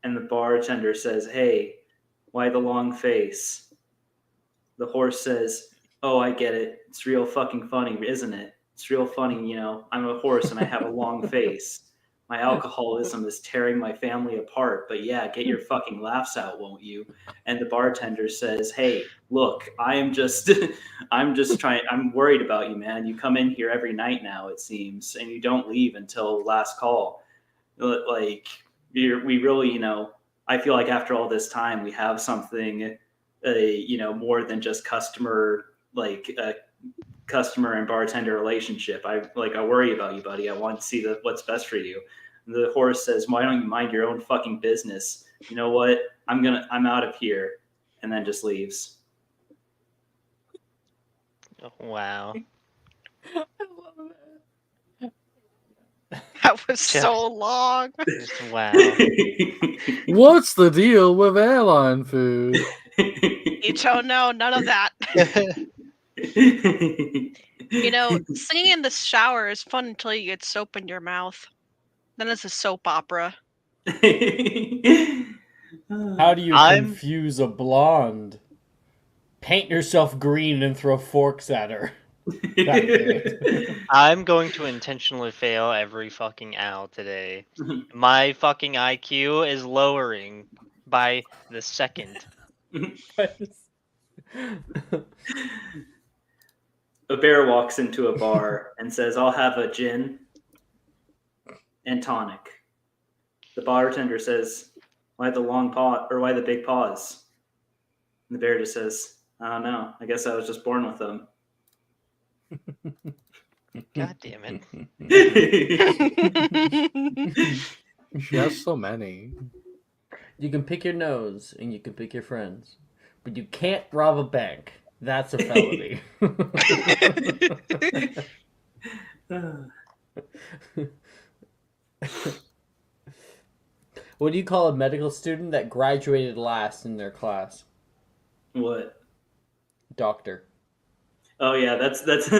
And the bartender says, "Hey, why the long face?" The horse says, "Oh, I get it. It's real fucking funny, isn't it? It's real funny, you know. I'm a horse and I have a long face. My alcoholism is tearing my family apart, but yeah, get your fucking laughs out, won't you?" And the bartender says, "Hey, look, I'm just trying, I'm worried about you, man. You come in here every night now, it seems, and you don't leave until last call. Like, we really, I feel like after all this time, we have something, more than just customer and bartender relationship. I worry about you, buddy. I want to see what's best for you." And the horse says, "Why don't you mind your own fucking business? You know what? I'm out of here," and then just leaves. Wow. I love that. That was so long. Wow. What's the deal with airline food? Oh no, none of that. Singing in the shower is fun until you get soap in your mouth. Then it's a soap opera. How do you confuse a blonde? Paint yourself green and throw forks at her. I'm going to intentionally fail every fucking owl today. My fucking IQ is lowering by the second. A bear walks into a bar and says, "I'll have a gin and tonic." The bartender says, "Why the long paw, or why the big paws?" And the bear just says, "I don't know. I guess I was just born with them." God damn it. She has so many. You can pick your nose and you can pick your friends, but you can't rob a bank. That's a felony. What do you call a medical student that graduated last in their class? What? Doctor. Oh yeah, that's that's a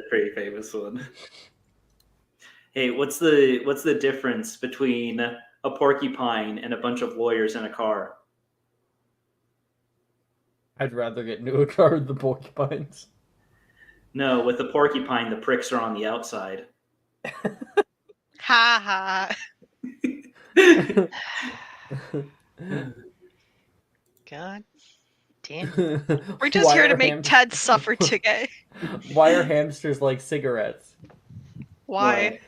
pretty famous one. Hey, what's the difference between a porcupine and a bunch of lawyers in a car? I'd rather get into a car with the porcupines. No, with the porcupine, the pricks are on the outside. Ha ha. God damn. We're just here to make Ted suffer today. Why are hamsters like cigarettes? Why?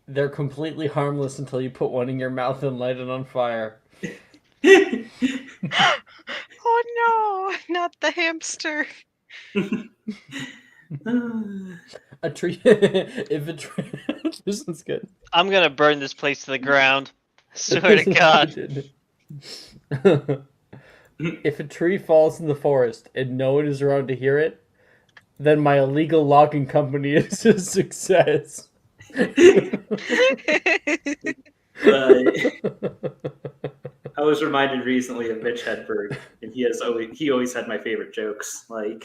They're completely harmless until you put one in your mouth and light it on fire. Oh no, not the hamster. A tree. If a tree. This one's good. I'm gonna burn this place to the ground. Swear to God. If a tree falls in the forest and no one is around to hear it, then my illegal logging company is a success. I was reminded recently of Mitch Hedberg, and he always had my favorite jokes. I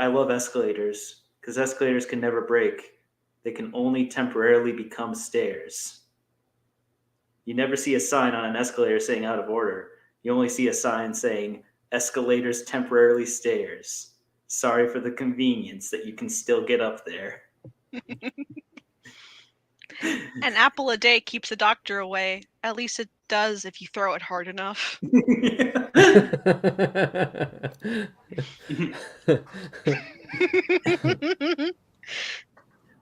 love escalators because escalators can never break. They can only temporarily become stairs. You never see a sign on an escalator saying out of order. You only see a sign saying escalators temporarily stairs. Sorry for the convenience that you can still get up there. An apple a day keeps the doctor away. At least it does if you throw it hard enough.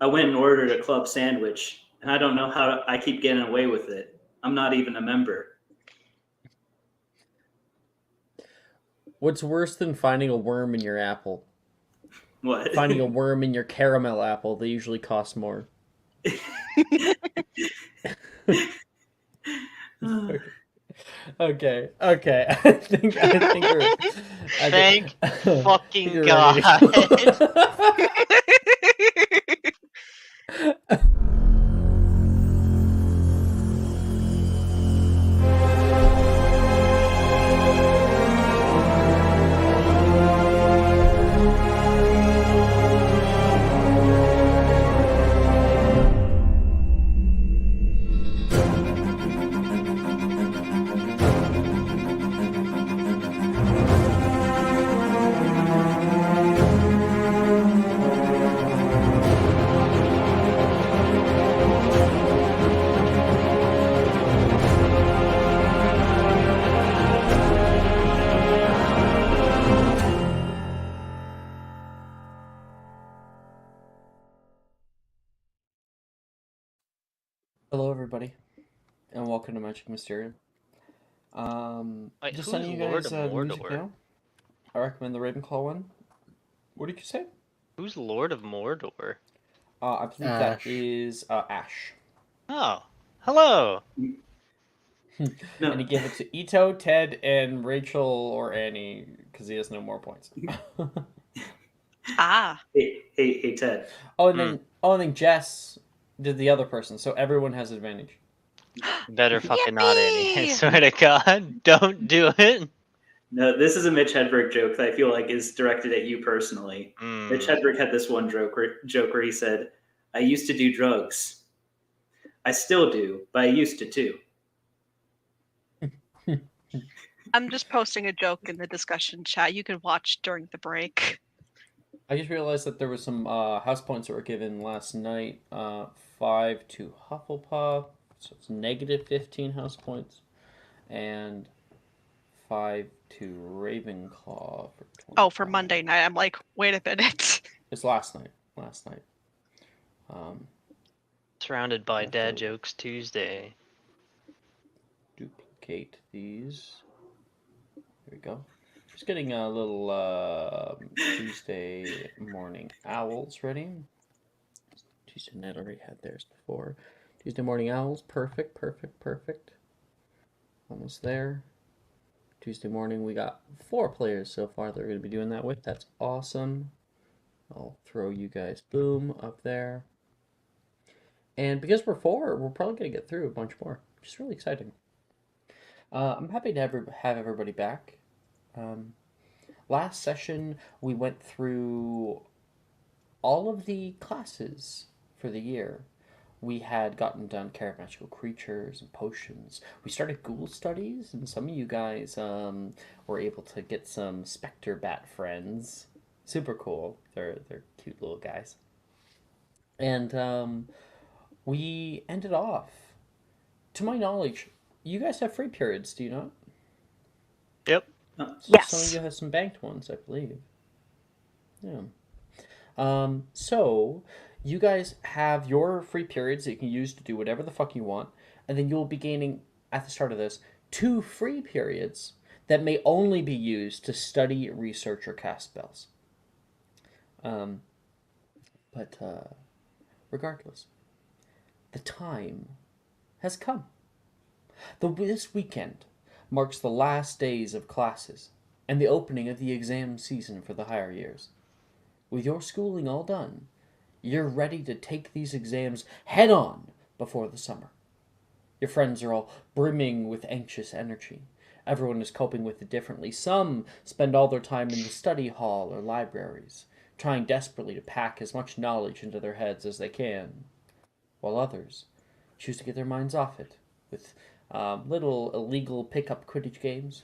I went and ordered a club sandwich, and I don't know how I keep getting away with it. I'm not even a member. What's worse than finding a worm in your apple? What? Finding a worm in your caramel apple. They usually cost more. Okay. I think we're. Thank fucking God. Hello, everybody, and welcome to Magic Mysterium. Wait, Just who's sending you Lord guys of the music Mordor? now. I recommend the Ravenclaw one. What did you say? Who's Lord of Mordor? I believe that is Ash. Oh, hello. And he gave it to Ito, Ted, and Rachel or Annie because he has no more points. Ah. Hey, Ted. And then Jess did the other person, so everyone has advantage. Better fucking not, Annie. I Yippee! swear to God, don't do it. No, this is a Mitch Hedberg joke that I feel like is directed at you personally. Mitch Hedberg had this one joke where he said, "I used to do drugs. I still do, but I used to too." I'm just posting a joke in the discussion chat. You can watch during the break. I just realized that there was some house points that were given last night. 5 to Hufflepuff, so it's negative 15 house points, and 5 to Ravenclaw for 25. Oh, for Monday night. I'm like, wait a minute. It's last night. Last night. Surrounded by have Dad to- Jokes Tuesday. Duplicate these. There we go. Just getting a little Tuesday morning owls ready. Tuesday night already had theirs before. Tuesday morning owls, perfect, perfect, perfect. Almost there. Tuesday morning we got 4 players so far that we're going to be doing that with. That's awesome. I'll throw you guys, boom, up there. And because we're 4, we're probably going to get through a bunch more, which is really exciting. I'm happy to have everybody back. Last session, we went through all of the classes for the year. We had gotten done care of magical creatures and potions. We started ghoul studies, and some of you guys were able to get some specter bat friends. Super cool. They're cute little guys. And we ended off. To my knowledge, you guys have free periods, do you not? Yep. Some of Yes. you have some banked ones, I believe. Yeah. So you guys have your free periods that you can use to do whatever the fuck you want, and then you'll be gaining at the start of this 2 free periods that may only be used to study, research, or cast spells. But regardless, the time has come. This weekend marks the last days of classes and the opening of the exam season for the higher years. With your schooling all done, you're ready to take these exams head on before the summer. Your friends are all brimming with anxious energy. Everyone is coping with it differently. Some spend all their time in the study hall or libraries, trying desperately to pack as much knowledge into their heads as they can, while others choose to get their minds off it with little illegal pickup Quidditch games,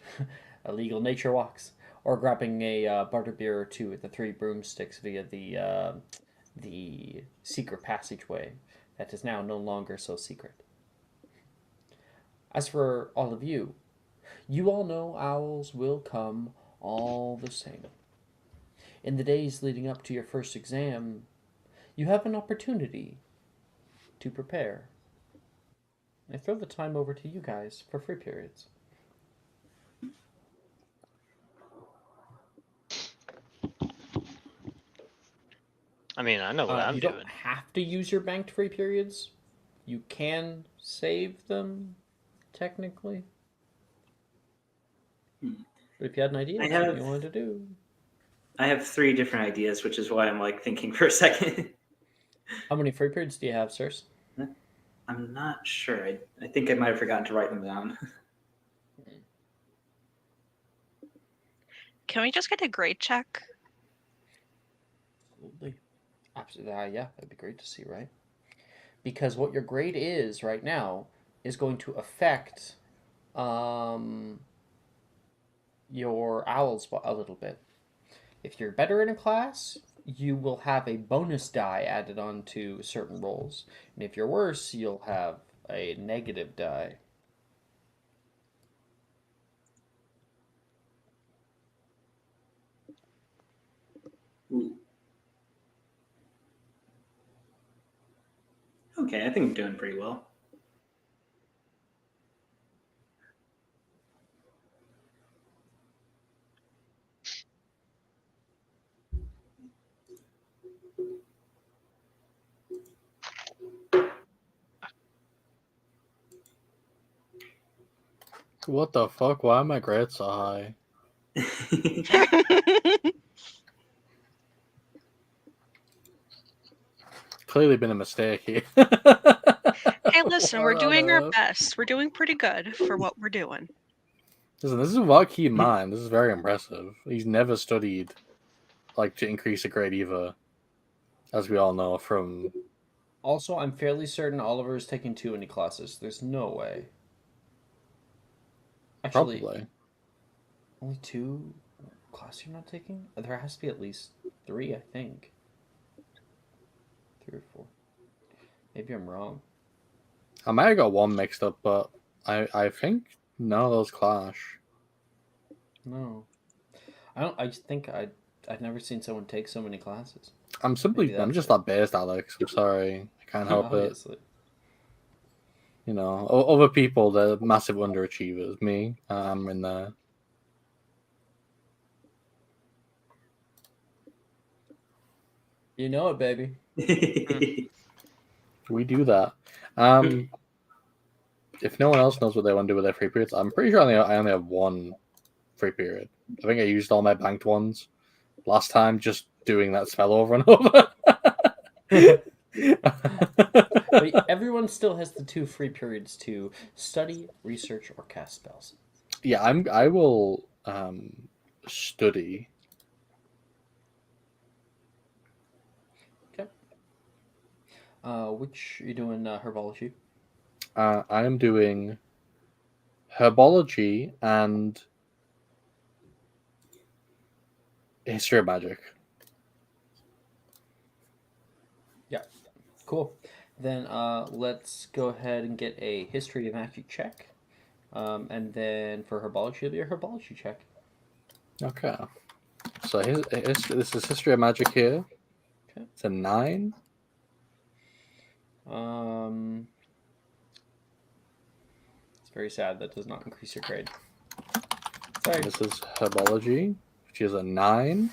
illegal nature walks, or grabbing a butterbeer or two at the 3 broomsticks via the secret passageway that is now no longer so secret. As for all of you, you all know owls will come all the same. In the days leading up to your first exam, you have an opportunity to prepare. I throw the time over to you guys for free periods. I mean, I know what I'm You doing. don't have to use your banked free periods. You can save them, technically. But if you had an idea of something you wanted to do. I have 3 different ideas, which is why I'm like thinking for a second. How many free periods do you have, sirs? I'm not sure. I think I might have forgotten to write them down. Can we just get a grade check? Absolutely. Absolutely. Yeah, that'd be great to see, right? Because what your grade is right now is going to affect your owls a little bit. If you're better in a class, you will have a bonus die added on to certain rolls. And if you're worse, you'll have a negative die. Ooh. Okay, I think I'm doing pretty well. What the fuck? Why are my grades so high? Clearly been a mistake here. Hey, listen, we're I don't doing our know. best. We're doing pretty good for what we're doing. Listen, this is what keep in mind. This is very impressive. He's never studied like to increase a grade either, as we all know from. Also, I'm fairly certain Oliver is taking too many classes. There's no way. Actually, Probably. only 2 classes you're not taking? There has to be at least 3, I think. 3 or 4. Maybe I'm wrong. I might have got one mixed up, but I think none of those clash. No. I just think I've never seen someone take so many classes. I'm Maybe I'm that's just it. that based, Alex. I'm sorry. I can't help it. Obviously. You know, other people, they're massive underachievers. Me, I'm in there. You know it, baby. We do that. If no one else knows what they want to do with their free periods, I'm pretty sure I only have one free period. I think I used all my banked ones last time, just doing that spell over and over. But everyone still has the 2 free periods to study, research, or cast spells. Yeah, I will study. Okay. Which are you doing herbology? I am doing herbology and history of magic. Yeah. Cool. Then let's go ahead and get a history of magic check. And then for herbology, it'll be a herbology check. Okay. So this is history of magic here. Okay. It's a 9. It's very sad that does not increase your grade. Sorry. This is herbology, which is a 9.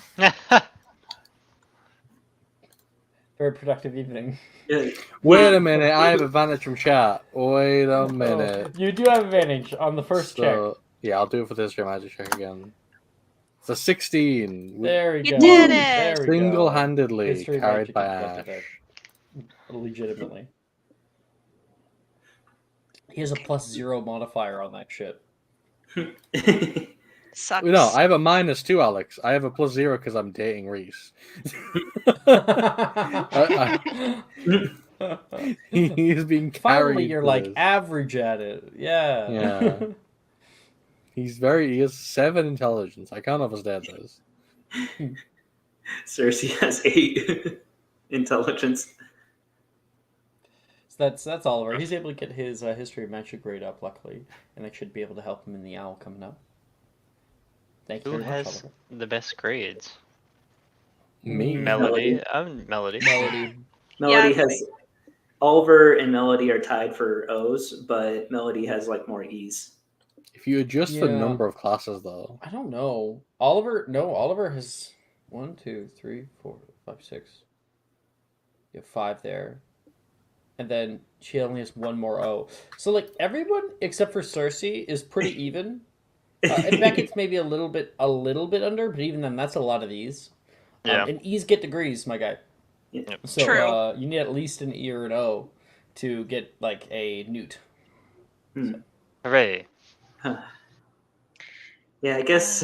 Very productive evening. Wait a minute, I have advantage from chat. Wait a minute. Oh, you do have advantage on the first check. Yeah, I'll do it for the history of magic check again. It's a 16. There we You go. did it! There we go. Single-handedly History of carried magic by accepted Ash. it. Legitimately. He has a +0 modifier on that shit. Sucks. No, I have a -2, Alex. I have a +0 because I'm dating Reese. He's being carried. Finally, you're to like this. average at it. Yeah. Yeah. He has 7 intelligence. I can't understand this. Cersei has 8 intelligence. So that's Oliver. He's able to get his history of magic grade up, luckily, and I should be able to help him in the owl coming up. Thank you Who very much, has Oliver. the best grades? Me. Melody. I'm Melody. Melody. Melody Yeah. has Oliver and Melody are tied for O's, but Melody has like more E's. If you adjust the Yeah. number of classes, though, I don't know. Oliver has 1, 2, 3, 4, 5, 6. You have 5 there. And then she only has 1 more O. So like everyone except for Cersei is pretty even. And Beckett's maybe a little bit under, but even then that's a lot of E's. Yeah. And E's get degrees, my guy. Yeah. So True. you need at least an E or an O to get like a newt. Hooray. Yeah, I guess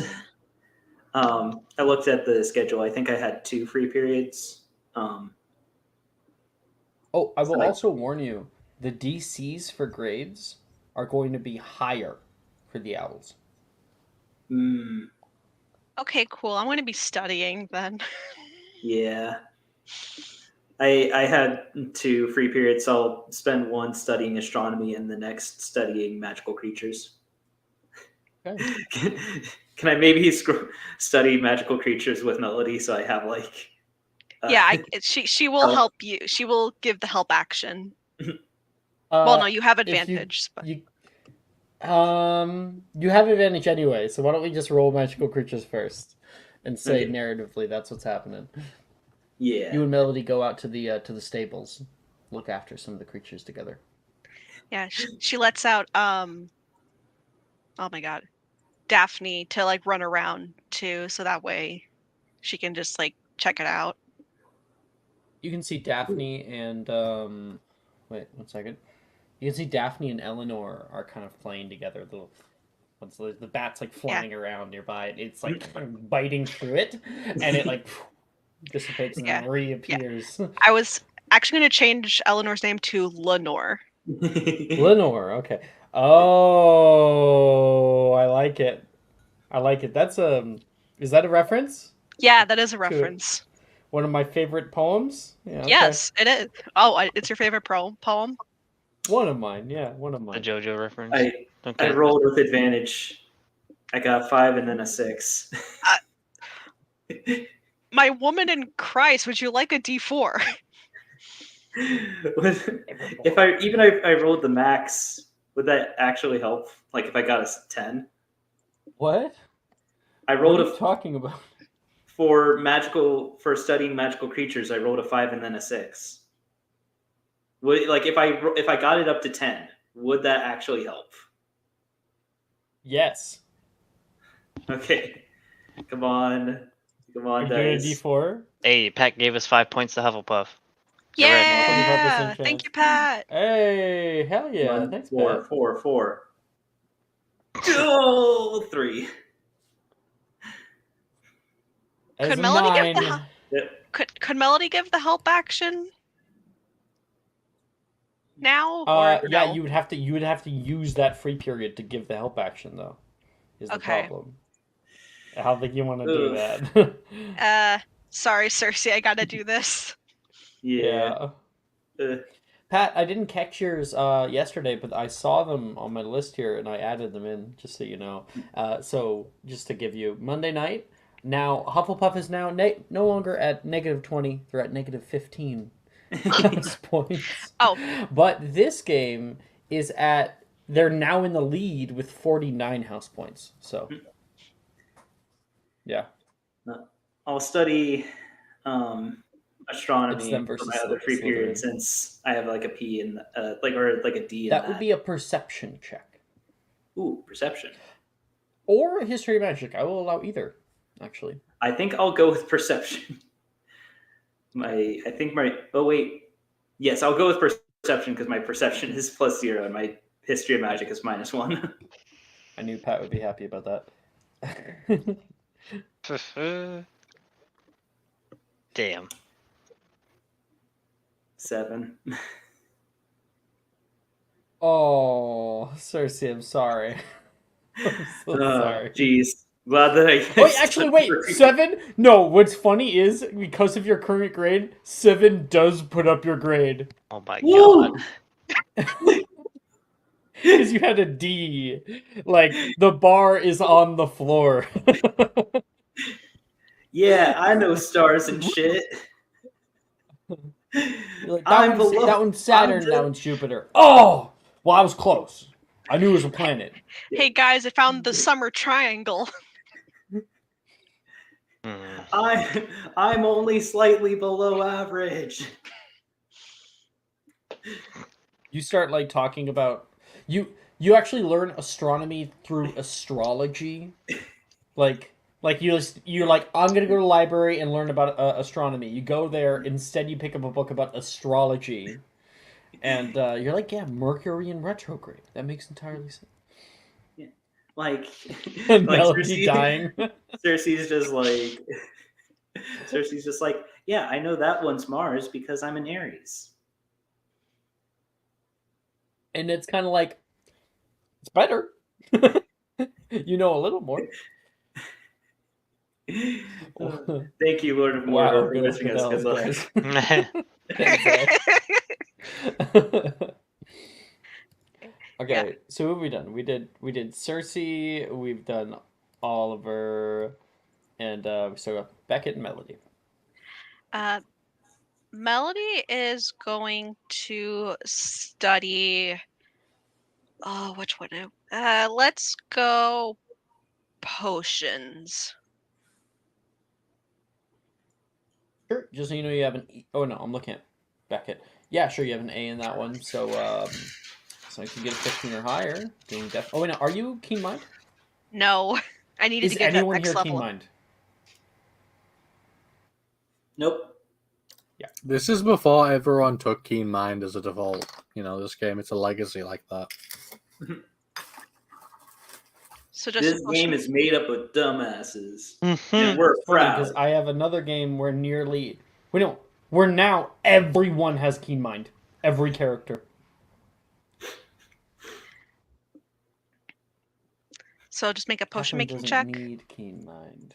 I looked at the schedule. I think I had 2 free periods. Oh, I will like- also warn you, the DCs for grades are going to be higher for the owls. Okay, cool. I'm going to be studying then. Yeah. I had 2 free periods, so I'll spend 1 studying astronomy and the next studying magical creatures. Okay. Can I maybe study magical creatures with Melody so I have like Yeah, she will help you. She will give the help action. Well, no, you have if advantage. but... You have advantage anyway, so why don't we just roll magical creatures first and say Okay. narratively that's what's happening. Yeah. You and Melody go out to the stables, look after some of the creatures together. Yeah, she lets out oh my god, Daphne to like run around too, so that way she can just like check it out. You can see Daphne and wait 1 second. You can see Daphne and Eleanor are kind of playing together. The bat's like flying around nearby. It's like biting through it, and it like dissipates and Yeah. then reappears. I was actually going to change Eleanor's name to Lenore. Lenore, okay. Oh, I like it. I like it. That's is that a reference? Yeah, that is a reference. One of my favorite poems? Yeah, okay. Yes, it is. Oh, it's your favorite poem? One of mine, yeah, one of A mine. JoJo reference. I rolled with advantage. I got 5 and then a 6. My woman in Christ, would you like a D4? If I rolled the max, would that actually help? Like if I got a 10? What? I rolled What are you talking about? for studying magical creatures. I rolled a 5 and then a 6. Like if I got it up to 10, would that actually help? Yes. Okay, come on, Are you doing a dice. D4? Hey, Pat gave us 5 points to Hufflepuff. Yeah! 25% Thank chance. you, Pat. Hey, hell yeah! One, Thanks, four, Pat. 4. Oh, 3. As Could a Melody 9. give could Melody give the help action now? Or Yeah, no? you would have to use that free period to give the help action though. Is the Okay. problem? I don't think you want to do Oof. that. Sorry, Cersei, I gotta do this. Yeah. Pat, I didn't catch yours yesterday, but I saw them on my list here and I added them in just so you know. So just to give you Monday night. Now Hufflepuff is now no longer at -20; they're at -15 house points. Oh. But this game is they're now in the lead with 49 house points. So yeah. I'll study astronomy It's them for versus my other free period Slytherin. since I have like a P in or like a D in That would be a perception check. Ooh, perception. Or history of magic. I will allow either, actually. I think I'll go with perception. Oh wait. Yes, I'll go with perception because my perception is +0 and my history of magic is -1. I knew Pat would be happy about that. Damn. 7. Oh, Cersei, I'm sorry. I'm so sorry. Jeez. Glad that I. Wait, actually, wait. 7? No, what's funny is because of your current grade, 7 does put up your grade. Oh my Woo! god. Because you had a D. Like, the bar is on the floor. Yeah, I know stars and shit. You're like, that one's Saturn, I'm that one's Jupiter. Oh! Well, I was close. I knew it was a planet. Hey guys, I found the summer triangle. I'm only slightly below average. You start like talking about you actually learn astronomy through astrology, like you're like I'm gonna go to the library and learn about astronomy. You go there instead. You pick up a book about astrology, and you're like, yeah, Mercury in retrograde. That makes entirely sense. Yeah. Like Melody dying. Cersei's just like, yeah, I know that one's Mars because I'm an Aries. And it's kind of like, it's better. You know a little more. Thank you, Lord of Mordor, for wishing us good luck. Okay, Yeah. so what have we done? We did Cersei, we've done Oliver, and we still got Beckett and Melody. Melody is going to study. Oh, which one? Let's go potions. Sure. Just so you know, you have an. Oh no, I'm looking at Beckett. Yeah, sure, you have an A in that one. So So if you get a 15 or higher, then oh wait, no, are you Keen Mind? No, I needed Is to get to that anyone next here Keen level. Mind? Nope. This is before everyone took Keen Mind as a default. You know, this game, it's a legacy like that. So just This a game potion. is made up of dumbasses, Mhm. and we're It's funny proud. because I have another game where where now everyone has Keen Mind. Every character. So just make a potion Catherine making doesn't check. need Keen Mind.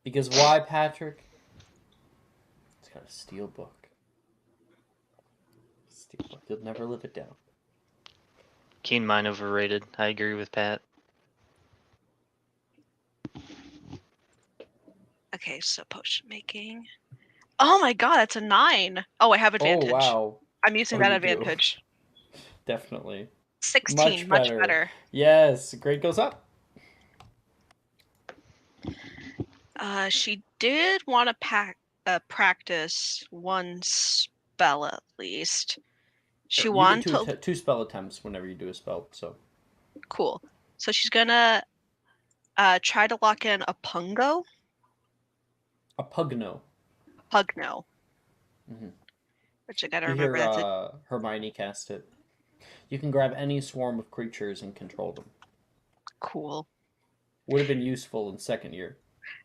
Because why, Patrick? It's got a steel book. Steel book. You'll never live it down. Keen Mind overrated. I agree with Pat. Okay, so potion making. Oh my god, that's a 9. Oh, I have advantage. Oh wow. I'm using Oh, that you do. advantage. Definitely. 16, much better. Yes, grade goes up. She did want to practice one spell at least. She You wanted get to. two spell attempts whenever you do a spell. So Cool. So she's gonna try to lock in a pungo. a pugno. Pugno. Mhm. Which I gotta You remember hear that's Hermione cast it. You can grab any swarm of creatures and control them. cool. Would have been useful in second year.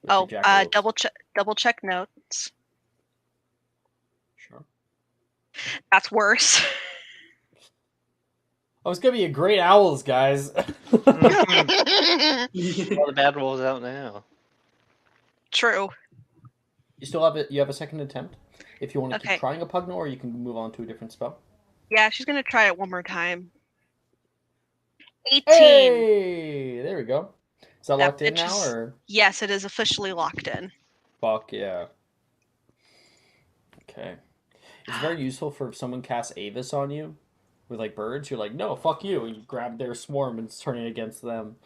With Oh, the jackalopes. double check notes. Sure. That's worse. Oh, it's gonna be a great owls, guys. All the bad rolls out now. True. You still have it. You have a second attempt. If you want to Okay. keep trying a pugno, or you can move on to a different spell. Yeah, she's gonna try it one more time. 18. Hey, there we go. Is that locked in bitch now, is- or Yes, it is officially locked in. fuck yeah? Okay, it's very useful for if someone casts Avis on you with like birds. You're like, no, fuck you, and you grab their swarm and turn it against them.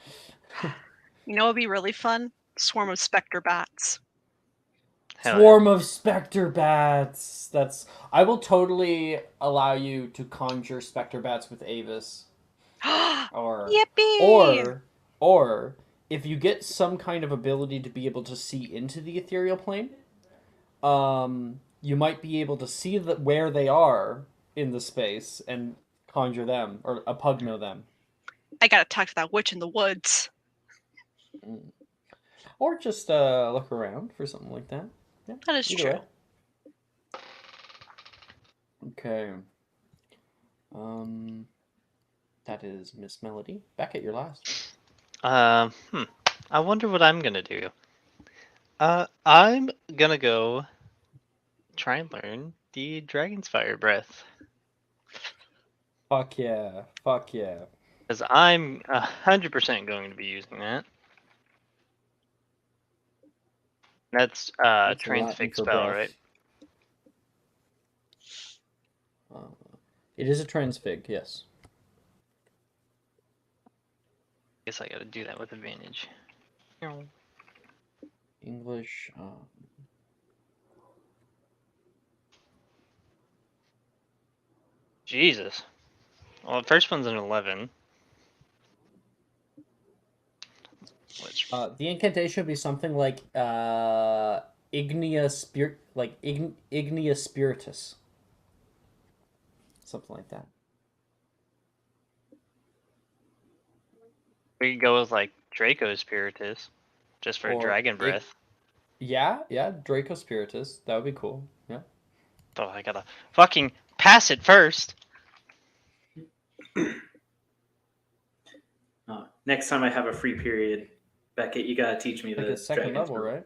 You know what would be really fun? Swarm of specter bats. Hell Swarm of specter bats. I will totally allow you to conjure specter bats with Avis. Or Yippee! or if you get some kind of ability to be able to see into the ethereal plane, you might be able to see where they are in the space and conjure them or pugno them. I gotta talk to that witch in the woods. Or just look around for something like that. Yeah, That is either true. way. Okay. That is Miss Melody. Back at your last. I wonder what I'm gonna do. I'm gonna go try and learn the Dragon's Fire Breath. Fuck yeah. Fuck yeah. Because I'm 100% going to be using that. That's That's Latin transfix for spell, breath. right? It is a transfig, yes. Guess I gotta do that with advantage. English. Jesus. Well, the first one's an 11. Which The incantation would be something like Ignea Spirit, like Ignea Spiritus. Something like that. we could go with like Draco Spiritus, just for Or Dragon Breath. Yeah, Draco Spiritus. That would be cool. Yeah. Oh, I gotta fucking pass it first. Next time I have a free period, Beckett, you gotta teach me Like the it's second dragon level, spell. right?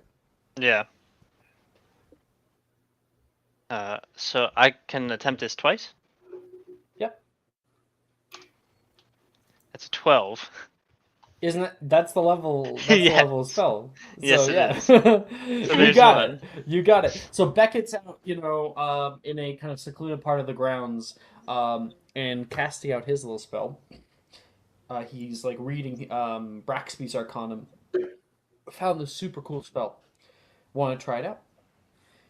Yeah. So I can attempt this twice? Yep. That's a 12. Isn't that's the level? That's the Yes. level of spell. Yes, So it yeah, is. you there's got one. it. You got it. So Beckett's out, in a kind of secluded part of the grounds, and casting out his little spell. He's like reading Braxby's Arcanum. Found this super cool spell. Want to try it out?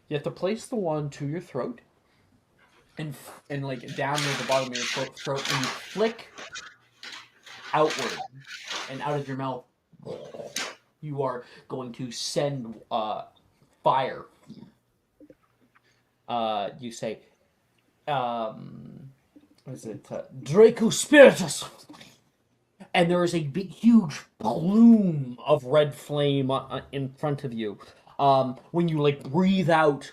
You have to place the wand to your throat, and like down near the bottom of your throat, and you flick outward, and out of your mouth, you are going to send fire. You say, what is it? Draco Spiritus! And there is a big, huge plume of red flame in front of you. When you like breathe out,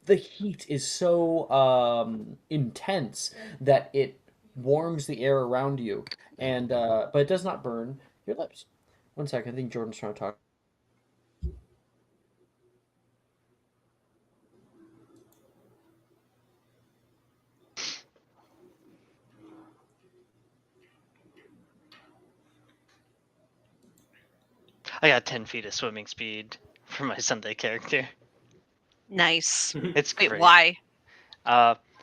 the heat is so intense that it warms the air around you, and but it does not burn your lips. One second, I think Jordan's trying to talk. I got 10 feet of swimming speed for my Sunday character. Nice. It's Wait, great. why?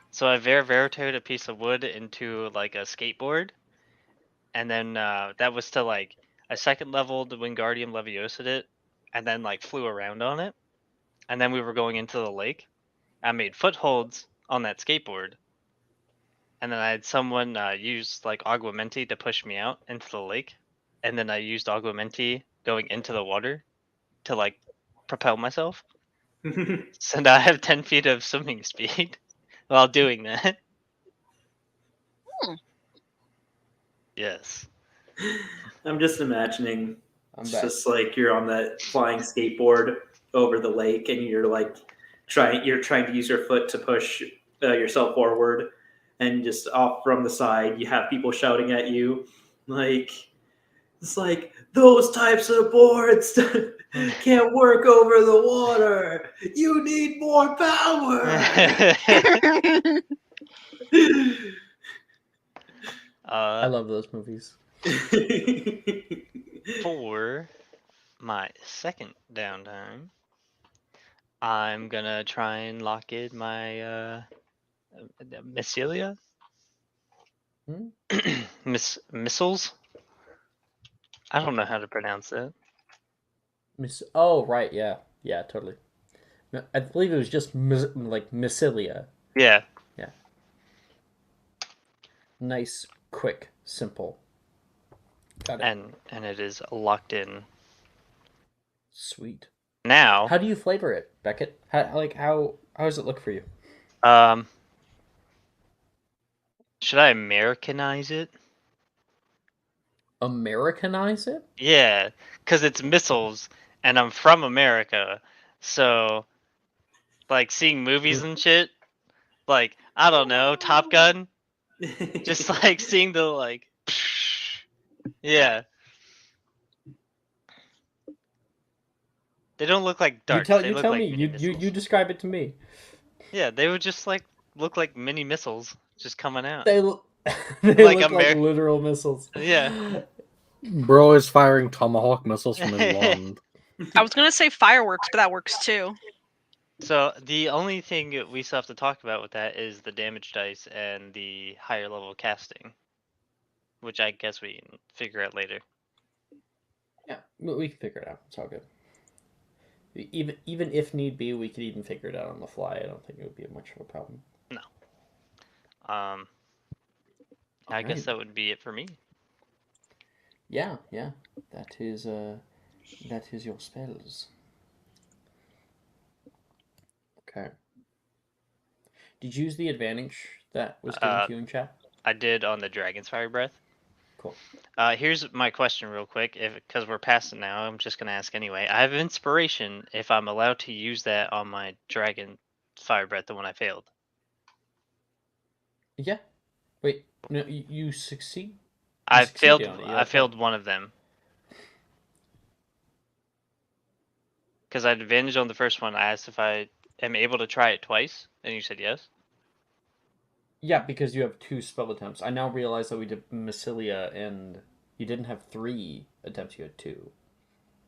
So I veritoed a piece of wood into like a skateboard, and then that was to like I second leveled the Wingardium Leviosa it, and then like flew around on it, and then we were going into the lake. I made footholds on that skateboard, and then I had someone use like Aguamenti to push me out into the lake, and then I used Aguamenti going into the water to like propel myself. So now I have 10 feet of swimming speed while doing that. Hmm. Yes. I'm just imagining I'm it's back. just like you're on that flying skateboard over the lake, and you're like trying to use your foot to push yourself forward, and just off from the side you have people shouting at you, like it's like those types of boards can't work over the water. You need more power. I love those movies. For my second downtime, I'm gonna try and lock in my Mycelia? Hmm? Missiles? I don't know how to pronounce that. Oh, right, yeah. Yeah, totally. No, I believe it was just like Mycelia. Yeah. Yeah. Nice, quick, simple. Got it. And it is locked in. Sweet. Now, How do you flavor it, Beckett? How does it look for you? should I Americanize it? Americanize it? Yeah, because it's missiles, and I'm from America, so like seeing movies and shit, like I don't know, Top Gun, just like seeing the like, yeah, they don't look like darts, they You look tell me. like mini missiles. You describe it to me. Yeah, they would just like look like mini missiles just coming out. They look they Like look like literal missiles. Yeah. Bro is firing tomahawk missiles from his wand. I was gonna say fireworks, but that works too. So the only thing we still have to talk about with that is the damage dice and the higher level casting, which I guess we can figure out later. Yeah, we can figure it out. It's all good. Even if need be, we could even figure it out on the fly. I don't think it would be much of a problem. No. I guess that would be it for me. Yeah. That is your spells. Okay. Did you use the advantage that was given to you in chat? I did on the Dragon's Fire Breath. Cool. Here's my question real quick, because we're past it now, I'm just gonna ask anyway. I have inspiration if I'm allowed to use that on my Dragon Fire Breath, the one I failed. Yeah. Wait, no, you succeed? I failed. on it, I failed one of them because I had advantage on the first one. I asked if I am able to try it twice, and you said yes. Yeah, because you have 2 spell attempts. I now realize that we did Mycelia, and you didn't have 3 attempts. You had 2.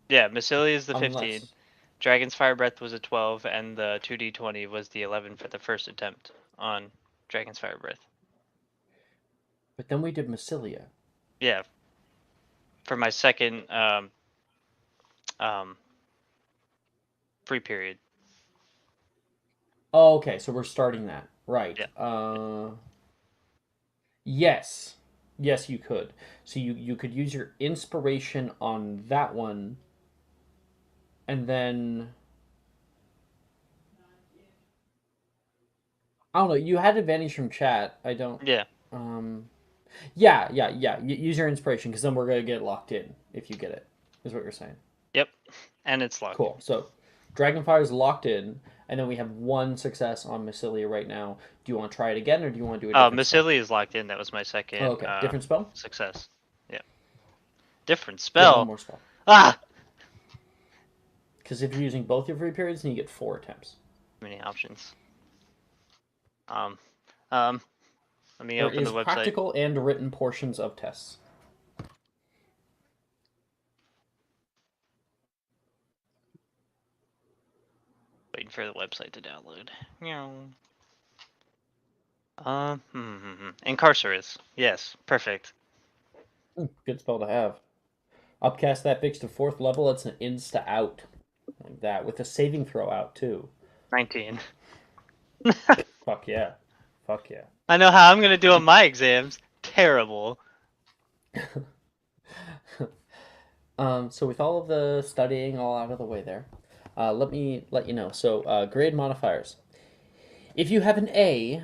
Yeah, Mycelia is the 15. Unless... Dragon's Fire Breath was a 12, and the 2d20 was the 11 for the first attempt on Dragon's Fire Breath. But then we did Mycelia. Yeah. For my second free period. Oh, okay. So we're starting that. Right. Yeah. Yes. Yes, you could. So you could use your inspiration on that one, and then I don't know. You had advantage from chat. I don't. Yeah. Yeah. Use your inspiration because then we're gonna get locked in if you get it. Is what you're saying. Yep. And it's locked. Cool. So Dragonfire is locked in, and then we have one success on Mycelia right now. Do you want to try it again, or do you want to do a different spell? Mycelia is locked in. That was my second Oh, okay. Different spell? success. Yeah. Different You have one spell. more spell. Ah! Because if you're using both your free periods, then you get 4 attempts. Many options. Let me There open is the website. practical and written portions of tests. Waiting for the website to download. Incarcerous. Yes, perfect. Good spell to have. Upcast that fix to 4th level. It's an insta out. Like that. With a saving throw out, too. 19. Fuck yeah. Fuck yeah. I know how I'm gonna do on my exams. Terrible. So with all of the studying all out of the way there, let me let you know. So grade modifiers. If you have an A,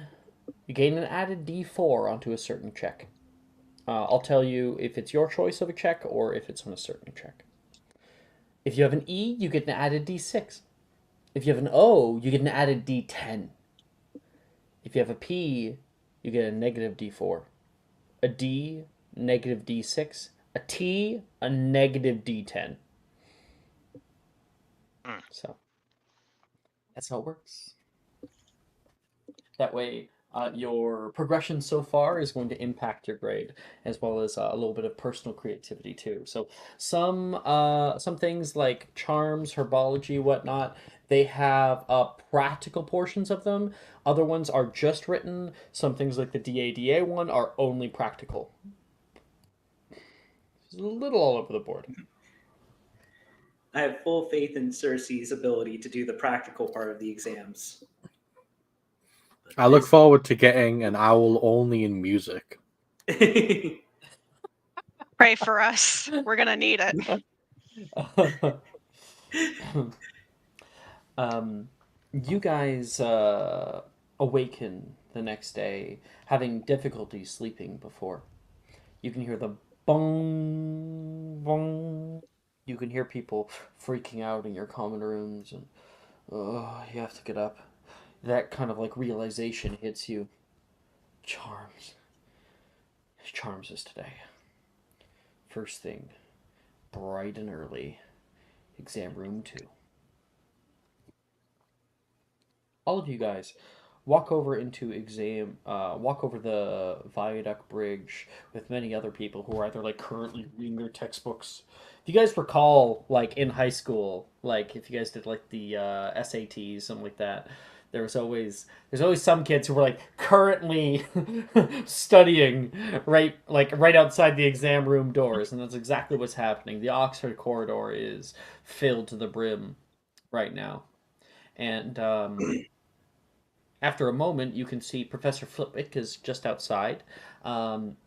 you gain an added D4 onto a certain check. I'll tell you if it's your choice of a check or if it's on a certain check. If you have an E, you get an added D6. If you have an O, you get an added D10. If you have a P, you get a negative D4. A D, negative D6. A T, a negative D10. So that's how it works. That way, your progression so far is going to impact your grade, as well as a little bit of personal creativity too. So some things like charms, herbology, whatnot, they have practical portions of them. Other ones are just written. Some things like the DADA one are only practical. It's a little all over the board. I have full faith in Cersei's ability to do the practical part of the exams. I look forward to getting an owl only in music. Pray for us. We're gonna need it. You guys awaken the next day, having difficulty sleeping before. You can hear the bong, bong. You can hear people freaking out in your common rooms, and you have to get up. That kind of like realization hits you. Charms. Charms is today. First thing, bright and early, exam room 2. All of you guys walk over walk over the viaduct bridge with many other people who are either like currently reading their textbooks. If you guys recall, like in high school, like if you guys did like the SATs, something like that, there's always some kids who were like currently studying right outside the exam room doors, and that's exactly what's happening. The Oxford corridor is filled to the brim right now, and after a moment, you can see Professor Flitwick is just outside, um,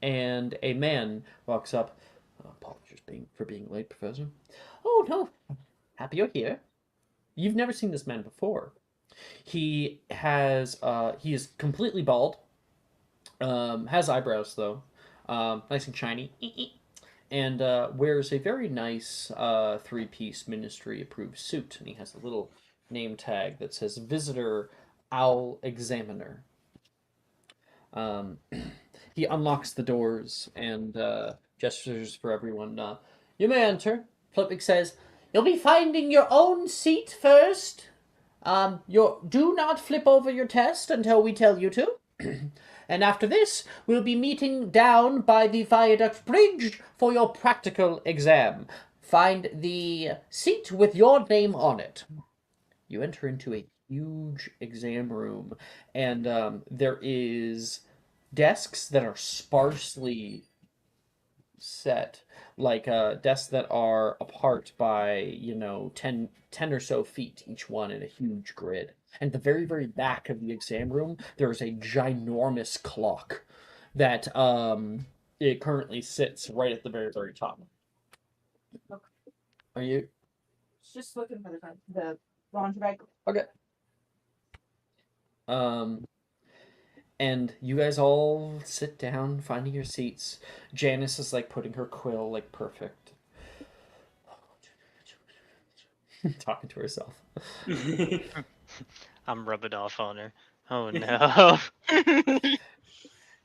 and a man walks up. Apologies for being late, Professor. Oh no, happy you're here. You've never seen this man before. He is completely bald. Has eyebrows though, nice and shiny, and wears a very nice 3-piece ministry approved suit, and he has a little name tag that says Visitor Owl Examiner. He unlocks the doors and gestures for everyone. You may enter. Flipwick says, "You'll be finding your own seat first. Do not flip over your test until we tell you to. And after this, we'll be meeting down by the viaduct bridge for your practical exam. Find the seat with your name on it." You enter into a huge exam room, and there is desks that are sparsely set, like desks that are apart by 10 or so feet each one in a huge grid. And the very, very back of the exam room, there is a ginormous clock that it currently sits right at the very, very top. Are you Just looking for the laundry bag. okay? And you guys all sit down, finding your seats. Janice is like putting her quill like perfect. Talking to herself. I'm rubbing off on her. Oh no.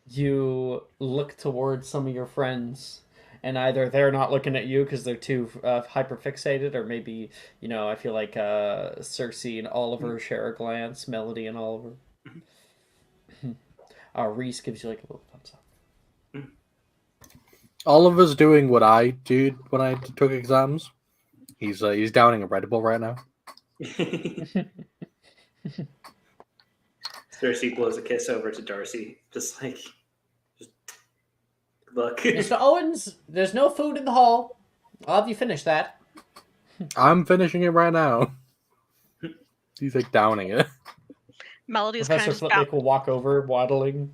You look towards some of your friends, and either they're not looking at you because they're too hyper fixated, or maybe, I feel like Cersei and Oliver share a glance, Melody and Oliver. Reese gives you like a little thumbs up. Oliver's doing what I did when I took exams. He's downing a Red Bull right now. Cersei blows a kiss over to Darcy, just look. Mr. Owens, there's no food in the hall. I'll have you finish that. I'm finishing it right now. He's like downing it. Melody's Professor kind of Flitwick will walk over, waddling.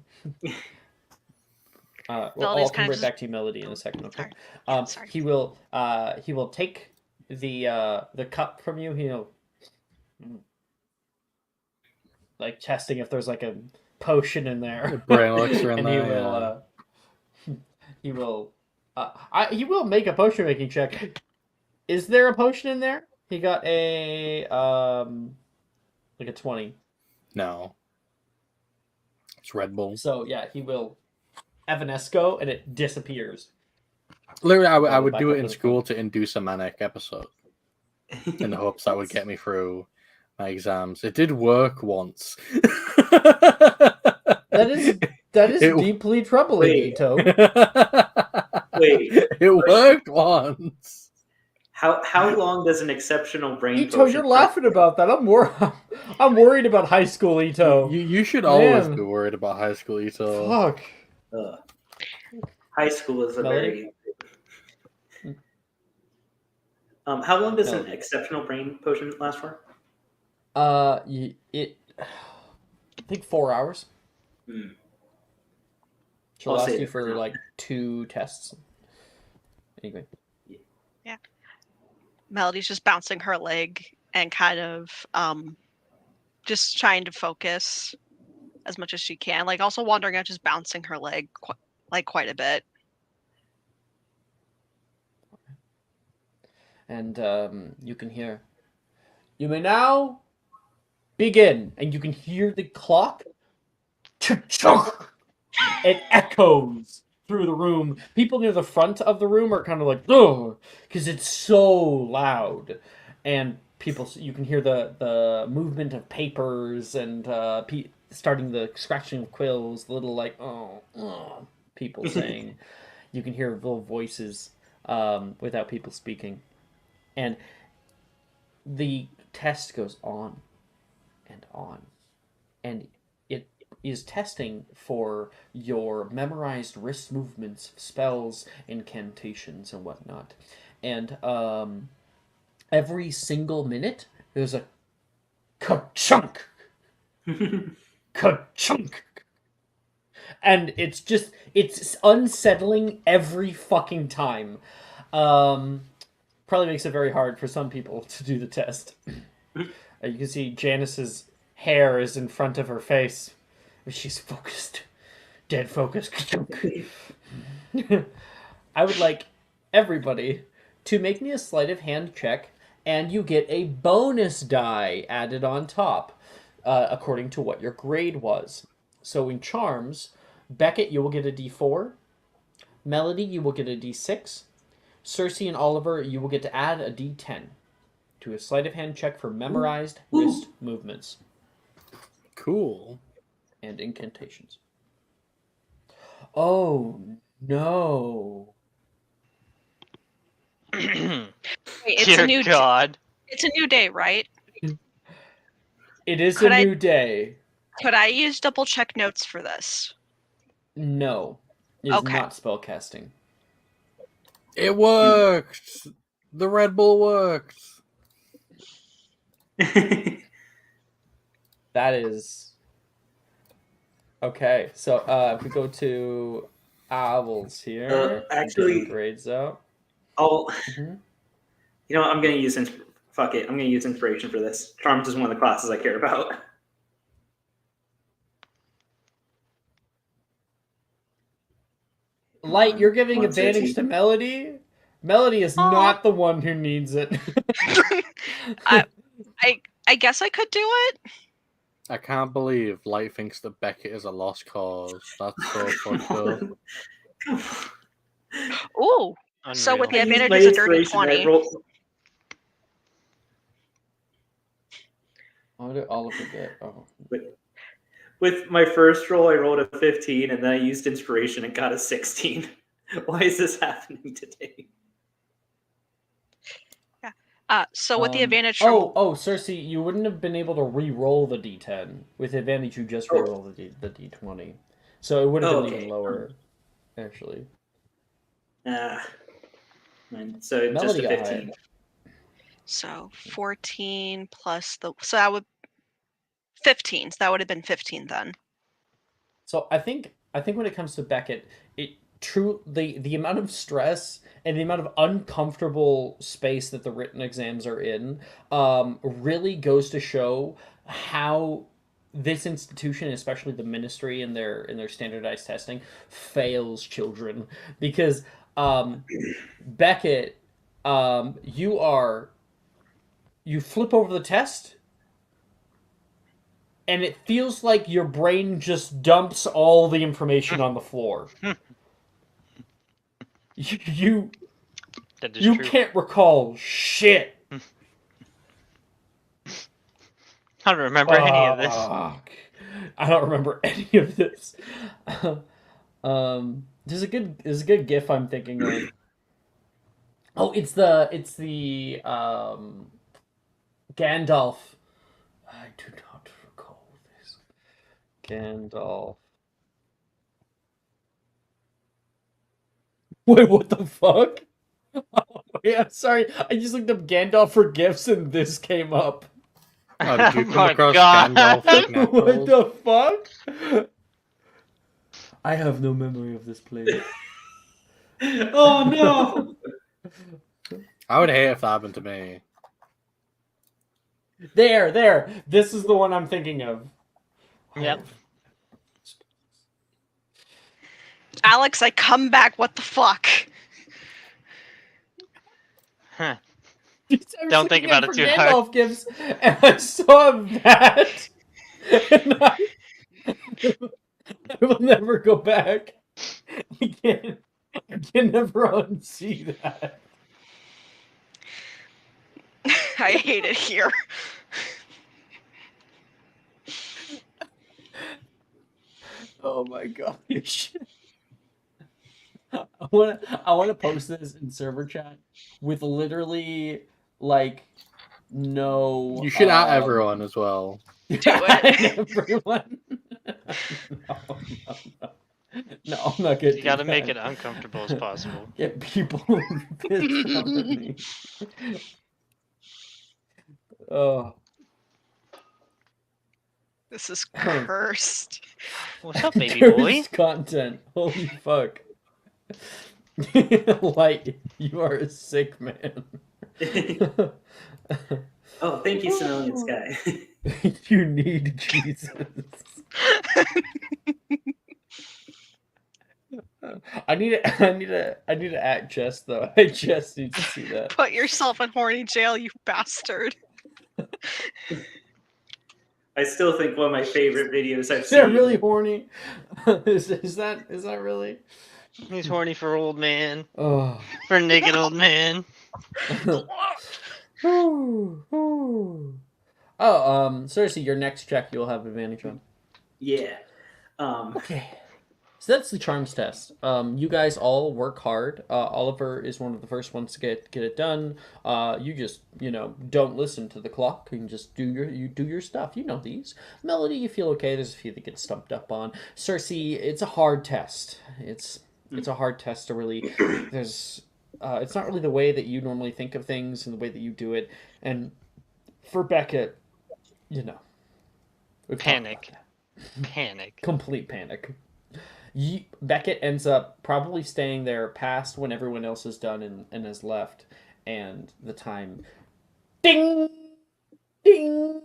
I'll Melody's come kind of right just- back to you, Melody, in a second. Okay. Sorry. He will take the cup from you. He'll like testing if there's like a potion in there. Brain elixir in And there. he will make a potion making check. Is there a potion in there? He got a like a 20. No. It's Red Bull. So yeah, he will Evanesco and it disappears. Literally, I would back do up it to in the school to induce a manic episode in the hopes that would get me through my exams. It did work once. That is It- deeply troubling, Wait. Ito. Wait, It worked once. how long does an exceptional brain Ito, potion? you're laughing about that. I'm worried about high school, Ito. You should always Man. be worried about high school, Ito. Fuck. Ugh. High school is a Melody? very. How long does an Melody. exceptional brain potion last for? I think 4 hours. Hmm. She'll I'll last save you it for for now. like 2 tests. Anyway. Melody's just bouncing her leg and kind of just trying to focus as much as she can. Like also wandering out, just bouncing her leg quite a bit. And you can hear. You may now begin, and you can hear the clock. Chunk. It echoes through the room. People near the front of the room are kind of like, oh, because it's so loud, and you can hear the movement of papers and starting the scratching of quills. The little like people saying. You can hear little voices without people speaking, and the test goes on, and it is testing for your memorized wrist movements, spells, incantations, and whatnot. And every single minute, there's a ka-chunk, ka-chunk. And it's unsettling every fucking time. Probably makes it very hard for some people to do the test. You can see Janice's hair is in front of her face. She's focused. Dead focused. I would like everybody to make me a sleight of hand check, and you get a bonus die added on top, according to what your grade was. So in Charms, Beckett, you will get a D4. Melody, you will get a D6. Cersei and Oliver, you will get to add a D10 to a sleight of hand check for memorized wrist movements Cool. and incantations. Oh no! Wait, it's Dear a new God. it's a new day, right? It is Could a I- new day. Could I use double check notes for this? No, it's Okay. not spellcasting. It worked. The Red Bull worked. That is okay. So if we go to Owls here, Actually, getting grades out. I'll. Mhm. You know what? I'm gonna use fuck it. I'm gonna use inspiration for this. Charms is one of the classes I care about. Light, you're giving Come on, advantage Cersei. to Melody. Melody is Aw. not the one who needs it. I guess I could do it. I can't believe Light thinks that Beckett is a lost cause. That's so Come fucked up. on. Come on. Ooh. So Unreal. with the I used advantage my is a dirty inspiration. 20. What did Oliver get? Oh. With my first roll, I rolled a 15, and then I used inspiration and got a 16. Why is this happening today? So with the advantage from Oh, Cersei, you wouldn't have been able to re-roll the D10. With advantage, you just re-roll the D20. So it would have been even lower, actually. So Melody just a got 15. higher. so 14 plus so that would 15. So that would have been 15 then. So I think when it comes to Beckett, the amount of stress and the amount of uncomfortable space that the written exams are in really goes to show how this institution, especially the ministry in their standardized testing, fails children because Beckett, you flip over the test and it feels like your brain just dumps all the information on the floor. You That is you true. can't recall shit. I don't remember any of this. Fuck. I don't remember any of this. There's a good GIF I'm thinking of. Oh, it's the Gandalf. I do not recall this. Gandalf. Wait, what the fuck? Oh, yeah, sorry. I just looked up Gandalf for gifts and this came up. Oh, did you Oh come my across God. Gandalf What the fuck? I have no memory of this place. Oh no! I would hate if that happened to me. There. This is the one I'm thinking of. Yep. Alex, I come back. What the fuck? Huh. I was Don't think looking about at it for too hard. Gandalf gifts, and I saw that, and I will never go back. I can never unsee that. I hate it here. Oh my gosh. I want to post this in server chat with literally like no. You should at everyone as well. Do it. Everyone. No, I'm not gonna. You gotta make it uncomfortable as possible. Get people pissed off at me. Oh. This is cursed. What's up, baby boy? Cursed content. Holy fuck. Light, you are a sick man. Oh, thank you, Similian Sky. You need Jesus. I need to act Jess though. I just need to see that. Put yourself in horny jail, you bastard. I still think one of my favorite videos I've They're seen. really horny. Is that really? He's horny for old man. Oh. For naked old man. Cersei, your next check you'll have advantage on. Yeah. Okay. So that's the charms test. You guys all work hard. Oliver is one of the first ones to get it done. You just don't listen to the clock and just do your stuff. You know these. Melody, you feel okay. There's a few that get stumped up on. Cersei, it's a hard test. It's a hard test to really. It's not really the way that you normally think of things and the way that you do it. And for Beckett, We've talked Panic. about that. Panic. Complete panic. Beckett ends up probably staying there past when everyone else is done and has left, and the time, ding, ding,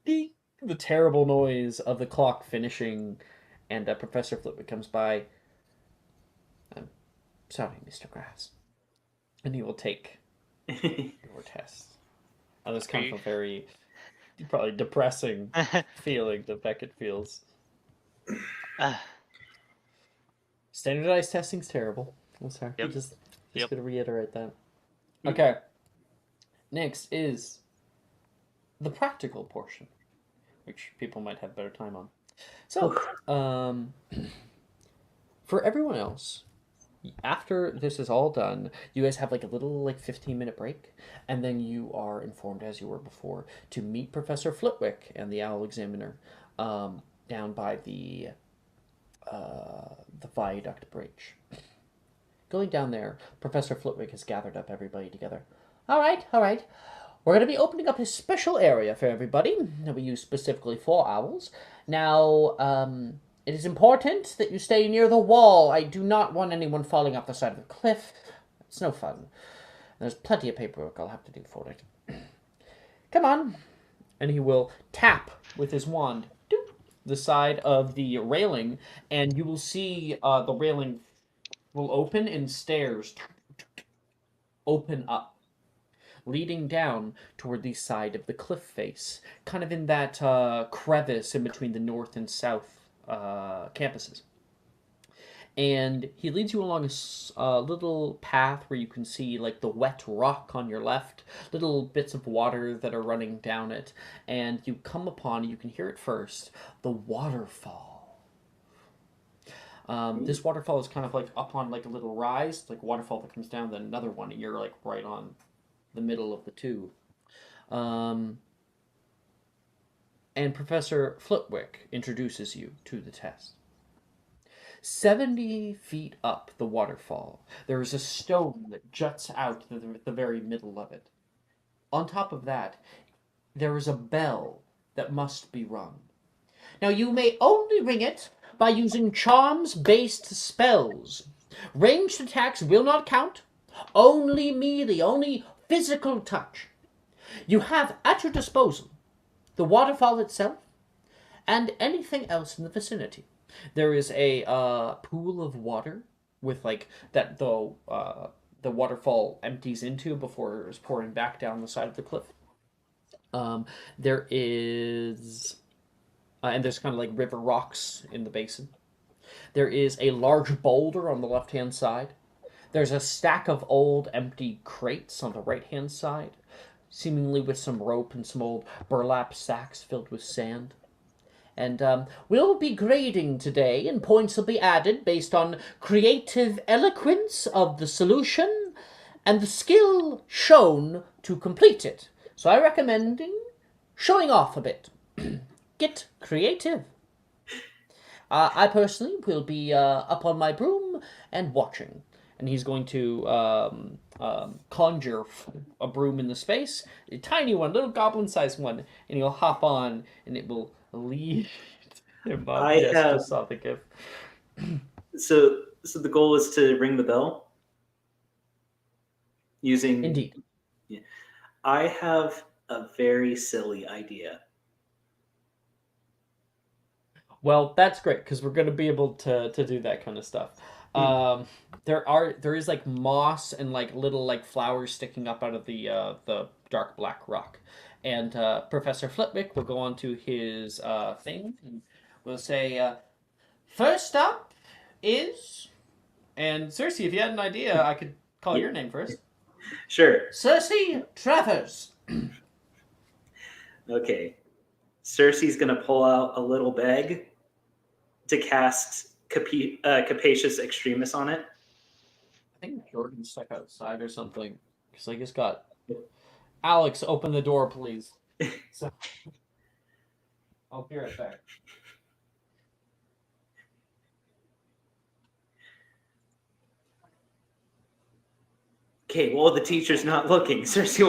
ding, the terrible noise of the clock finishing, and Professor Flitwick comes by. I'm sorry, Mr. Grass, and he will take your test. And it's kind of a very probably depressing feeling that Beckett feels. Standardized testing's terrible. I'm sorry. Yep. Just Yep. gonna reiterate that. Okay. Next is the practical portion, which people might have better time on. So, for everyone else, after this is all done, you guys have like a little 15-minute break, and then you are informed, as you were before, to meet Professor Flitwick and the Owl Examiner down by the viaduct bridge. Going down there, Professor Flitwick has gathered up everybody together. All right. We're going to be opening up a special area for everybody that we use specifically for owls. Now, it is important that you stay near the wall. I do not want anyone falling off the side of the cliff. It's no fun. There's plenty of paperwork I'll have to do for it. Come on. And he will tap with his wand the side of the railing, and you will see the railing will open and stairs open up, leading down toward the side of the cliff face, kind of in that crevice in between the north and south campuses. And he leads you along a little path where you can see the wet rock on your left, little bits of water that are running down it, and you come upon, you can hear it first, the waterfall. This waterfall is kind of up on a little rise, like a waterfall that comes down, then another one, and you're right on the middle of the two. And Professor Flitwick introduces you to the test. 70 feet up the waterfall, there is a stone that juts out the very middle of it. On top of that, there is a bell that must be rung. Now, you may only ring it by using charms-based spells. Ranged attacks will not count. Only melee, only physical touch. You have at your disposal the waterfall itself and anything else in the vicinity. There is a pool of water with that the waterfall empties into before it is pouring back down the side of the cliff. There is and there's kind of river rocks in the basin. There is a large boulder on the left-hand side. There's a stack of old empty crates on the right-hand side, seemingly with some rope and some old burlap sacks filled with sand. And we'll be grading today, and points will be added based on creative eloquence of the solution and the skill shown to complete it. So I recommend showing off a bit. Get creative. I personally will be up on my broom and watching. And he's going to conjure a broom in the space, a tiny one, little goblin-sized one, and he'll hop on, and it will lead him up. Just saw the gif. So the goal is to ring the bell using. Indeed. Yeah. I have a very silly idea. Well, that's great because we're going to be able to do that kind of stuff. There is moss and little flowers sticking up out of the dark black rock, and Professor Flitwick will go on to his thing and will say, first up is, and Cersei, if you had an idea, I could call your name first. Sure. Cersei Travers. Okay. Cersei's gonna pull out a little bag to cast Capacious Extremis on it. I think Jordan's stuck outside or something, because I just got Alex, open the door, please. So I'll be right back. Okay, well the teacher's not looking. Cersei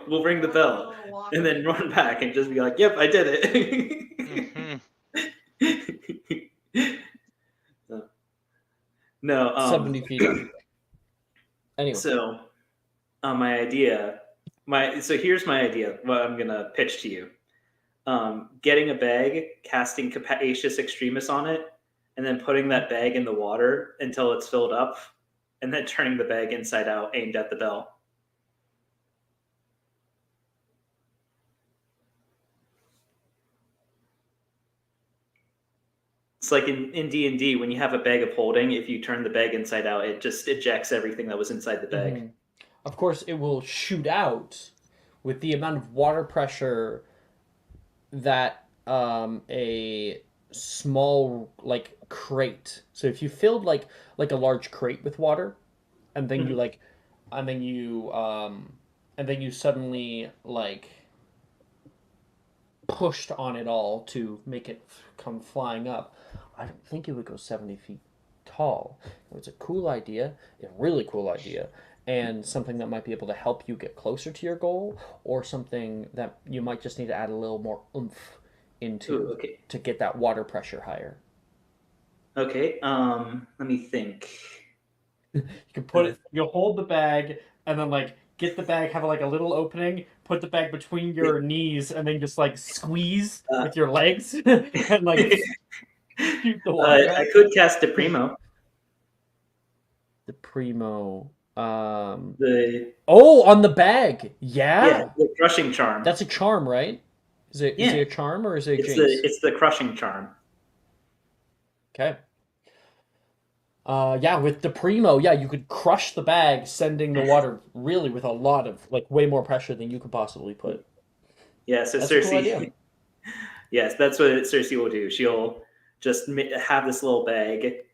will ring the bell and then run back and just be like, "Yep, I did it." No. 70 feet up. Anyway. So, my idea, so here's my idea. What I'm gonna pitch to you: getting a bag, casting Capacious Extremis on it, and then putting that bag in the water until it's filled up, and then turning the bag inside out, aimed at the bell. It's like in D&D, when you have a bag of holding, if you turn the bag inside out, it just ejects everything that was inside the bag. Mhm. Of course, it will shoot out with the amount of water pressure that a small like crate. So if you filled like a large crate with water, and then you like, and then you suddenly like pushed on it all to make it come flying up, I don't think it would go 70 feet tall. It was a cool idea, a really cool idea, and something that might be able to help you get closer to your goal, or something that you might just need to add a little more oomph into Ooh, okay. to get that water pressure higher. Okay. Let me think. You can put it, you hold the bag, and then like get the bag, have like a little opening, put the bag between your knees, and then just like squeeze with your legs and like shoot the water out. I could cast Deprimo. The Primo. The Oh, on the bag. Yeah. the crushing charm. That's a charm, right? Is it Yeah. a charm or is it a It's jinx? it's the crushing charm. Okay. Yeah, with the Primo, yeah, you could crush the bag, sending the water really with a lot of like way more pressure than you could possibly put. Yeah, so That's a cool idea. Cersei. Yes, that's what Cersei will do. She'll just have this little bag,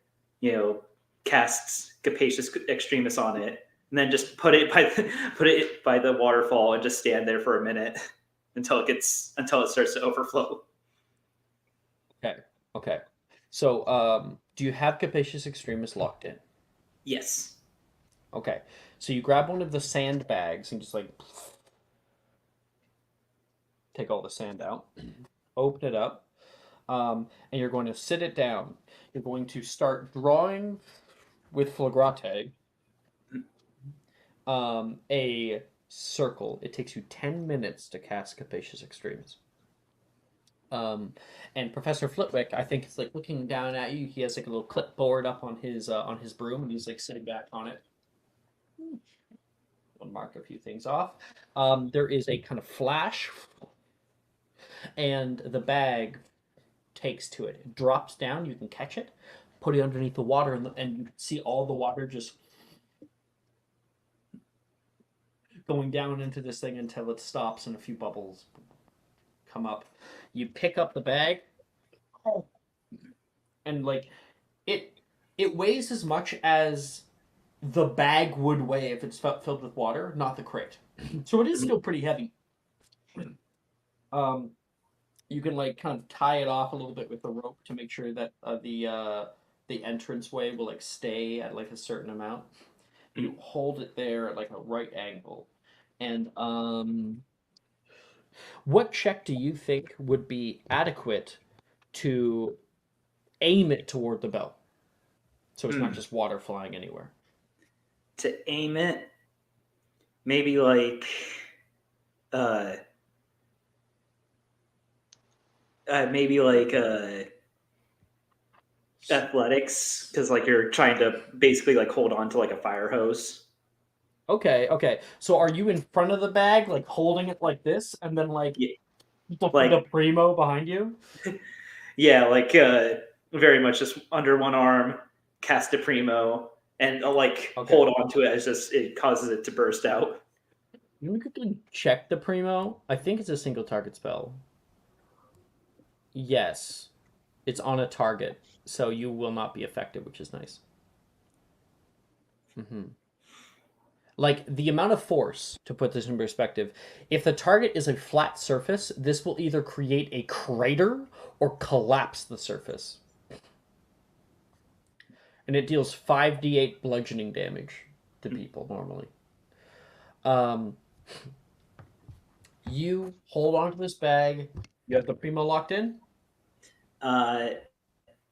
cast Capacious Extremis on it, and then just put it by the waterfall and just stand there for a minute until it starts to overflow. Okay. So, do you have Capacious Extremis locked in? Yes. Okay. So you grab one of the sandbags and just like take all the sand out, open it up, and you're going to sit it down. You're going to start drawing with Flagrate a circle. It takes you 10 minutes to cast Capacious Extremis. And Professor Flitwick, I think, is like looking down at you. He has like a little clipboard up on his broom, and he's like sitting back on it. I'll mark a few things off. There is a kind of flash, and the bag takes to it. It drops down. You can catch it, put it underneath the water, and you can see all the water just going down into this thing until it stops and a few bubbles come up. You pick up the bag, and like it weighs as much as the bag would weigh if it's filled with water, not the crate. So it is still pretty heavy. You can like kind of tie it off a little bit with the rope to make sure that the entranceway will like stay at like a certain amount. You hold it there at like a right angle, and what check do you think would be adequate to aim it toward the bell, so it's not just water flying anywhere? To aim it, maybe like maybe like athletics, because like you're trying to basically like hold on to like a fire hose. Okay. So are you in front of the bag, like holding it like this, and then like Yeah, the Primo behind you? Yeah, like very much just under one arm, cast a Primo, and Okay. hold on to it as just it causes it to burst out. Let me quickly check the Primo. I think it's a single target spell. Yes, it's on a target, so you will not be affected, which is nice. Like the amount of force, to put this in perspective, if the target is a flat surface, this will either create a crater or collapse the surface. And it deals 5d8 bludgeoning damage to people normally. You hold on to this bag. You have the Primo locked in? Let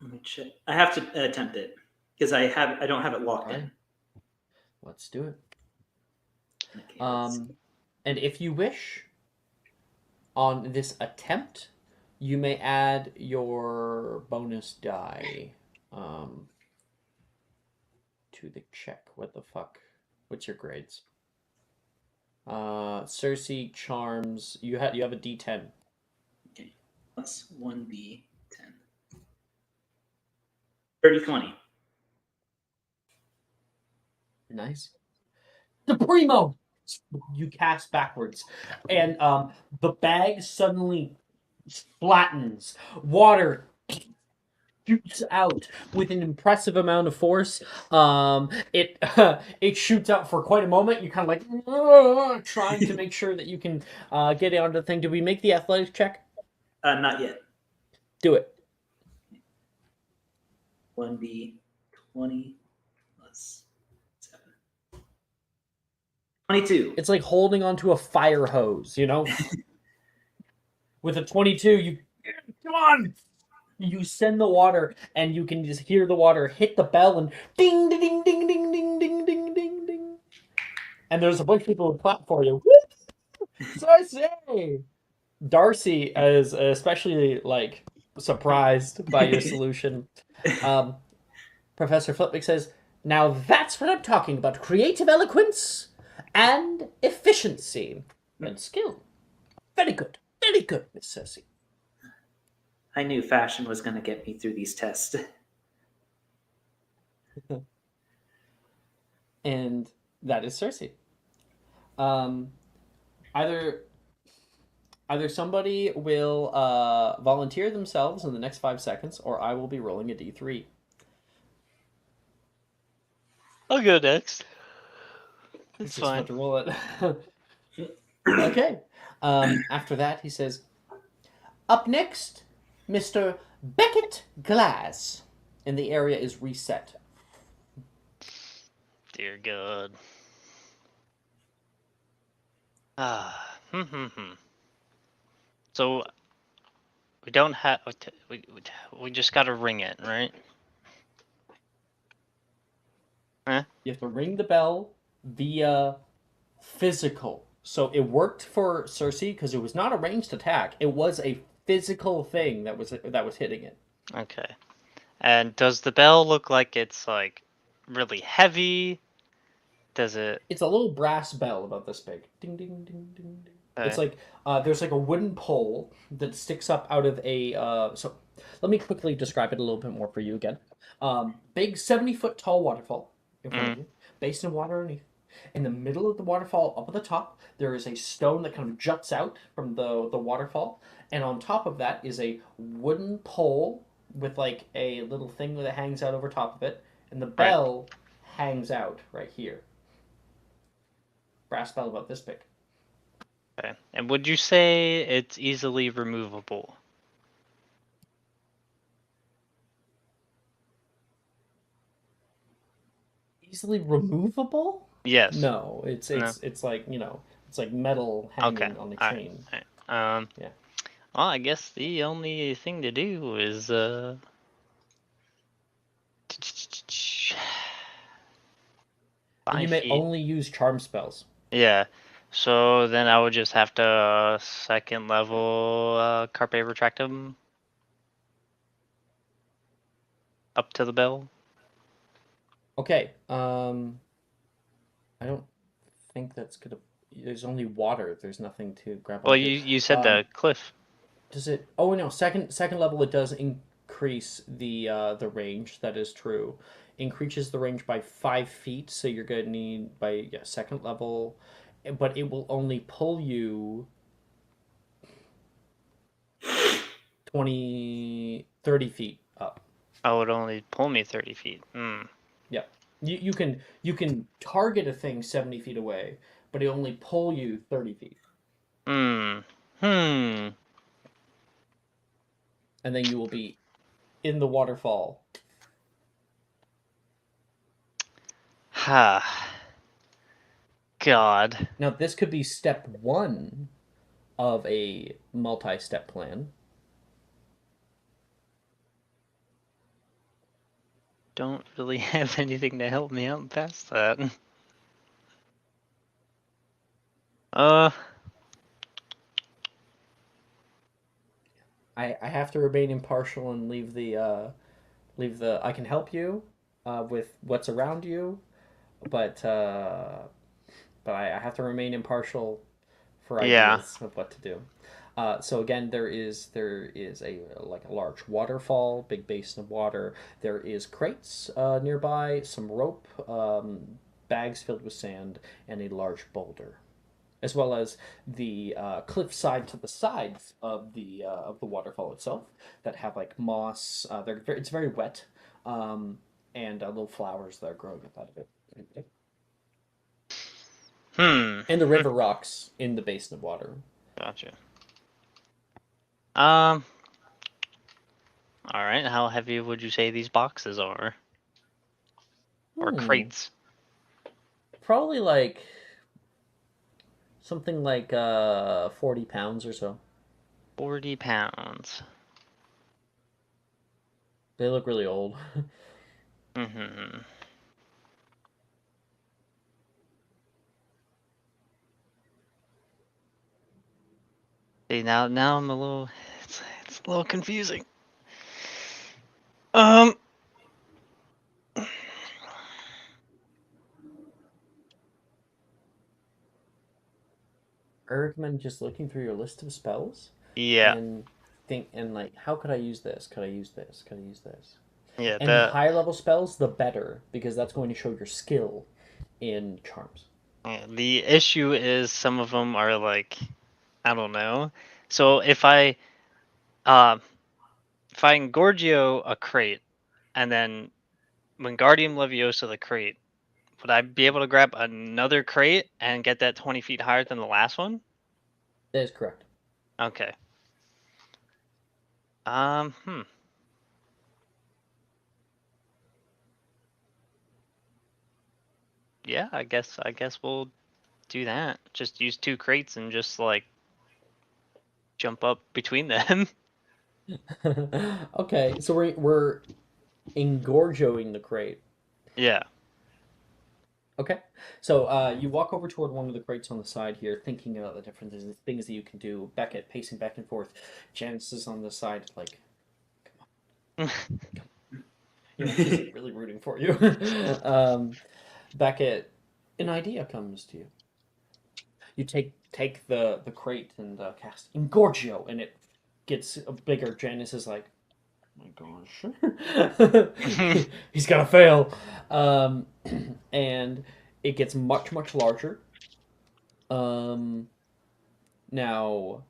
me check. I have to attempt it. Because I don't have it locked Alright. in. Let's do it. Okay, let's see. And if you wish, on this attempt, you may add your bonus die to the check. What the fuck? What's your grades? Cersei charms. You have a D10. Okay, plus 1d10. 30-20. Nice. The primo. You cast backwards, and the bag suddenly flattens. Water shoots out with an impressive amount of force. It it shoots out for quite a moment. You're kind of like trying to make sure that you can get it onto the thing. Do we make the athletics check? Not yet. Do it. 1d20 plus 7. 22. It's like holding onto a fire hose, you know? With a 22, you come on. You send the water, and you can just hear the water hit the bell, and ding, ding, ding, ding, ding, ding, ding, ding, ding, ding. And there's a bunch of people who clap for you. So I say, Darcy is especially like surprised by your solution. Professor Flipwick says, "Now that's what I'm talking about: creative eloquence and efficiency and skill. Very good, Miss Cersei." I knew fashion was going to get me through these tests. And that is Cersei. Either somebody will volunteer themselves in the next 5 seconds, or I will be rolling a d3. I'll go next. He's It's just fine. about to roll it. Okay. After that, he says, "Up next, Mr. Beckett Glass." And the area is reset. Dear God. Ah. So we don't have. We just gotta ring it, right? You have to ring the bell via physical. So it worked for Cersei because it was not a ranged attack. It was a physical thing that was hitting it. Okay. And does the bell look like it's like really heavy? Does it? It's a little brass bell about this big. Ding ding ding ding ding. Okay. It's like there's like a wooden pole that sticks up out of a. So let me quickly describe it a little bit more for you again. Big 70-foot tall waterfall in front of you, basin of water underneath. In the middle of the waterfall, up at the top, there is a stone that kind of juts out from the waterfall, and on top of that is a wooden pole with like a little thing that hangs out over top of it, and the bell hangs out right here. Brass bell about this big. Okay. And would you say it's easily removable? Easily removable? Yes. No, it's No? it's like, it's like metal hanging Okay. on a All chain. right. Yeah. Well, I guess the only thing to do is And you 5 may feet. only use charm spells. Yeah. So then I would just have to second level Carpe Retractum up to the bell. Okay. I don't think that's gonna. There's only water. There's nothing to grab Well, onto. you said the cliff. Does it? Oh no, second level it does increase the range. That is true. Increases the range by 5 feet, so you're gonna need by second level, but it will only pull you 30 feet up. Oh, it only pull me 30 feet. Yeah, you can target a thing 70 feet away, but it only pull you 30 feet. Hmm. And then you will be in the waterfall. Ha. God. Now this could be step 1 of a multi-step plan. don't really have anything to help me out past that. I have to remain impartial and leave the I can help you with what's around you, but I have to remain impartial for Yeah. ideas of what to do. So again, there is a like a large waterfall, big basin of water. There is crates nearby, some rope, bags filled with sand, and a large boulder, as well as the cliffside to the sides of the waterfall itself that have like moss. It's very wet, and little flowers that are growing up out of it. Hmm. And the river rocks in the basin of water. Gotcha. All right. How heavy would you say these boxes are, or crates? Probably like something like 40 pounds or so. 40 pounds. They look really old. Mm-hmm. See, now I'm a little. It's a little confusing. I recommend just looking through your list of spells Yeah. and think and like, how could I use this? Could I use this? Could I use this? Yeah. And the higher level spells, the better, because that's going to show your skill in charms. The issue is some of them are like, I don't know. So if I Engorgio a crate, and then Wingardium Leviosa the crate, would I be able to grab another crate and get that 20 feet higher than the last one? That is correct. Okay. Hmm. Yeah, I guess we'll do that. Just use 2 crates and just like jump up between them. Okay, so we're engorgioing the crate. Yeah. Okay, so you walk over toward one of the crates on the side here, thinking about the different things that you can do. Beckett pacing back and forth. Janice is on the side, like, she's like really rooting for you. Beckett, an idea comes to you. You take the crate and cast Engorgio, and it gets bigger. Janice is like, oh my gosh, he's gonna fail, and it gets much larger. Um, Now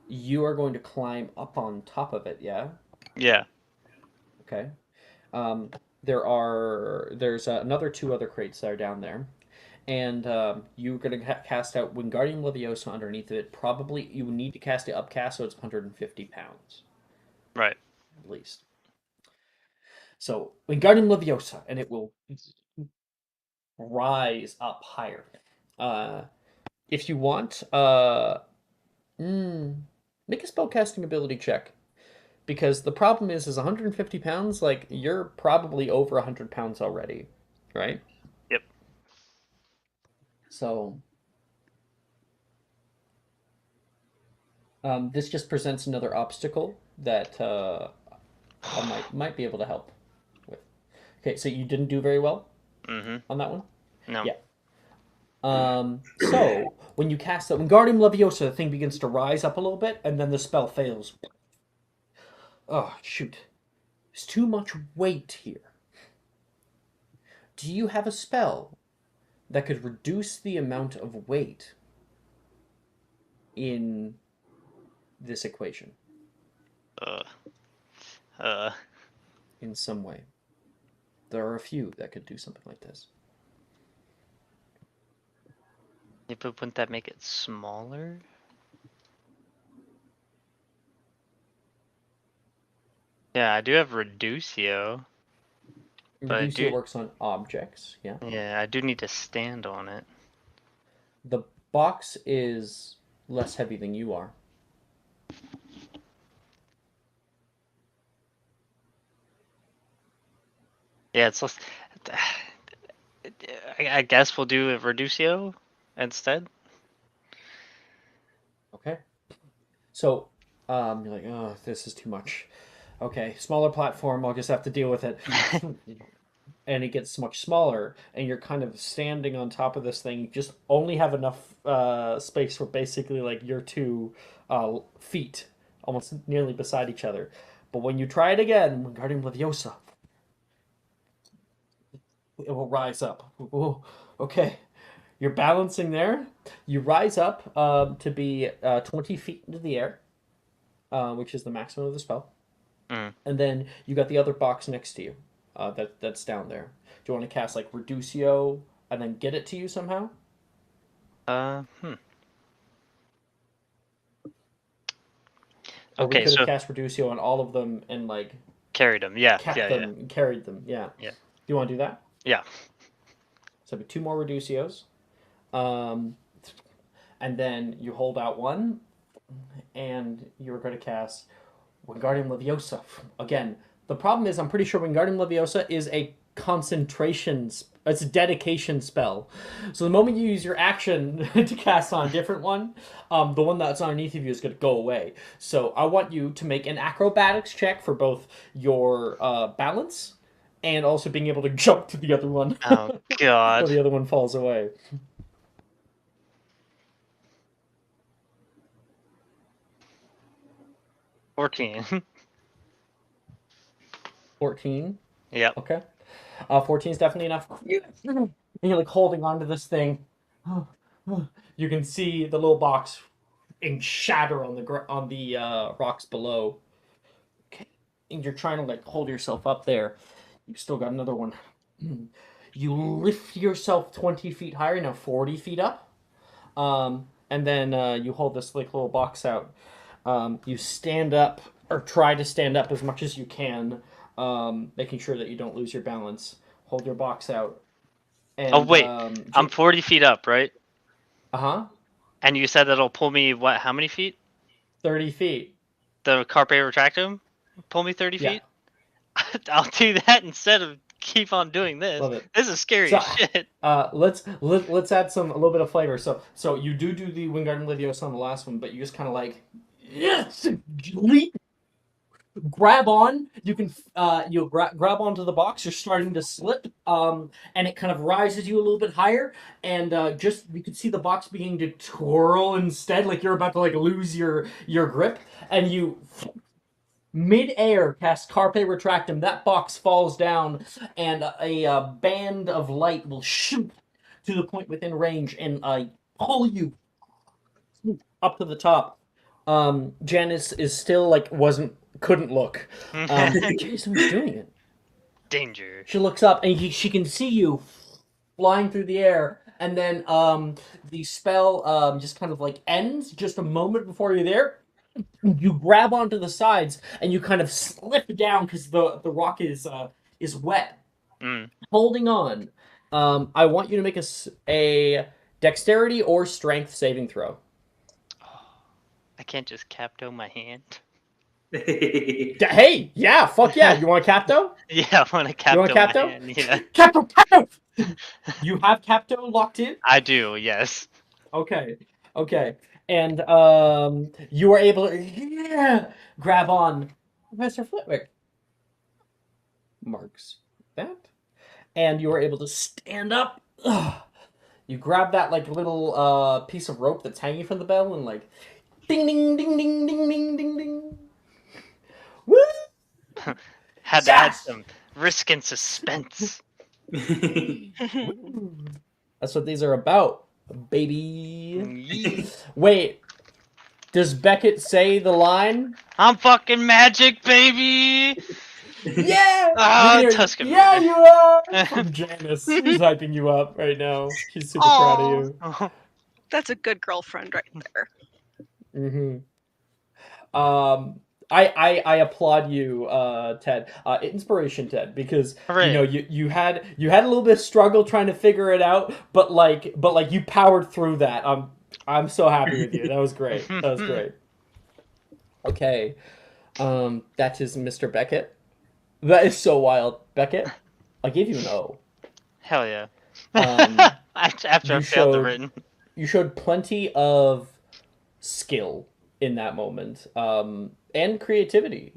you are going to climb up on top of it. Yeah. Yeah. Okay. Um, there's another 2 other crates that are down there, and you're going to cast out Wingardium Leviosa underneath of it. Probably you would need to cast it upcast, so it's 150 pounds Right. at least. So Wingardium Leviosa, and it will rise up higher. If you want, make a spellcasting ability check. Because the problem is 150 pounds, like, you're probably over 100 pounds already, right? Yep. So, this just presents another obstacle that I might be able to help with. Okay, so you didn't do very well Mm-hmm. on that one? No. Yeah. So, when you cast that, when Wingardium Leviosa, the thing begins to rise up a little bit, and then the spell fails. Oh, shoot. There's too much weight here. Do you have a spell that could reduce the amount of weight in this equation Uh. Uh. in some way? There are a few that could do something like this. But wouldn't that make it smaller? Yeah, I do have Reducio, but I Reducio do. works on objects, yeah. Yeah, I do need to stand on it. The box is less heavy than you are. Yeah, it's less. I guess we'll do a Reducio instead. Okay. So, you're like, oh, this is too much. Okay, smaller platform. I'll just have to deal with it. And it gets much smaller, and you're kind of standing on top of this thing. You just only have enough space for basically like your two feet, almost nearly beside each other. But when you try it again, Wingardium Leviosa, it will rise up. Ooh, okay, you're balancing there. You rise up to be 20 feet into the air, which is the maximum of the spell. Mm. And then you got the other box next to you. That's down there. Do you want to cast like Reducio and then get it to you somehow? Hmm. Or we Okay, could have so cast Reducio on all of them and like carried him. Yeah, kept yeah, them, yeah, and carried them. Yeah. Yeah. Do you want to do that? yeah. So it'd be 2 more Reducios. Um, and then you hold out one, and you're going to cast Wingardium Leviosa. Again, the problem is I'm pretty sure Wingardium Leviosa is a concentration, it's a dedication spell. So the moment you use your action to cast on a different one, the one that's underneath of you is going to go away. So I want you to make an acrobatics check for both your balance and also being able to jump to the other one Oh before God. the other one falls away. 14. 14. Yep. Okay. 14 is definitely enough. And you're like holding onto this thing. You can see the little box and shatter on the rocks below. Okay. And you're trying to like hold yourself up there. You've still got another one. You lift yourself 20 feet higher, now 40 feet up. And then you hold this like little box out. You stand up or try to stand up as much as you can, making sure that you don't lose your balance. Hold your box out. And Oh wait, I'm 40 feet up, right? uh-huh. And you said that'll pull me what? How many feet? 30 feet. The Carpe Retractum pull me 30 Yeah. feet. I'll do that instead of keep on doing this. Love it. This is scary So, as shit. let's add a little bit of flavor. So you do the Wingardium Leviosa on the last one, but you just kind of like yes, leap, grab on. You can you grab onto the box. You're starting to slip, and it kind of rises you a little bit higher, and just you can see the box beginning to twirl instead, like you're about to like lose your grip, and you mid-air cast Carpe Retractum. That box falls down, and a band of light will shoot to the point within range and pull you up to the top. Janice is still like couldn't look. Jason's doing it. Danger. She looks up and she can see you flying through the air, and then the spell just kind of like ends just a moment before you're there. You grab onto the sides and you kind of slip down because the rock is wet. Mm. Holding on. I want you to make a dexterity or strength saving throw. I can't just capto my hand. Hey, yeah, fuck yeah. You want a capto? Yeah, I want to You want capto a my capto? hand. Yeah, Capto! You have capto locked in? I do. Yes. Okay. And you are able to grab on Professor Flitwick. Marks that. And you are able to stand up. You grab that like little piece of rope that's hanging from the bell and like ding ding ding ding ding ding ding ding. Woo! Had to add Yes! some risk and suspense. That's what these are about, baby. Yee. Wait, does Beckett say the line? I'm fucking magic, baby. Yeah! Ah, You can hear, Tusken yeah, Raider. you are! From Janice. She's hyping you up right now. She's super proud of you. Oh. That's a good girlfriend right there. Mm-hmm. I applaud you, Ted. Inspiration, Ted, because Hooray. you know you had a little bit of struggle trying to figure it out, but like you powered through that. I'm so happy with you. That was great. That was great. Okay, that is Mr. Beckett. That is so wild, Beckett. I gave you an O. Hell yeah. Um, After I you failed the showed written. you showed plenty of skill in that moment, and creativity.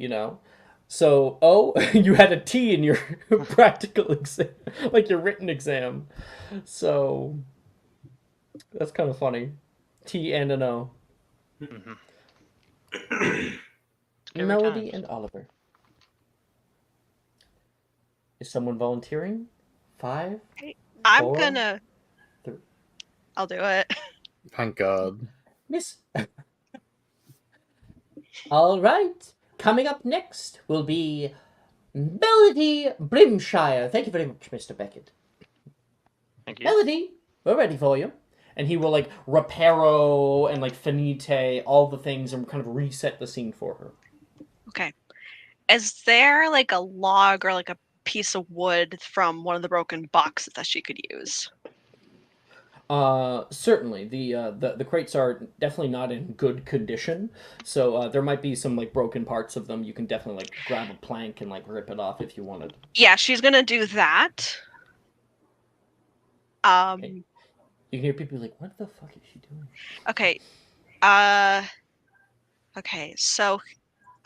So you had a T in your practical exam, like your written exam. So that's kind of funny. T and an O. Mhm. Good Melody times. and Oliver. Is someone volunteering? 5, I'm 4, gonna. 3. I'll do it. Thank God. Miss. All right. Coming up next will be Melody Brimshire. Thank you very much, Mr. Beckett. Thank you. Melody, we're ready for you. And he will like reparo and like finite all the things and kind of reset the scene for her. Okay. Is there like a log or like a piece of wood from one of the broken boxes that she could use? Certainly the crates are definitely not in good condition, so there might be some like broken parts of them. You can definitely like grab a plank and like rip it off if you wanted. Yeah, she's gonna do that. Okay. You can hear people like, "What the fuck is she doing?" Okay. Uh okay, so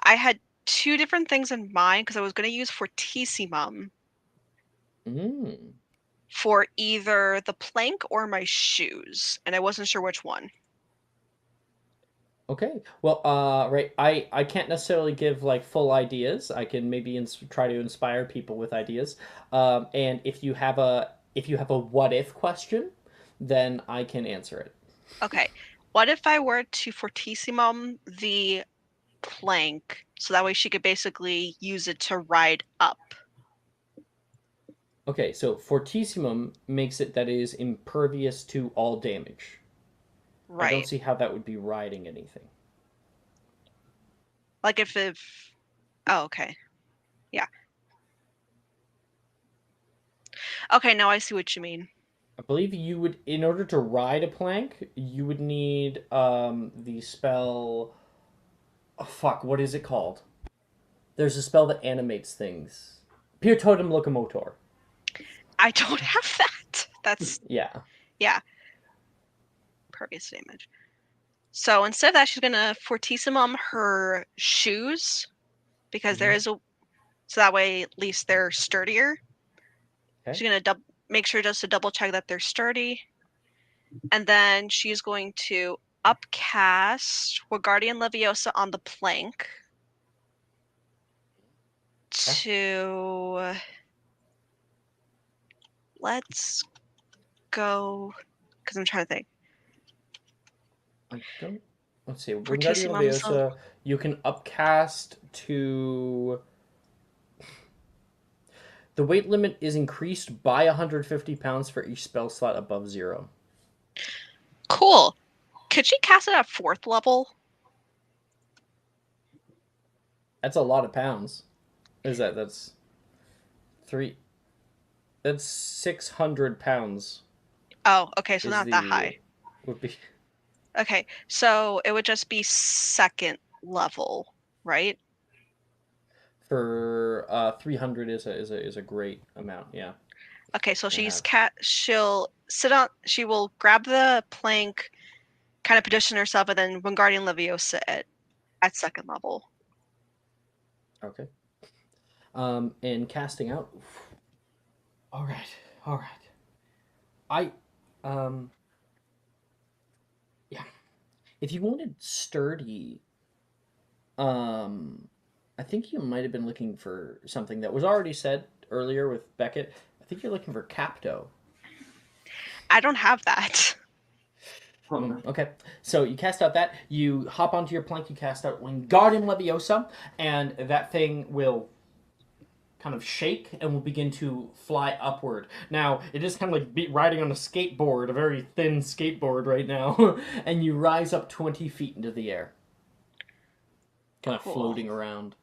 I had two different things in mind because I was gonna use Fortissimum Mm. for either the plank or my shoes, and I wasn't sure which one. Okay. Well, right. I can't necessarily give like full ideas. I can maybe try to inspire people with ideas. And if you have a what if question, then I can answer it. Okay. What if I were to Fortissimum the plank so that way she could basically use it to ride up? Okay. So Fortissimum makes it that it is impervious to all damage. I don't Right. see how that would be riding anything. Like if oh, okay. Yeah. Okay, now I see what you mean. I believe you would, in order to ride a plank, you would need the spell. Oh, fuck, what is it called? There's a spell that animates things. Pure Totem Locomotor. I don't have that. That's Yeah. yeah, pervious damage. So instead of that, she's gonna Fortissimum her shoes because there Mhm. is a so that way at least they're sturdier. Okay. She's gonna make sure just to double check that they're sturdy, and then she's going to upcast Guardian Leviosa on the plank to let's go because I'm trying to think. I don't. Let's see. Wingardium Fortissimum's Leviosa, you can upcast to. The weight limit is increased by 150 pounds for each spell slot above 0. cool. Could she cast it at 4th level? That's a lot of pounds. Is that? That's 3. That's 600 pounds. Oh, okay, so Is not that the. high. Would be. Okay, so it would just be 2nd level, right? For 300 is a great amount. Yeah. Okay, so To have. she'll sit on she will grab the plank, kind of position herself, and then Wingardium Leviosa at 2nd level. Okay. And casting out. All right. All right. I. Yeah. If you wanted sturdy, um, I think you might have been looking for something that was already said earlier with Beckett. I think you're looking for Capto. I don't have that. Okay, so you cast out that. You hop onto your plank. You cast out Wingardium Leviosa, and that thing will kind of shake and will begin to fly upward. Now, it is kind of like riding on a skateboard, a very thin skateboard right now, and you rise up 20 feet into the air, kind of Cool. floating around.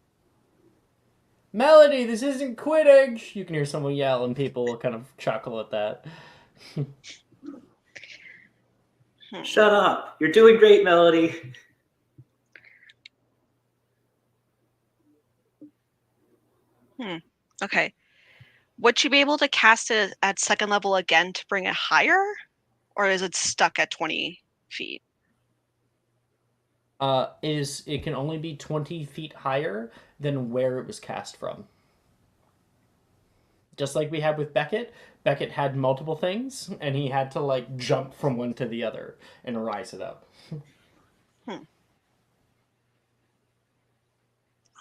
Melody, this isn't Quidditch! You can hear someone yell, and people will kind of chuckle at that. Shut up. You're doing great, Melody. Okay. Would you be able to cast it at second level again to bring it higher? Or is it stuck at 20 feet? It can only be 20 feet higher than where it was cast from. Just like we had with Beckett, Beckett had multiple things, and he had to like jump from one to the other and rise it up.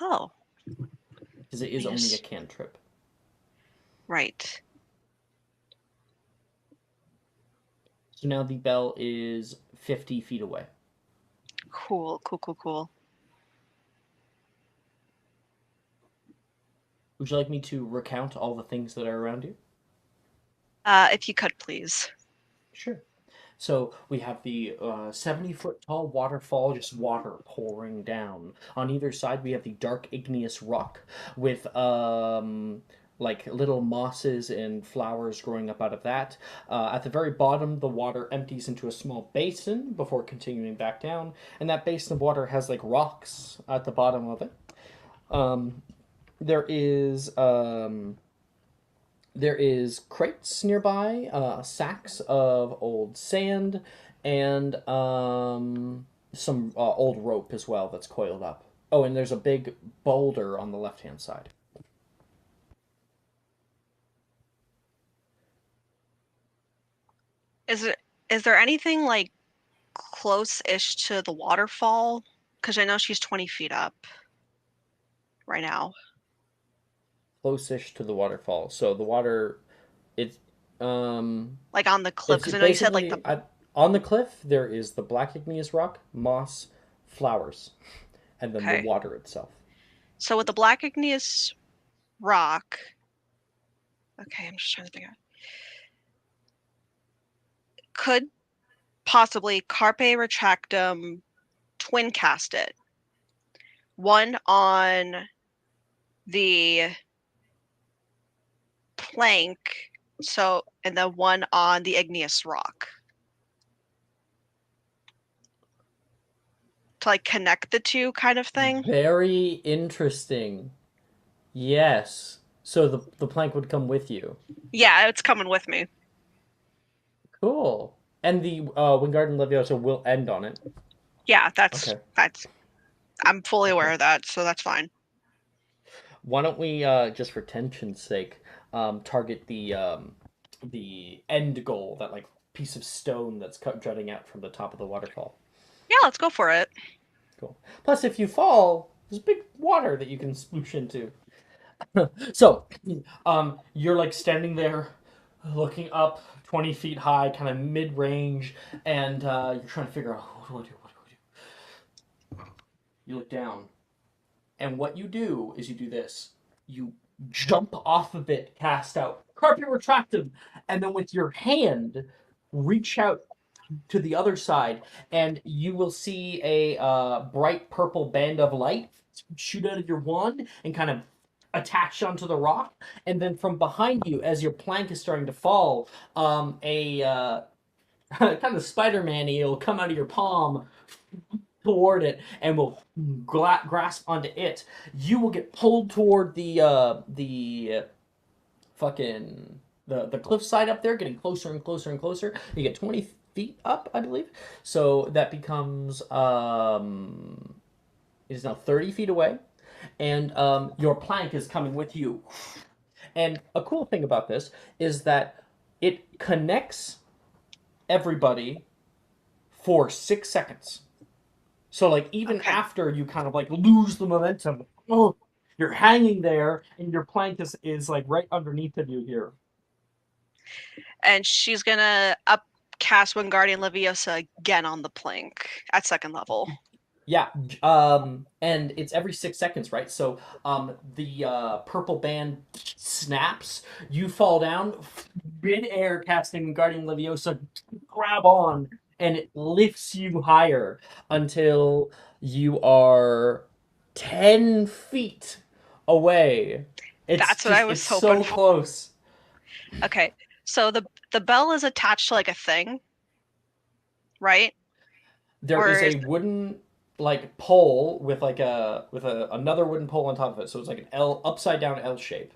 Oh, Because it is only a Yes. cantrip. right. So now the bell is 50 feet away. Cool. Would you like me to recount all the things that are around you? If you could, please. Sure. So we have the 70-foot tall waterfall, just water pouring down. On either side, we have the dark igneous rock with like little mosses and flowers growing up out of that. At the very bottom, the water empties into a small basin before continuing back down, and that basin of water has like rocks at the bottom of it. There is crates nearby, sacks of old sand, and some old rope as well that's coiled up. Oh, and there's a big boulder on the left-hand side. Is there anything like close-ish to the waterfall? Because I know she's 20 feet up right now. Close-ish to the waterfall. So the water, it's Like on the cliff. it's Because I know you said like basically the. on the cliff. There is the black igneous rock, moss, flowers, and then the Okay. water itself. So with the black igneous rock. Okay, I'm just trying to figure out. Could possibly Carpe Retractum twin cast it. One on the plank, and then one on the igneous rock. To like connect the two kind of thing. Very interesting. Yes. So the plank would come with you. Yeah, it's coming with me. Cool. And the Wingardium Leviosa will end on it. Yeah, that's Okay. I'm fully aware of that, so that's fine. Why don't we, just for tension's sake, target the end goal, that like piece of stone that's jutting out from the top of the waterfall. Yeah, let's go for it. Cool. Plus, if you fall, there's big water that you can sploosh into. So, you're like standing there, looking up 20 feet high, kind of mid range, and you're trying to figure out what do I do? What do I do? You look down, and what you do is you do this. You jump off of it, cast out, carpet retractum, and then with your hand, reach out to the other side, and you will see a bright purple band of light shoot out of your wand and kind of attach onto the rock. And then from behind you, as your plank is starting to fall, a kind of Spider-Man-y will come out of your palm toward it and will grasp onto it. You will get pulled toward the fucking the cliffside up there, getting closer and closer and closer. You get 20 feet up, I believe. So that becomes it is now 30 feet away, and your plank is coming with you. And a cool thing about this is that it connects everybody for 6 seconds. So like even Okay. after you kind of like lose the momentum, oh, you're hanging there, and your plank is like right underneath of you here. And she's gonna upcast Wingardium Leviosa again on the plank at second level. Yeah, and it's every 6 seconds, right? So, the purple band snaps, you fall down, mid-air casting Guardian Leviosa, grab on, and it lifts you higher until you are 10 feet away. That's what I was it's hoping so for. close. Okay, so the bell is attached to like a thing, right? There Or is a is- wooden like pole with another wooden pole on top of it, so it's like an L upside down L shape.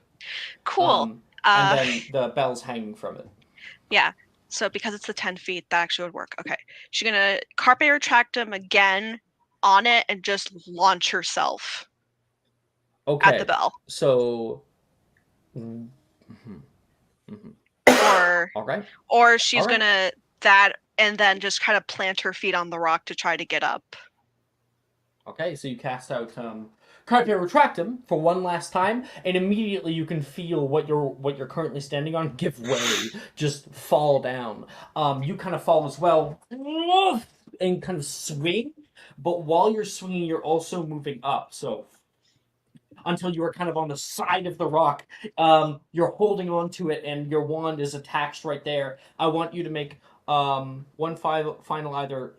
Cool. and then the bell's hanging from it. Yeah. So because it's the 10 feet, that actually would work. Okay. She's gonna carpe retractum again on it and just launch herself Okay. at the bell. So. Or All right. or she's All right. gonna that and then just kind of plant her feet on the rock to try to get up. Okay, so you cast out Carpe Retractum for one last time, and immediately you can feel what you're currently standing on give way, just fall down. You kind of fall as well, and kind of swing, but while you're swinging, you're also moving up. So until you are kind of on the side of the rock, you're holding on to it, and your wand is attached right there. I want you to make one final either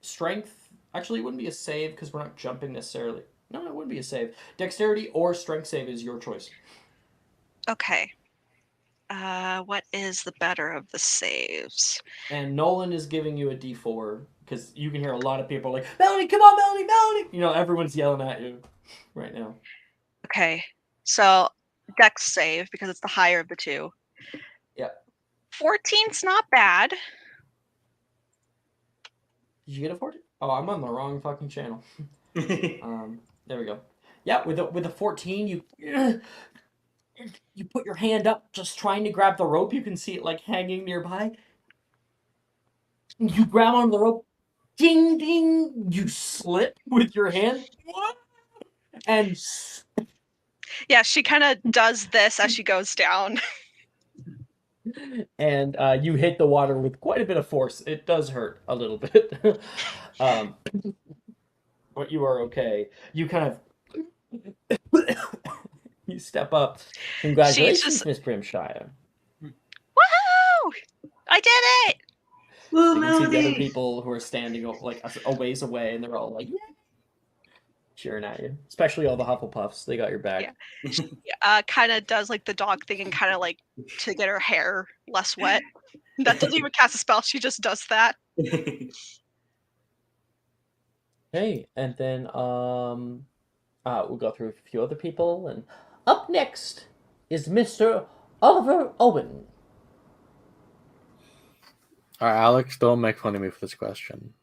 strength. Actually, it wouldn't be a save because we're not jumping necessarily. No, it wouldn't be a save. Dexterity or strength save is your choice. Okay. What is the better of the saves? And Nolan is giving you a D4 because you can hear a lot of people like, Melanie, come on, Melanie, Melanie! You know, everyone's yelling at you right now. Okay. So Dex save because it's the higher of the two. Yeah. 14's not bad. Did you get a 40? Oh, I'm on the wrong fucking channel. There we go. Yeah, with a 14, you put your hand up, just trying to grab the rope. You can see it like hanging nearby. You grab onto the rope. Ding, ding. You slip with your hand, and Yeah, she kind of does this as she goes down. and you hit the water with quite a bit of force. It does hurt a little bit, but you are okay. You kind of you step up. Congratulations, Miss Primshire. Woohoo! I did it! Woo, You can see the other Melody! people who are standing like a ways away, and they're all like, yeah, cheering at you. Especially all the Hufflepuffs. They got your back. Kind of does like the dog thing and kind of like to get her hair less wet. That doesn't even cast a spell. She just does that. Okay, and then we'll go through a few other people, and up next is Mr. Oliver Owen. All right, Alex, don't make fun of me for this question.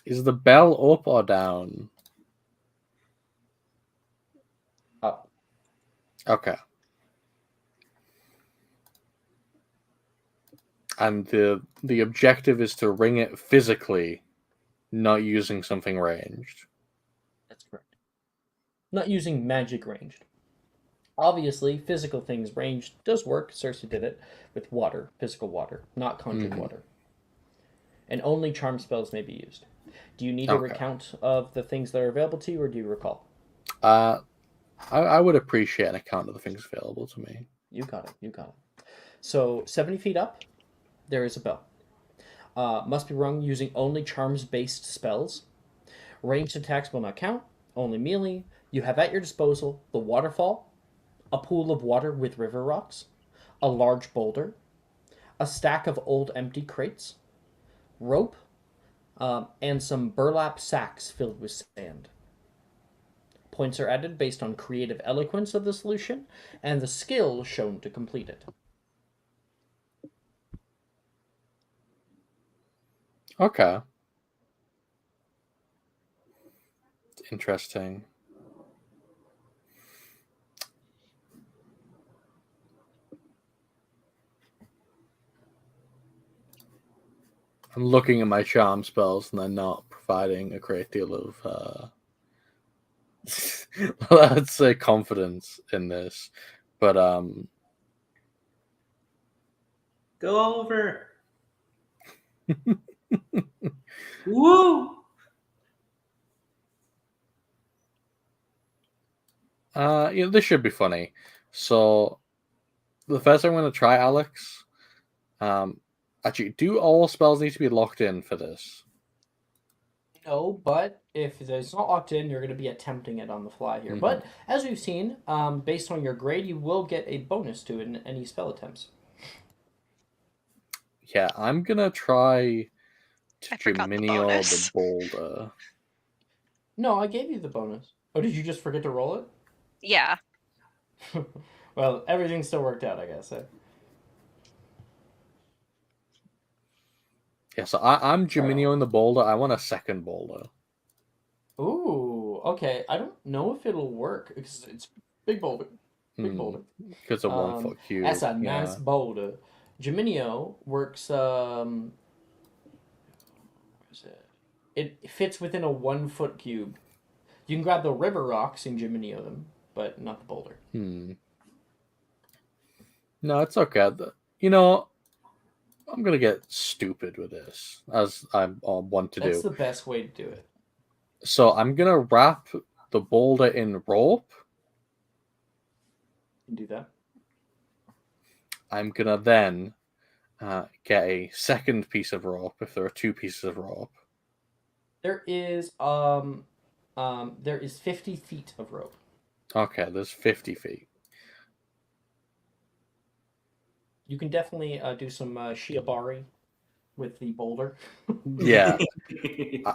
Is the bell up or down? Up. Okay. And the objective is to ring it physically, not using something ranged. That's correct. Not using magic ranged. Obviously, physical things ranged does work. Cersei did it with water, physical water, not conjured water. And only charm spells may be used. Do you need a recount of the things that are available to you, or do you recall? I would appreciate an account of the things available to me. You got it. So, 70 feet up, there is a bell. Must be rung using only charms-based spells. Ranged attacks will not count, only melee. You have at your disposal the waterfall, a pool of water with river rocks, a large boulder, a stack of old empty crates, rope, and some burlap sacks filled with sand. Points are added based on creative eloquence of the solution and the skill shown to complete it. Okay. Interesting. I'm looking at my charm spells and they're not providing a great deal of let's say confidence in this. But Go over. Woo! This should be funny. So the first I'm going to try, Alex. Actually, do all spells need to be locked in for this? No, but if it's not locked in, you're going to be attempting it on the fly here. But as we've seen, based on your grade, you will get a bonus to it in any spell attempts. Yeah, I'm going to try I forgot the Geminio bonus. the Boulder. No, I gave you the bonus. Oh, did you just forget to roll it? Yeah. Well, everything still worked out, I guess. Yeah, so I'm Jaminioing the boulder. I want a second boulder. Ooh, okay. I don't know if it'll work because it's big boulder. Big boulder. Because a 1 foot cube. That's a nice boulder. Geminio works. What is it? It fits within a 1 foot cube. You can grab the river rocks and Geminio them, but not the boulder. No, it's okay. You know, I'm gonna get stupid with this, as I want to do. That's the best way to do it. So I'm gonna wrap the boulder in rope. You can do that. I'm gonna then get a second piece of rope if there are 2 pieces of rope. There is 50 feet of rope. Okay, there's 50 feet. You can definitely do some shiabari with the boulder. Yeah.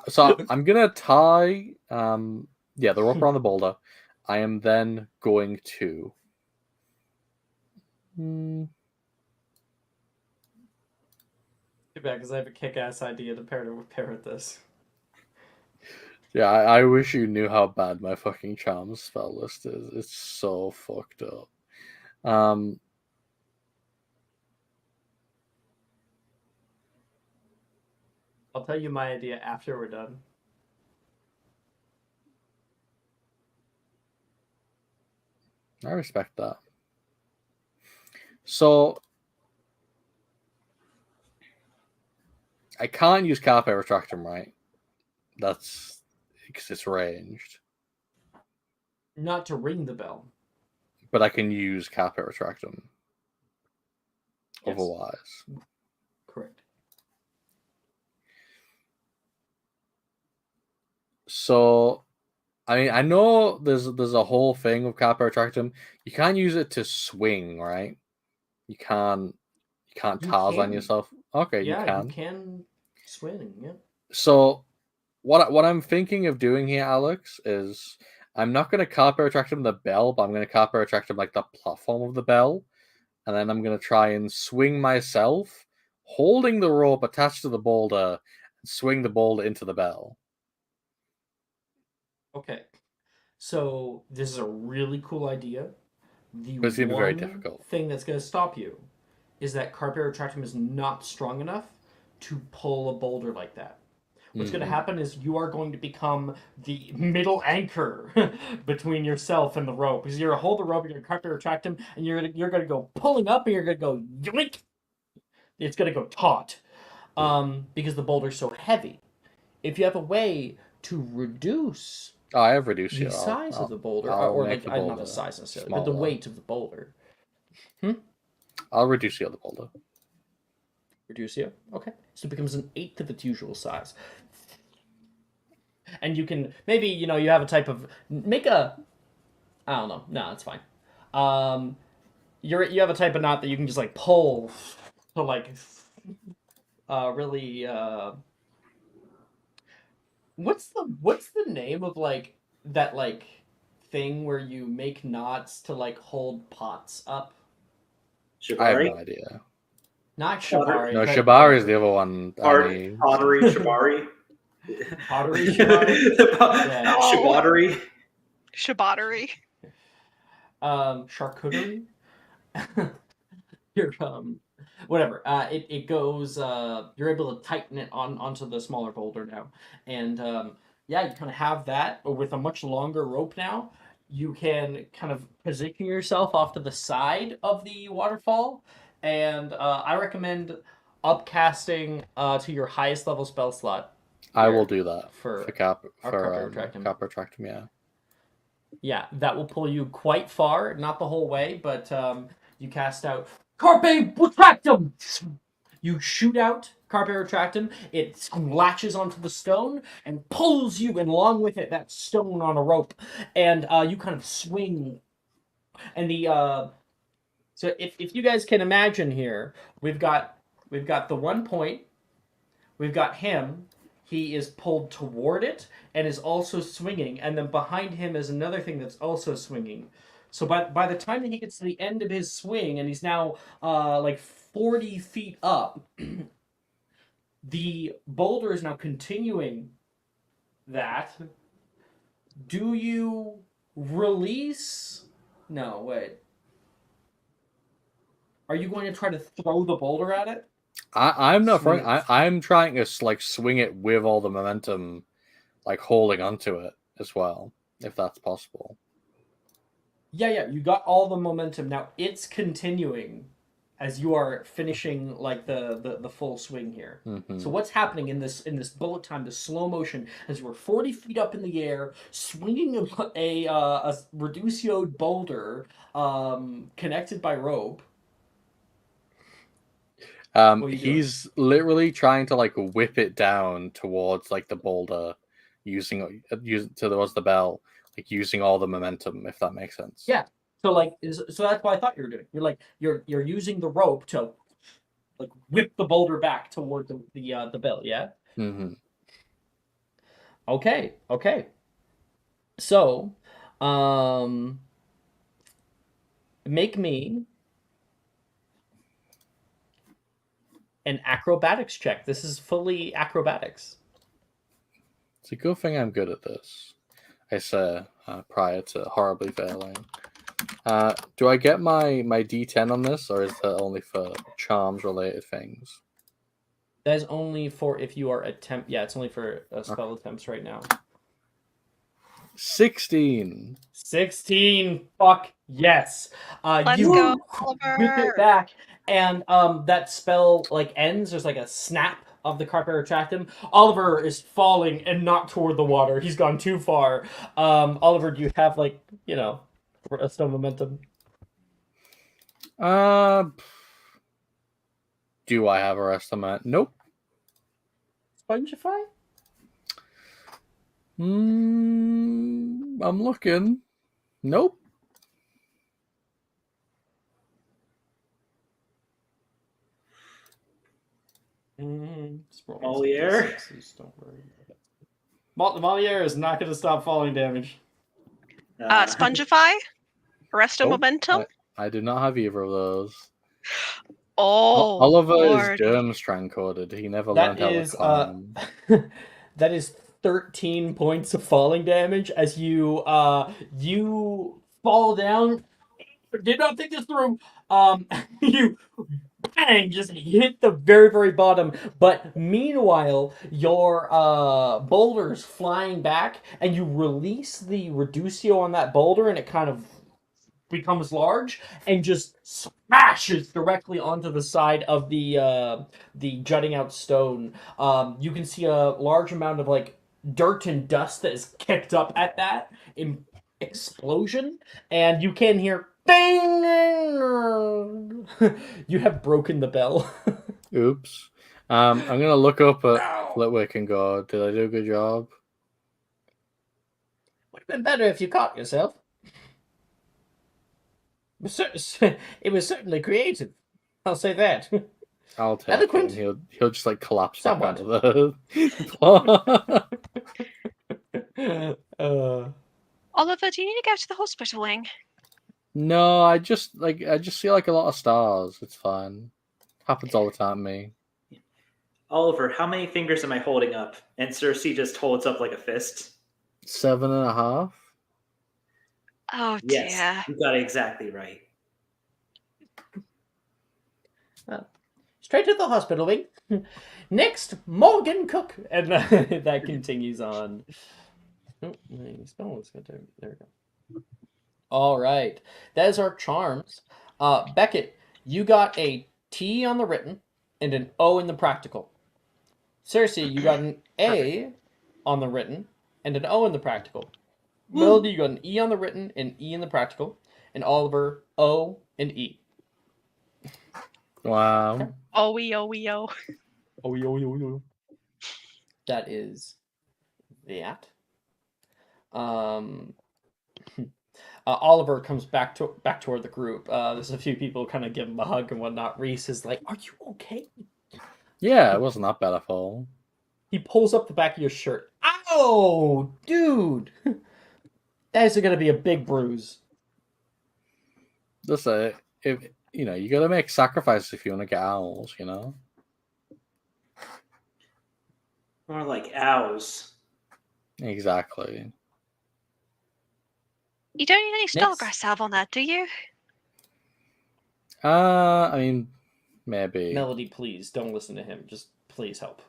So I'm gonna tie the rope around the boulder. I am then going to Too bad, because I have a kick-ass idea to pair with this. Yeah, I wish you knew how bad my fucking charm spell list is. It's so fucked up. I'll tell you my idea after we're done. I respect that. So I can't use Carpe Retractum, right? That's because it's ranged. Not to ring the bell. But I can use Carpe Retractum. Yes. Otherwise. Correct. So, I mean, I know there's a whole thing with Carpe Retractum. You can't use it to swing, right? You can't Tarzan yourself. Okay, yeah, you can. You can swing, yeah. So, what I'm thinking of doing here, Alex, is I'm not going to Carpe Retractum the bell, but I'm going to Carpe Retractum like the platform of the bell, and then I'm going to try and swing myself, holding the rope attached to the boulder, and swing the boulder into the bell. Okay. So, this is a really cool idea. But it's going to be very difficult. Thing that's going to stop you is that Carpe Retractum is not strong enough to pull a boulder like that. What's going to happen is you are going to become the middle anchor between yourself and the rope. Because you're going to hold the rope, you're going to Carpe Retractum, and you're going to go pulling up, and you're going to go yoink. It's going to go taut. Because the boulder's so heavy. If you have a way to reduce I have reduced the size of the boulder, I'll or make like the boulder not the size necessarily, smaller. but the weight of the boulder. I'll reduce the other boulder. Reduce it. Okay. So it becomes an eighth of its usual size. And you can maybe, you have a type of I don't know. No, it's fine. You have a type of knot that you can just like pull to like really what's the name of like that like thing where you make knots to like hold pots up? Shibari? I have no idea. Not shibari. No, but shibari is the other one. Pottery shibari. Pottery shibari. Yeah. Shibari. Shibattery. Charcuterie. Your whatever. It goes. You're able to tighten it onto the smaller boulder now, and yeah, you kind of have that, but with a much longer rope now. You can kind of position yourself off to the side of the waterfall, and I recommend upcasting to your highest level spell slot. I will do that for Carpe Retractum. Yeah. Yeah, that will pull you quite far, not the whole way, but you cast out Carpe Retractum! You shoot out Carpe Retractum, it latches onto the stone and pulls you, and along with it, that stone on a rope, and you kind of swing. And so if you guys can imagine here, we've got the 1 point, we've got him, he is pulled toward it and is also swinging, and then behind him is another thing that's also swinging. So by the time that he gets to the end of his swing, and he's now like 40 feet up, the boulder is now continuing that. Do you release? No, wait. Are you going to try to throw the boulder at it? I'm not Swing throwing. it. I'm trying to like swing it with all the momentum, like holding onto it as well, if that's possible. Yeah, you got all the momentum. Now it's continuing as you are finishing like the full swing here. Mm-hmm. So what's happening in this bullet time, the slow motion, as you were 40 feet up in the air, swinging a reducioed boulder connected by rope. What are you doing? He's literally trying to like whip it down towards like the boulder, using towards the bell, like using all the momentum, if that makes sense. Yeah. So so that's what I thought you were doing. You're using the rope to like whip the boulder back toward the bell. Yeah. Mm-hmm. Okay. So, make me an acrobatics check. This is fully acrobatics. It's a good thing I'm good at this. I say prior to horribly failing. Do I get my D10 on this, or is that only for charms related things? That is only for if you are attempt. Yeah, it's only for spell attempts right now. 16. 16. Fuck yes. Let's You go, whip Oliver. it back, and that spell like ends. There's like a snap of the carpet retractum. Oliver is falling and not toward the water. He's gone too far. Oliver, do you have like a still momentum? Do I have a rest of my? Nope. Spongify? I'm looking. Nope. Moliere? Don't worry. Moliere is not going to stop falling damage. Spongify? Arresto Oh, momentum? I do not have either of those. Oh, Oliver Lord. is Durmstrang coded. He never That learned how is to climb. that is 13 points of falling damage as you fall down. Did not think this through. You bang just hit the very very bottom. But meanwhile, your boulder's flying back, and you release the reducio on that boulder, and it kind of becomes large and just smashes directly onto the side of the jutting out stone. You can see a large amount of like dirt and dust that is kicked up at that explosion, and you can hear ding. You have broken the bell. Oops. I'm gonna look up at Flitwick and go, did I do a good job? Would have been better if you caught yourself. It was certainly creative. I'll say that. I'll take Eloquent. him. He'll just like collapse Somewhat. back onto the Oliver, do you need to go to the hospital wing? No, I just see like a lot of stars. It's fine. Happens all the time to me. Oliver, how many fingers am I holding up? And Cersei just holds up like a fist. 7.5. Oh, dear. Yes, you got it exactly right. Straight to the hospital wing. Next, Morgan Cook. And that continues on. Oh, my spell was good. There we go. All right. That is our charms. Beckett, you got a T on the written and an O in the practical. Cersei, you got an A on the written and an O in the practical. Melody, you got an E on the written and E in the practical. And Oliver, O and E. Wow. Oh. That is that. Oliver comes back toward the group. There's a few people kind of give him a hug and whatnot. Reese is like, "Are you okay?" Yeah, it wasn't that bad at all. He pulls up the back of your shirt. Ow, dude! That is going to be a big bruise. Just if you got to make sacrifices if you want to get owls. More like owls. Exactly. You don't need any Next. spellcraft salve on that, do you? I mean, maybe. Melody, please don't listen to him. Just please help.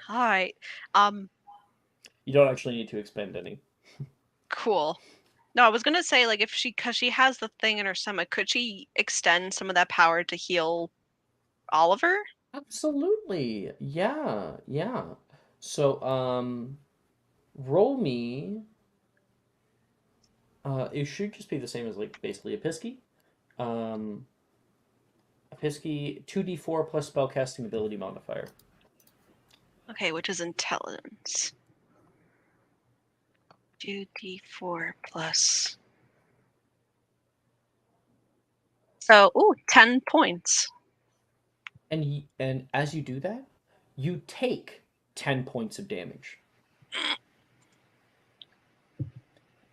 All right. You don't actually need to expend any. Cool. No, I was gonna say like cause she has the thing in her stomach, could she extend some of that power to heal Oliver? Absolutely. Yeah, yeah. So, roll me. It should just be the same as like basically a Pisky. A Pisky 2d4 plus spellcasting ability modifier. Okay, which is intelligence. 2d4 plus. So, 10 points. And as you do that, you take 10 points of damage.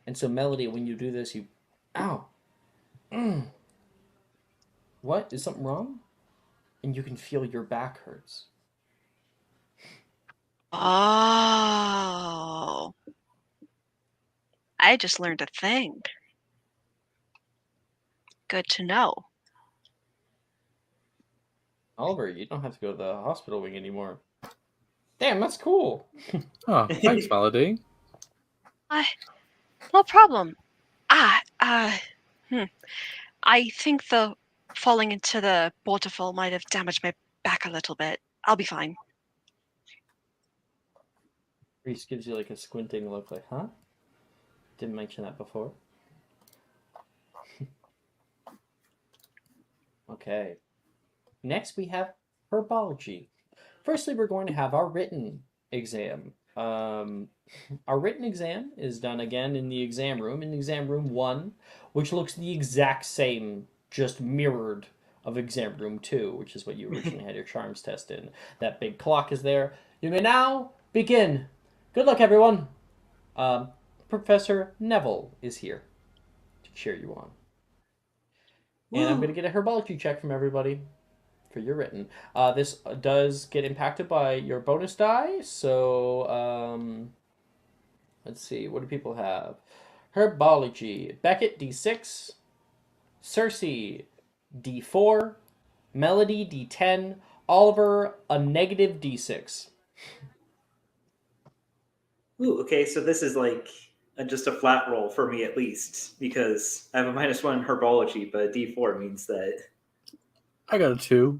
And so, Melody, when you do this, you. Ow! Mm. What? Is something wrong? And you can feel your back hurts. Oh. I just learned a thing. Good to know. Oliver, you don't have to go to the hospital wing anymore. Damn, that's cool. Oh, thanks, Melody. No problem. I think the falling into the waterfall might have damaged my back a little bit. I'll be fine. Reese gives you like a squinting look, like, huh? Didn't mention that before. Okay. Next, we have herbology. Firstly, we're going to have our written exam. Our written exam is done again in exam room 1, which looks the exact same, just mirrored of exam room 2, which is what you originally had your charms test in. That big clock is there. You may now begin. Good luck, everyone. Professor Neville is here to cheer you on. And I'm going to get a herbology check from everybody for your written. This does get impacted by your bonus die. So, let's see. What do people have? Herbology. Beckett, D6. Cersei, D4. Melody, D10. Oliver, a negative D6. Ooh, okay, so this is like just a flat roll for me at least, because I have a -1 in herbology, but a D4 means that. I got a 2.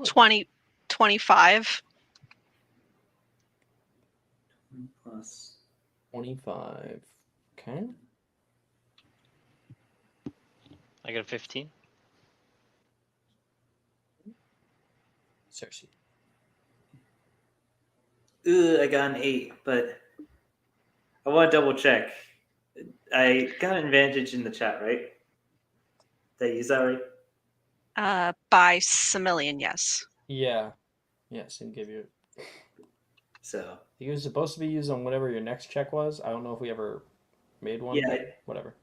20, 25. Plus. 25. Okay. I got a 15. Cersei. I got an 8, but I want to double check. I got an advantage in the chat, right? Did I use that right? By Similian, yes. Yeah. Yes, and give you. So. He was supposed to be used on whatever your next check was. I don't know if we ever made one. Yeah, But whatever.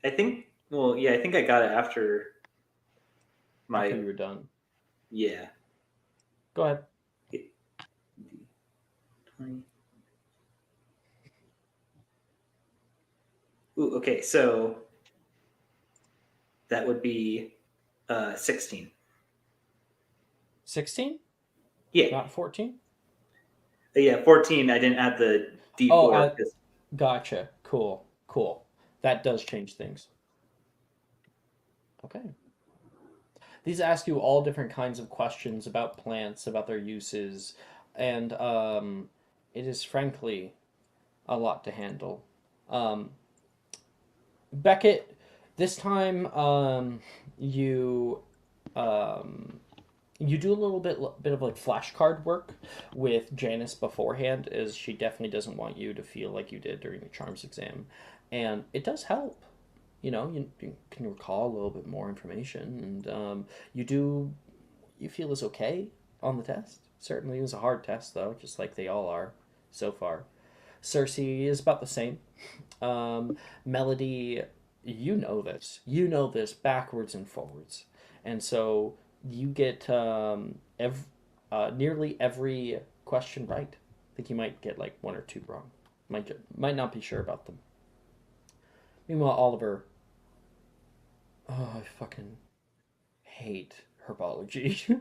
I think. Well, yeah, I think I got it after my. After you were done. Yeah. Go ahead. 20. Ooh, okay, so that would be 16. 16? Yeah. Not 14? Yeah, 14. I didn't add the D4. Oh, gotcha. Cool. That does change things. Okay. These ask you all different kinds of questions about plants, about their uses, and it is frankly a lot to handle. Beckett, this time you you do a little bit of like flashcard work with Janice beforehand, as she definitely doesn't want you to feel like you did during the charms exam, and it does help. You can recall a little bit more information, and you feel is okay on the test. Certainly, it was a hard test though, just like they all are so far. Cersei is about the same. Melody, you know this. You know this backwards and forwards. And so you get nearly every question right. I think you might get like one or two wrong. Might not be sure about them. Meanwhile, Oliver, oh, I fucking hate herbology.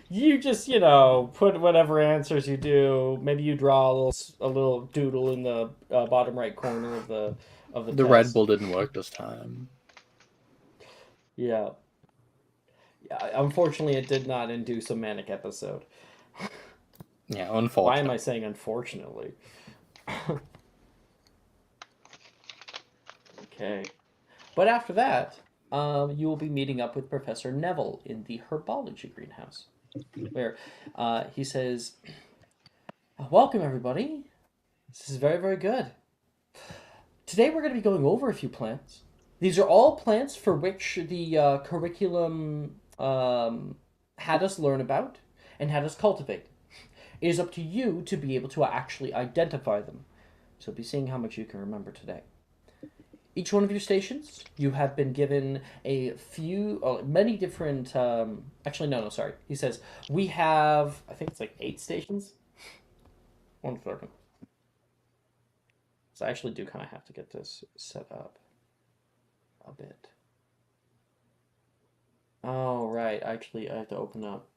You just, put whatever answers you do. Maybe you draw a little doodle in the bottom right corner of the The Red test. Bull didn't work this time. Yeah. Yeah. Unfortunately, it did not induce a manic episode. Yeah, Why am unfortunately. I saying unfortunately? Okay. But after that, you will be meeting up with Professor Neville in the herbology greenhouse, where he says, "Welcome, everybody. This is very, very good. Today we're going to be going over a few plants. These are all plants for which the curriculum had us learn about and had us cultivate. It is up to you to be able to actually identify them. So be seeing how much you can remember today. Each one of your stations, you have been given many different. Actually, no, sorry. He says we have. I think it's like 8 stations. 1 second. So I actually do kind of have to get this set up a bit. Oh, right. Actually, I have to open up.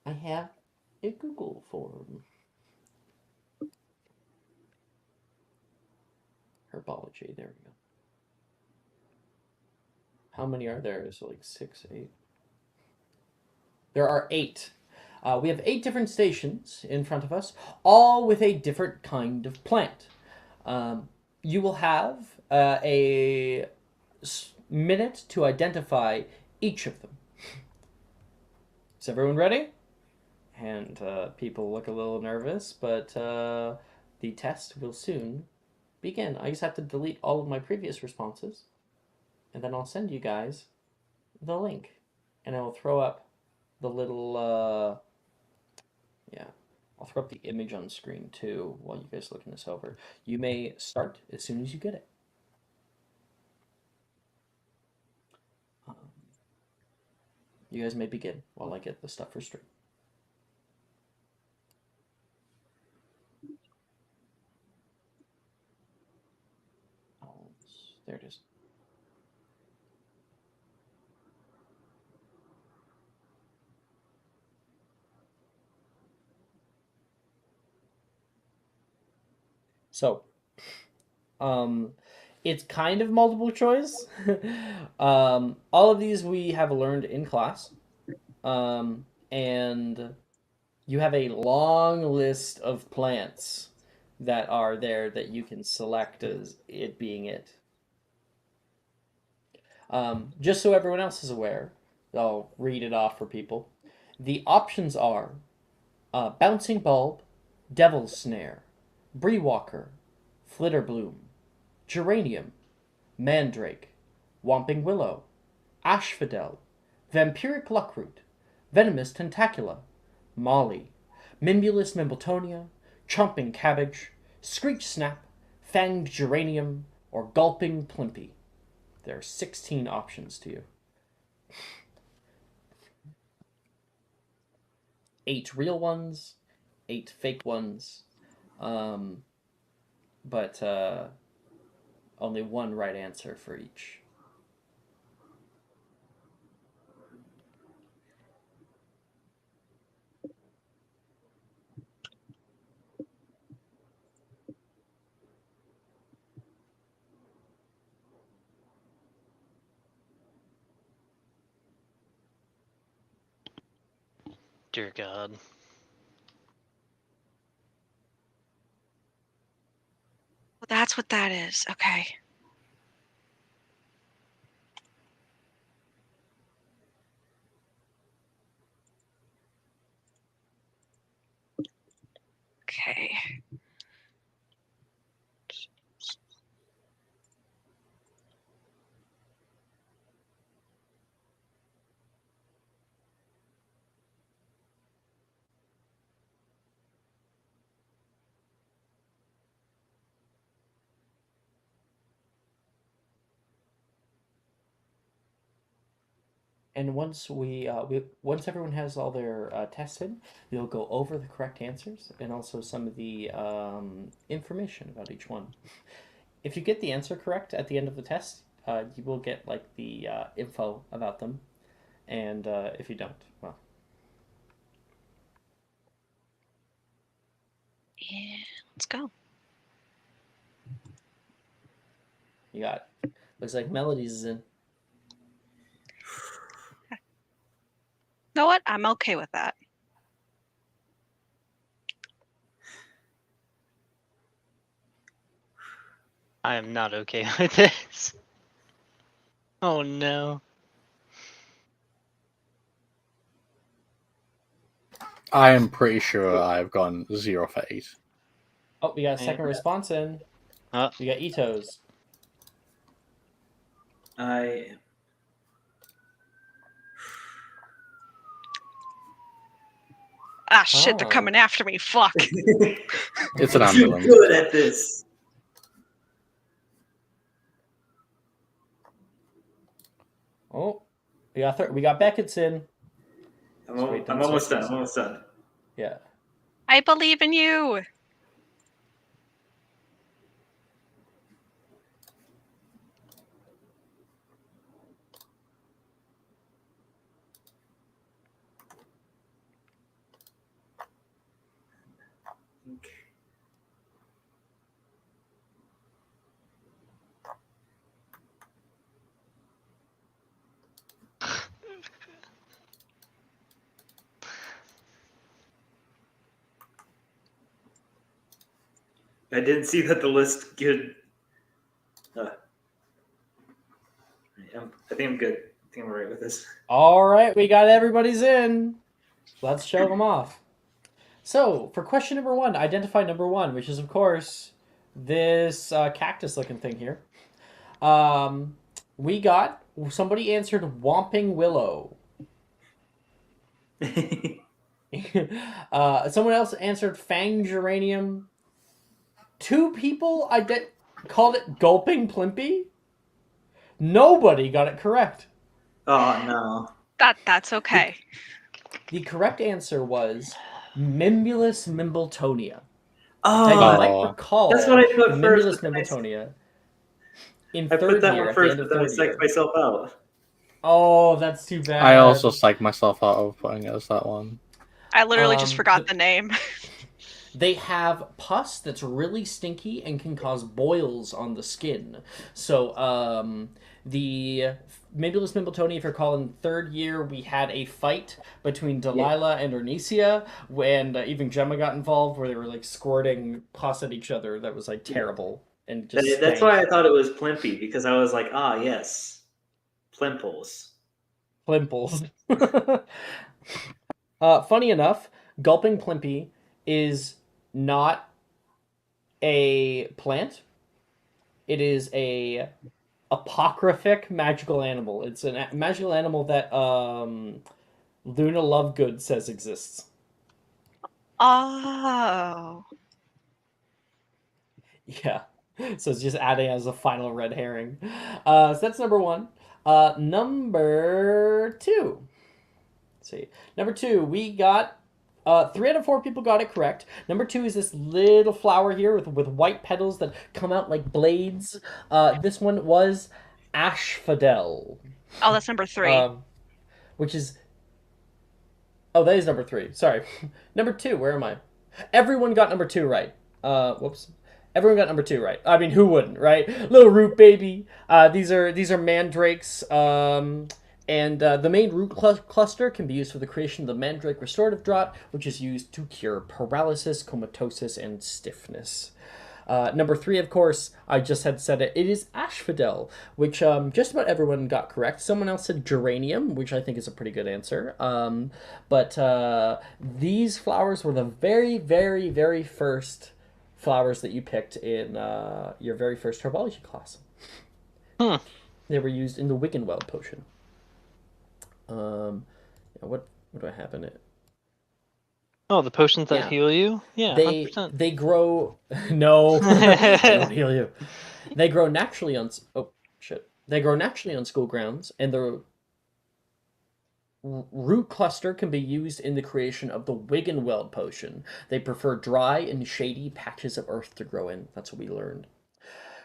I have a Google form. Herbology. There we go. How many are there? So like 6, 8. There are 8. We have 8 different stations in front of us, all with a different kind of plant. You will have a minute to identify each of them. Is everyone ready? And people look a little nervous, but the test will soon begin. I just have to delete all of my previous responses, and then I'll send you guys the link, and I will throw up the little yeah. I'll throw up the image on screen too while you guys are looking this over. You may start as soon as you get it. Um, you guys may begin while I get the stuff for straight. Oh, there it is. So, um, it's kind of multiple choice. All of these we have learned in class. And you have a long list of plants that are there that you can select as it being it. Just so everyone else is aware, I'll read it off for people. The options are Bouncing Bulb, Devil's Snare, Bree Walker, Flitterbloom, Geranium, Mandrake, Whomping Willow, Asphodel, Vampiric Luckroot, Venomous Tentacula, Molly, Mimbulus Mimbletonia, Chomping Cabbage, Screech Snap, Fanged Geranium, or Gulping Plimpy. There are 16 options to you. 8 real ones, 8 fake ones, but only one right answer for each. Dear God. Well, that's what that is. Okay. Okay. And once once everyone has all their tests in, we'll go over the correct answers and also some of the information about each one. If you get the answer correct at the end of the test, you will get like the info about them, and if you don't, well, Yeah, let's go. you got. Looks like Melodies is in. You know what? I'm okay with that. I am not okay with this. Oh no. I am pretty sure I've gone 0 for 8. Oh, we got a second response in. Oh, We got Itos. Ah, shit! They're Oh. coming after me. Fuck. It's an You're ambulance. good at this. Oh, we got Beckett's in. I'm Let's wait I'm them almost done. switches. I'm almost done. Yeah. I believe in you. I didn't see that the list could. I think I'm good. I think I'm alright with this. All right, we got everybody's in. Let's show them off. So, for question number 1, identify number 1, which is, of course, this cactus-looking thing here. We got, somebody answered Whomping Willow. Someone else answered Fang Geranium. 2 people called it Gulping Plimpy. Nobody got it correct. Oh no. That's okay. The correct answer was Mimbulus Mimbletonia. Oh, Now, you might Oh. recall That's what I put the first, Mimbulus but then Mimbletonia in I put third that year, one at the first, end of but then I third psyched year. myself out. Oh, that's too bad. I also psyched myself out of putting it as that one. I literally just forgot the name. They have pus that's really stinky and can cause boils on the skin. So, the Mimbulus Mimbletonia, if you're calling third year, we had a fight between Delilah and Ornisia, and even Gemma got involved, where they were like squirting pus at each other. That was like terrible and just. That's why I thought it was Plimpy, because I was like, ah, yes, Plimples. Plimples. Funny enough, Gulping Plimpy is not a plant. It is a apocryphic magical animal. It's a magical animal that Luna Lovegood says exists. Oh. Yeah. So it's just adding as a final red herring. So that's number 1. Number 2. Let's see. Number 2, we got 3 out of 4 people got it correct. Number 2 is this little flower here with white petals that come out like blades. This one was Asphodel. Oh, that's number 3. Which is... Oh, that is number 3. Sorry. Number 2, where am I? Everyone got number 2 right. Whoops. Everyone got number 2 right. I mean, who wouldn't, right? Little root baby. These are mandrakes. And the main root cluster can be used for the creation of the Mandrake Restorative Draught, which is used to cure paralysis, comatosis, and stiffness. Number 3, of course, I just had said it. It is Asphodel, which just about everyone got correct. Someone else said geranium, which I think is a pretty good answer. But these flowers were the very, very, very first flowers that you picked in your very first herbology class. They were used in the Wiggenweld potion. What do I have in it? Oh, the potions that heal you? Yeah, 100%. They grow. No, they don't heal you. They grow naturally on. Oh shit! They grow naturally on school grounds, and they're. root cluster can be used in the creation of the Wiggenweld potion. They prefer dry and shady patches of earth to grow in. That's what we learned.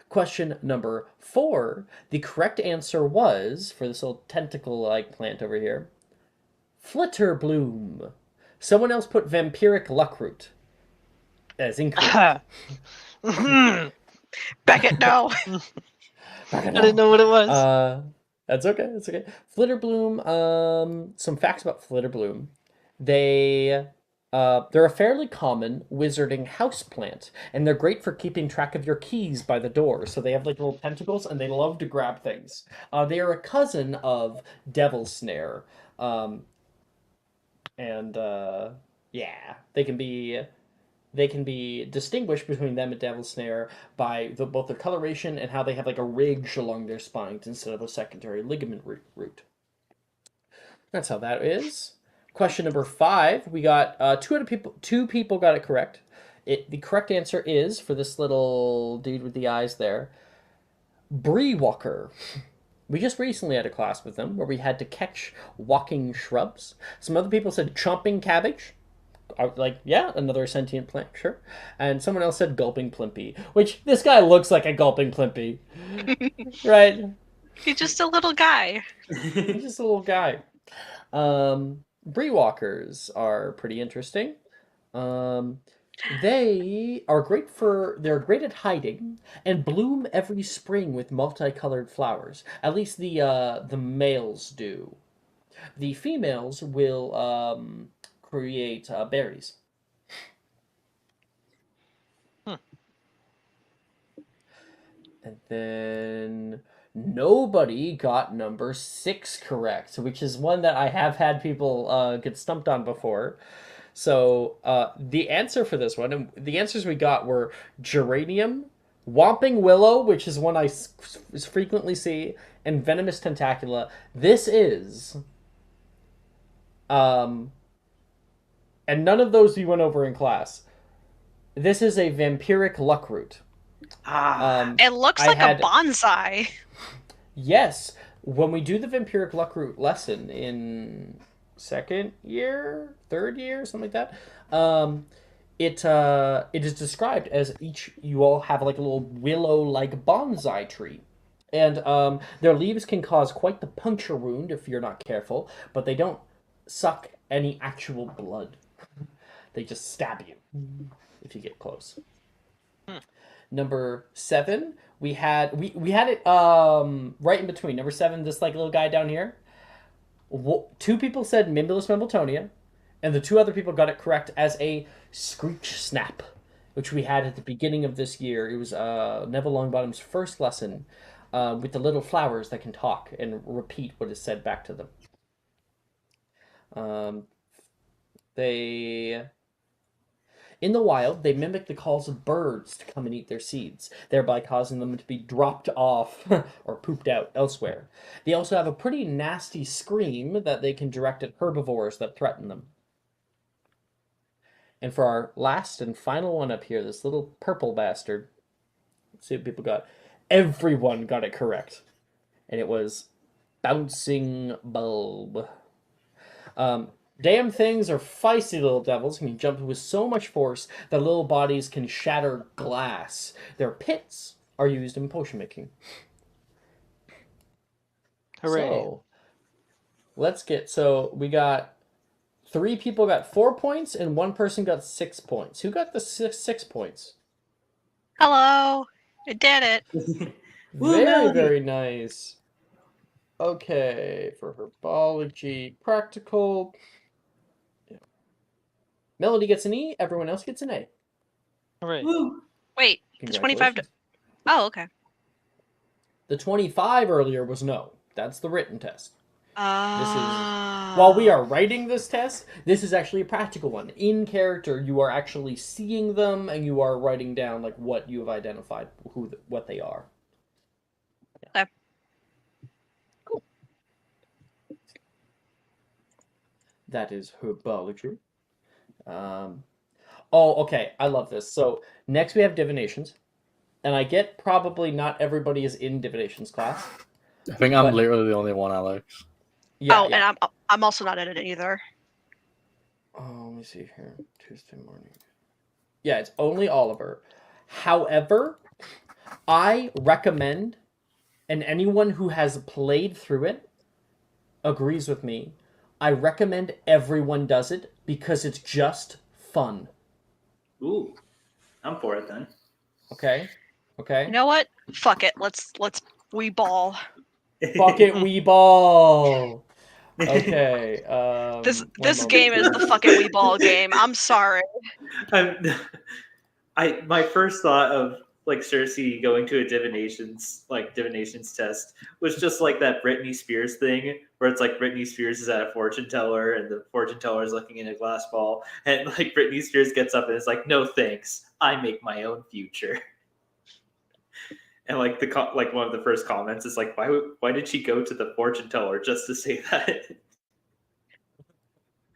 Question number 4. The correct answer was, for this little tentacle-like plant over here, Flitterbloom. Someone else put vampiric luckroot. That is incorrect. Beckett, no. I I didn't know what it was. That's okay. That's okay. Flitterbloom. Some facts about Flitterbloom. They're a fairly common wizarding houseplant, and they're great for keeping track of your keys by the door. So they have like little tentacles, and they love to grab things. They are a cousin of Devil Snare, and yeah, they can be distinguished between them and Devil Snare by both their coloration and how they have like a ridge along their spines instead of a secondary ligament root. That's how that is. Question number 5. We got two people got it correct. The correct answer is, for this little dude with the eyes there, Bree Walker. We just recently had a class with them where we had to catch walking shrubs. Some other people said chomping cabbage. I was like, yeah, another sentient plant, sure. And someone else said gulping plimpy, which this guy looks like a gulping plimpy, right? He's just a little guy. He's just a little guy. Bree walkers are pretty interesting. They're great at hiding and bloom every spring with multicolored flowers. At least the males do. The females will create berries. And then nobody got number 6 correct, which is one that I have had people get stumped on before. So the answer for this one, and the answers we got were geranium, whomping willow, which is one I frequently see, and venomous tentacula. This is, and none of those we went over in class. This is a vampiric luckroot. It looks like a bonsai. Yes, when we do the vampiric luckroot lesson in second year, third year, something like that, it is described as you all have like a little willow-like bonsai tree. And their leaves can cause quite the puncture wound if you're not careful, but they don't suck any actual blood. They just stab you if you get close. Number 7, we had it right in between. Number 7, this like little guy down here. 2 people said Mimbulus Mimbletonia, and the 2 other people got it correct as a screech snap, which we had at the beginning of this year. It was Neville Longbottom's first lesson with the little flowers that can talk and repeat what is said back to them. In the wild, they mimic the calls of birds to come and eat their seeds, thereby causing them to be dropped off or pooped out elsewhere. They also have a pretty nasty scream that they can direct at herbivores that threaten them. And for our last and final one up here, this little purple bastard, let's see what people got. Everyone got it correct. And it was bouncing bulb. Damn things are feisty little devils and can jump with so much force that little bodies can shatter glass. Their pits are used in potion making. Hooray. So we got 3 people got 4 points and 1 person got 6 points. Who got the 6 points? Hello. I did it. Very, very nice. Okay, for herbology, practical. Yeah. Melody gets an E, everyone else gets an A. Hooray. Wait, the 25 to... Oh, okay. The 25 earlier was no. That's the written test. While While we are writing this test, this is actually a practical one. In character, you are actually seeing them and you are writing down like what you have identified, what they are. Yeah. Okay. Cool. That is herbology. Okay. I love this. So next we have divinations. And I get probably not everybody is in divinations class. I think I'm literally the only one, Alex. Yeah, oh, yeah. and I'm also not in it either. Oh, let me see here. Tuesday morning. Yeah, it's only Oliver. However, I recommend, and anyone who has played through it agrees with me, I recommend everyone does it because it's just fun. Ooh, I'm for it then. Okay? Okay? You know what? Fuck it. Let's we ball. Fuck it, we ball! Okay, This one this game is the moment. fuck it we ball game. I'm sorry. My first thought of like Cersei going to a divinations test was just like that Britney Spears thing where it's like Britney Spears is at a fortune teller and the fortune teller is looking in a glass ball and like Britney Spears gets up and is like, no thanks, I make my own future. And like like one of the first comments is like, why did she go to the fortune teller just to say that?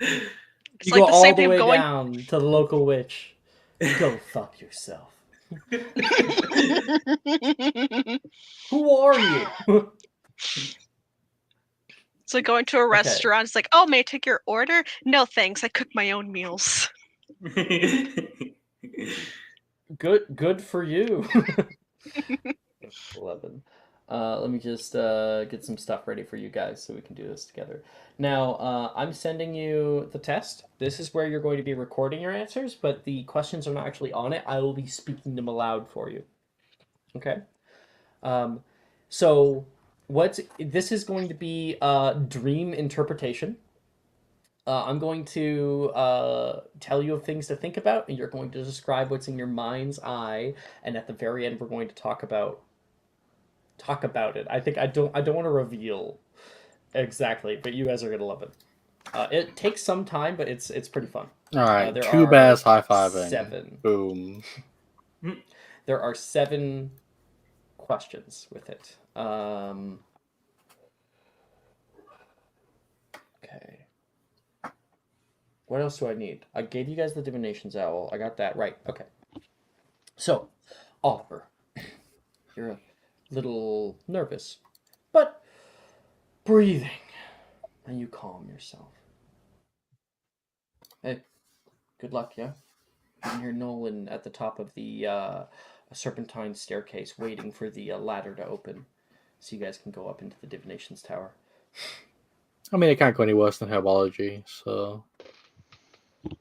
It's You like go the all same the thing way going. down to the local witch. Go fuck yourself. Who are you? It's like going to a restaurant. It's like, oh, may I take your order? No, thanks. I cook my own meals. Good for you. 11. Let me just get some stuff ready for you guys so we can do this together. Now, I'm sending you the test. This is where you're going to be recording your answers, but the questions are not actually on it. I will be speaking them aloud for you. Okay? So, this is going to be dream interpretation. I'm going to tell you of things to think about, and you're going to describe what's in your mind's eye, and at the very end, we're going to talk about it. I think I don't want to reveal exactly, but you guys are gonna love it. It takes some time, but it's pretty fun. All right, there two are bears high fiving. 7. Boom. There are 7 questions with it. Okay. What else do I need? I gave you guys the divinations owl. I got that right. Okay. So, Oliver, you're a little nervous, but breathing, and you calm yourself. Hey, good luck, yeah? You can hear Nolan at the top of the serpentine staircase waiting for the ladder to open so you guys can go up into the divinations tower. I mean, it can't go any worse than herbology, so... Do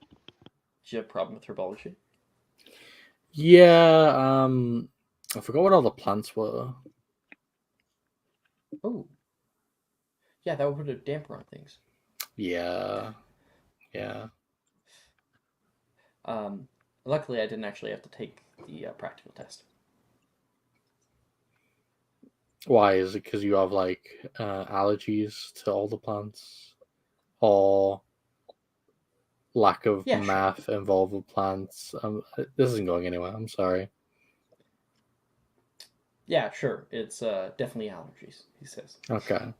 you have a problem with herbology? Yeah, I forgot what all the plants were. Oh. Yeah, that would put a damper on things. Yeah. Luckily, I didn't actually have to take the practical test. Why? Is it because you have, like, allergies to all the plants? Or lack of math involved with plants? This isn't going anywhere, I'm sorry. Yeah, sure. It's definitely allergies, he says. Okay.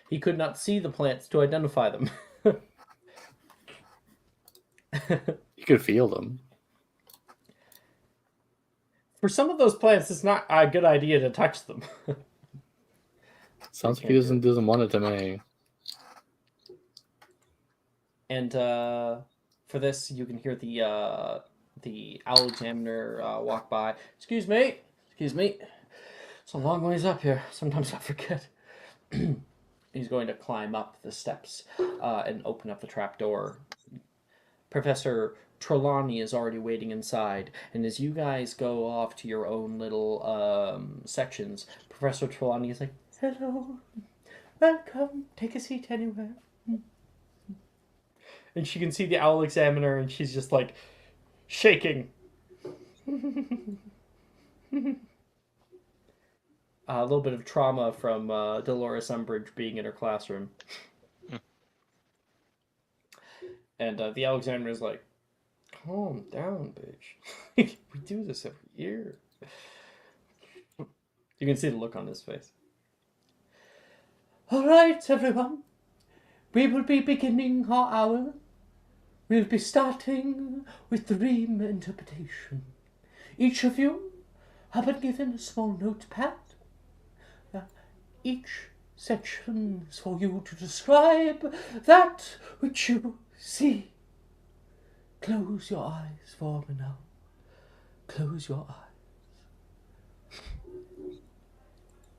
He could not see the plants to identify them. You could feel them. For some of those plants, it's not a good idea to touch them. Sounds like he doesn't want it to me. And for this, you can hear the owl examiner walk by. Excuse me. It's a long ways up here. Sometimes I forget. He's going to climb up the steps and open up the trapdoor. Professor Trelawney is already waiting inside, and as you guys go off to your own little sections, Professor Trelawney is like, "Hello, welcome, take a seat anywhere." And she can see the owl examiner, and she's just like shaking. A little bit of trauma from Dolores Umbridge being in her classroom. And the Alexander is like, calm down, bitch. We do this every year. You can see the look on his face. All right, everyone. We will be beginning our hour. We'll be starting with dream interpretation. Each of you have been given a small notepad. Each sections for you to describe that which you see. Close your eyes for me now. Close your eyes.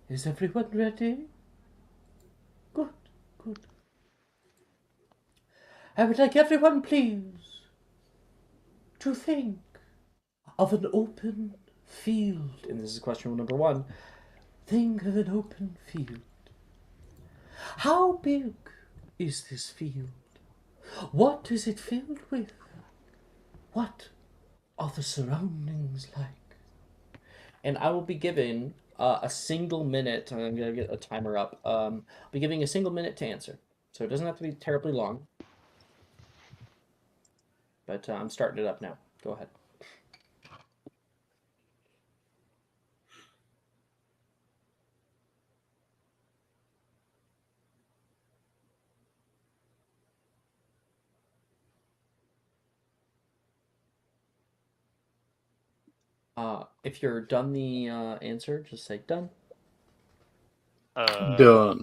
Is everyone ready? Good, good. I would like everyone, please, to think of an open field. And this is question number 1. Think of an open field. How big is this field? What is it filled with? What are the surroundings like? And I will be giving a single minute. I'm going to get a timer up. I'll be giving a single minute to answer. So it doesn't have to be terribly long. But I'm starting it up now. Go ahead. If you're done the answer, just say done. Done.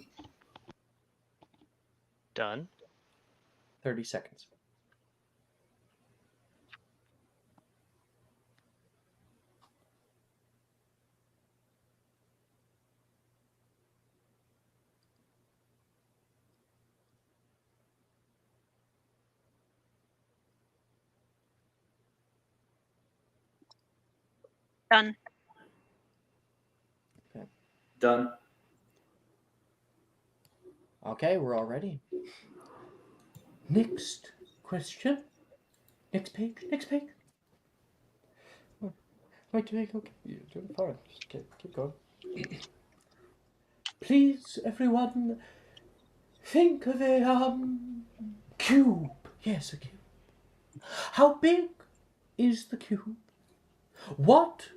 Done. 30 seconds. Done. Done. Okay, we're all ready. Next question. Next page. Next page. Right, okay. You're doing fine. Just keep going. Please, everyone, think of a cube. Yes, a cube. How big is the cube? What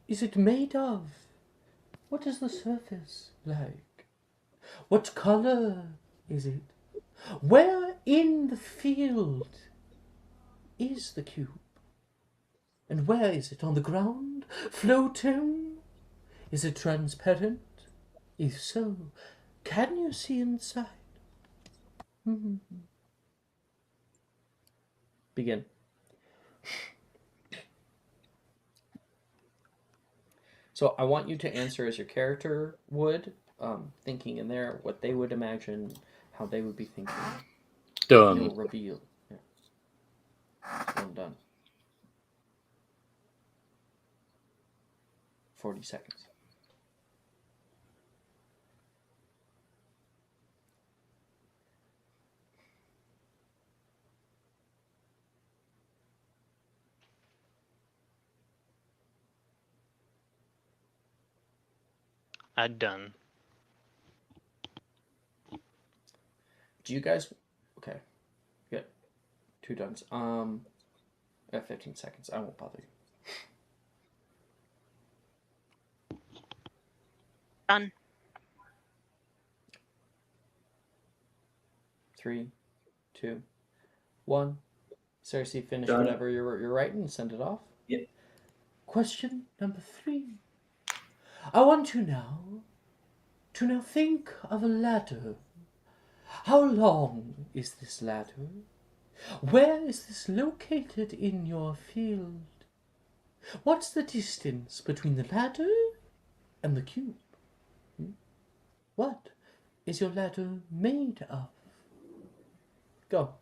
is it made of? What is the surface like? What color is it? Where in the field is the cube? And where is it? On the ground? Floating? Is it transparent? If so, can you see inside? Begin. So I want you to answer as your character would, thinking in there what they would imagine, how they would be thinking. Done. You'll reveal. Yeah. So I'm done. 40 seconds. I'm done. Do you guys? Okay, good. 2 duns. I have 15 seconds. I won't bother you. Done. 3, 2, 1. Cersei, finish Done. whatever you're writing and send it off. Yep. Question number 3. I want you now to think of a ladder. How long is this ladder? Where is this located in your field? What's the distance between the ladder and the cube? What is your ladder made of? Go.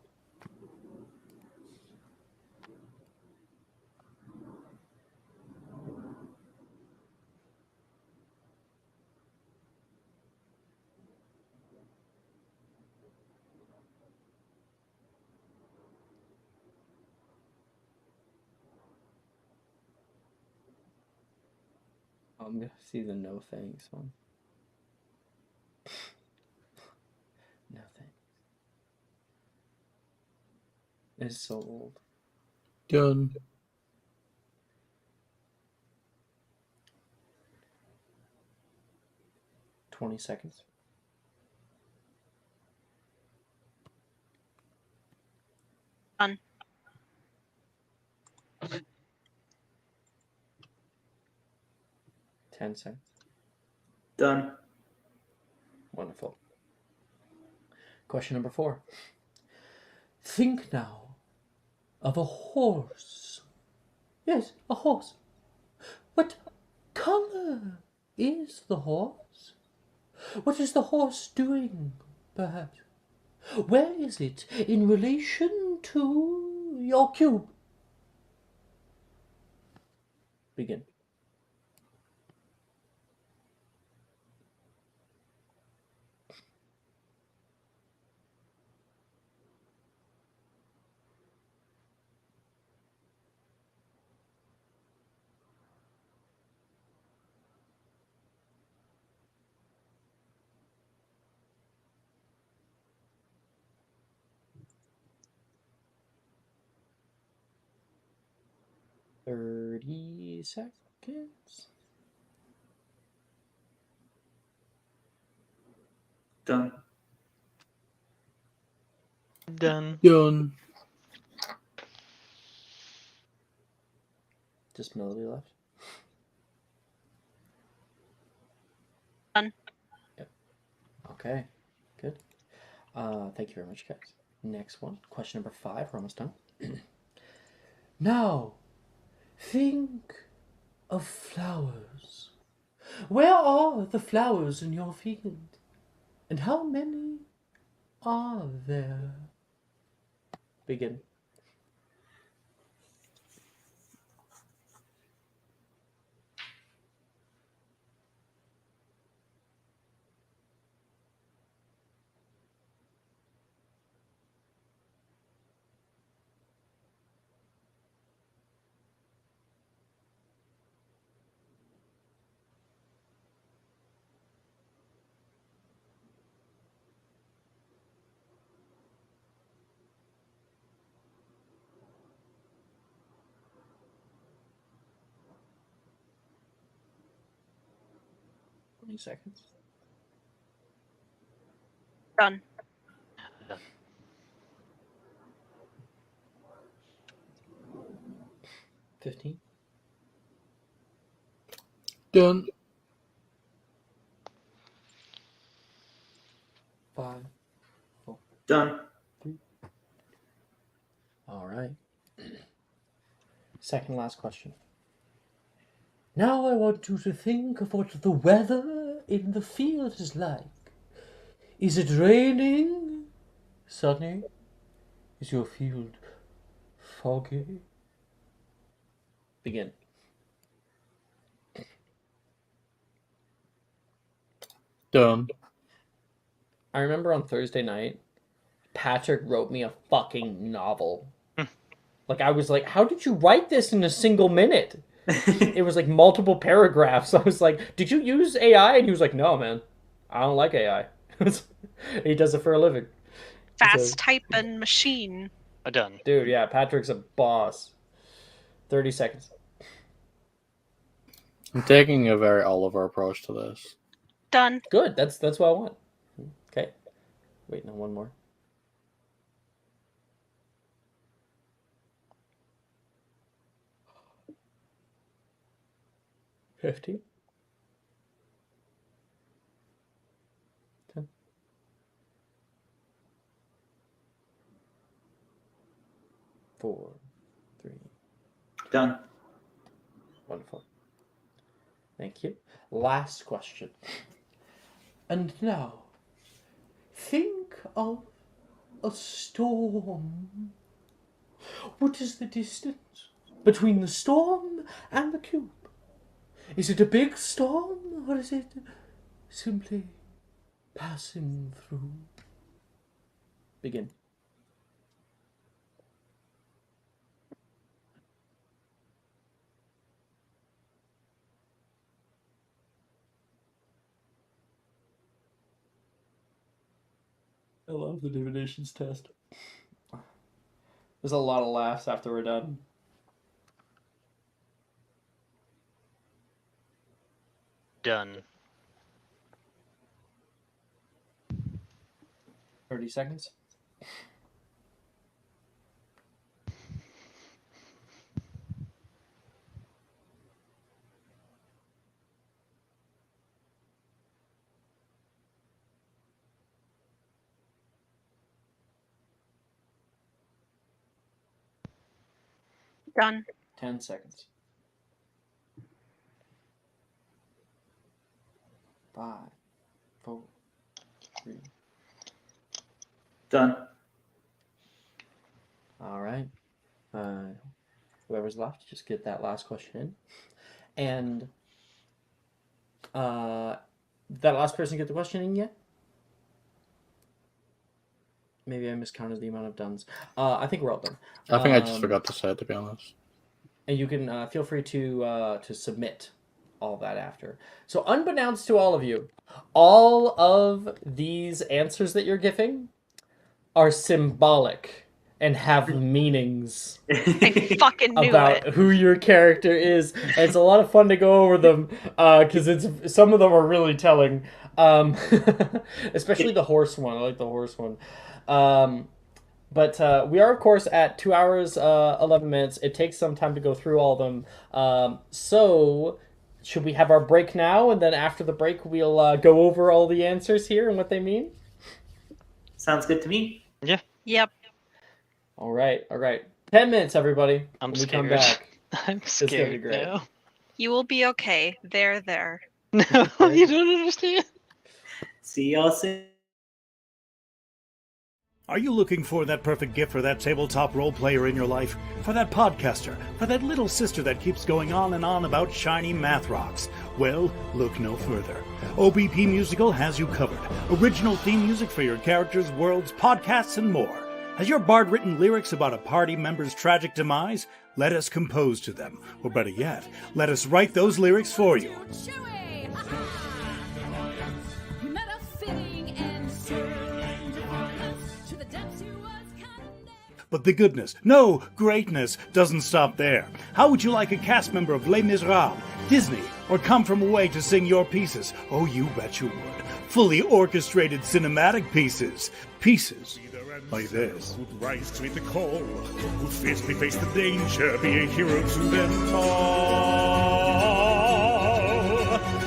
I'm gonna see the no thanks one. No thanks. It's so old. Done. 20 seconds. Done. 10 seconds. Done. Wonderful. Question number 4. Think now of a horse. Yes, a horse. What color is the horse? What is the horse doing, perhaps? Where is it in relation to your cube? Begin. Thirty seconds. Done. Done. Done. Just Melody left. Done. Yep. Okay. Good. Thank you very much, guys. Next one. Question number 5. We're almost done. Now, think of flowers. Where are the flowers in your field? And how many are there? Begin. Seconds. Done. 15. Done. 5. Done. 3. All right. Second last question. Now I want you to think of what the weather in the field is like. Is it raining? Sunny? Is your field foggy? Begin. Done. I remember on Thursday night, Patrick wrote me a fucking novel. Like, I was like, how did you write this in a single minute? It was like multiple paragraphs. I was like, did you use AI? And he was like, no, man. I don't like AI. He does it for a living. Fast typing machine. Done. Dude, yeah, Patrick's a boss. 30 seconds. I'm taking a very Oliver approach to this. Done. Good. That's what I want. Okay. Wait, no, one more. $50. 10. 4. 3. Done. Wonderful. Thank you. Last question. And now, think of a storm. What is the distance between the storm and the cube? Is it a big storm, or is it simply passing through? Begin. I love the divinations test. There's a lot of laughs after we're done. Done. 30 seconds. Done. 10 seconds. 5, 4, 3. Done. All right. Whoever's left, just get that last question in. And that last person get the question in yet? Maybe I miscounted the amount of dones. I think we're all done. I think I just forgot to say it, to be honest. And you can feel free to submit all that after. So unbeknownst to all of you, all of these answers that you're giving are symbolic and have meanings I fucking knew about it. who your character is. And it's a lot of fun to go over them because some of them are really telling. Especially the horse one. I like the horse one. But we are, of course, at 2 hours, 11 minutes. It takes some time to go through all of them. So, should we have our break now? And then after the break, we'll go over all the answers here and what they mean? Sounds good to me. Yeah. Yep. All right. 10 minutes, everybody. I'm when we scared. come back. I'm gonna be scared great. now. You will be okay. There. No, Okay. you don't understand. See y'all soon. Are you looking for that perfect gift for that tabletop role player in your life? For that podcaster? For that little sister that keeps going on and on about shiny math rocks? Well, look no further. OBP Musical has you covered. Original theme music for your characters, worlds, podcasts, and more. Has your bard written lyrics about a party member's tragic demise? Let us compose to them. Or better yet, let us write those lyrics for you. But the goodness, no, greatness, doesn't stop there. How would you like a cast member of Les Miserables, Disney, or Come From Away to sing your pieces? Oh, you bet you would. Fully orchestrated cinematic pieces. Pieces like this. Who'd rise to meet the call, who'd fiercely face the danger, be a hero to them all.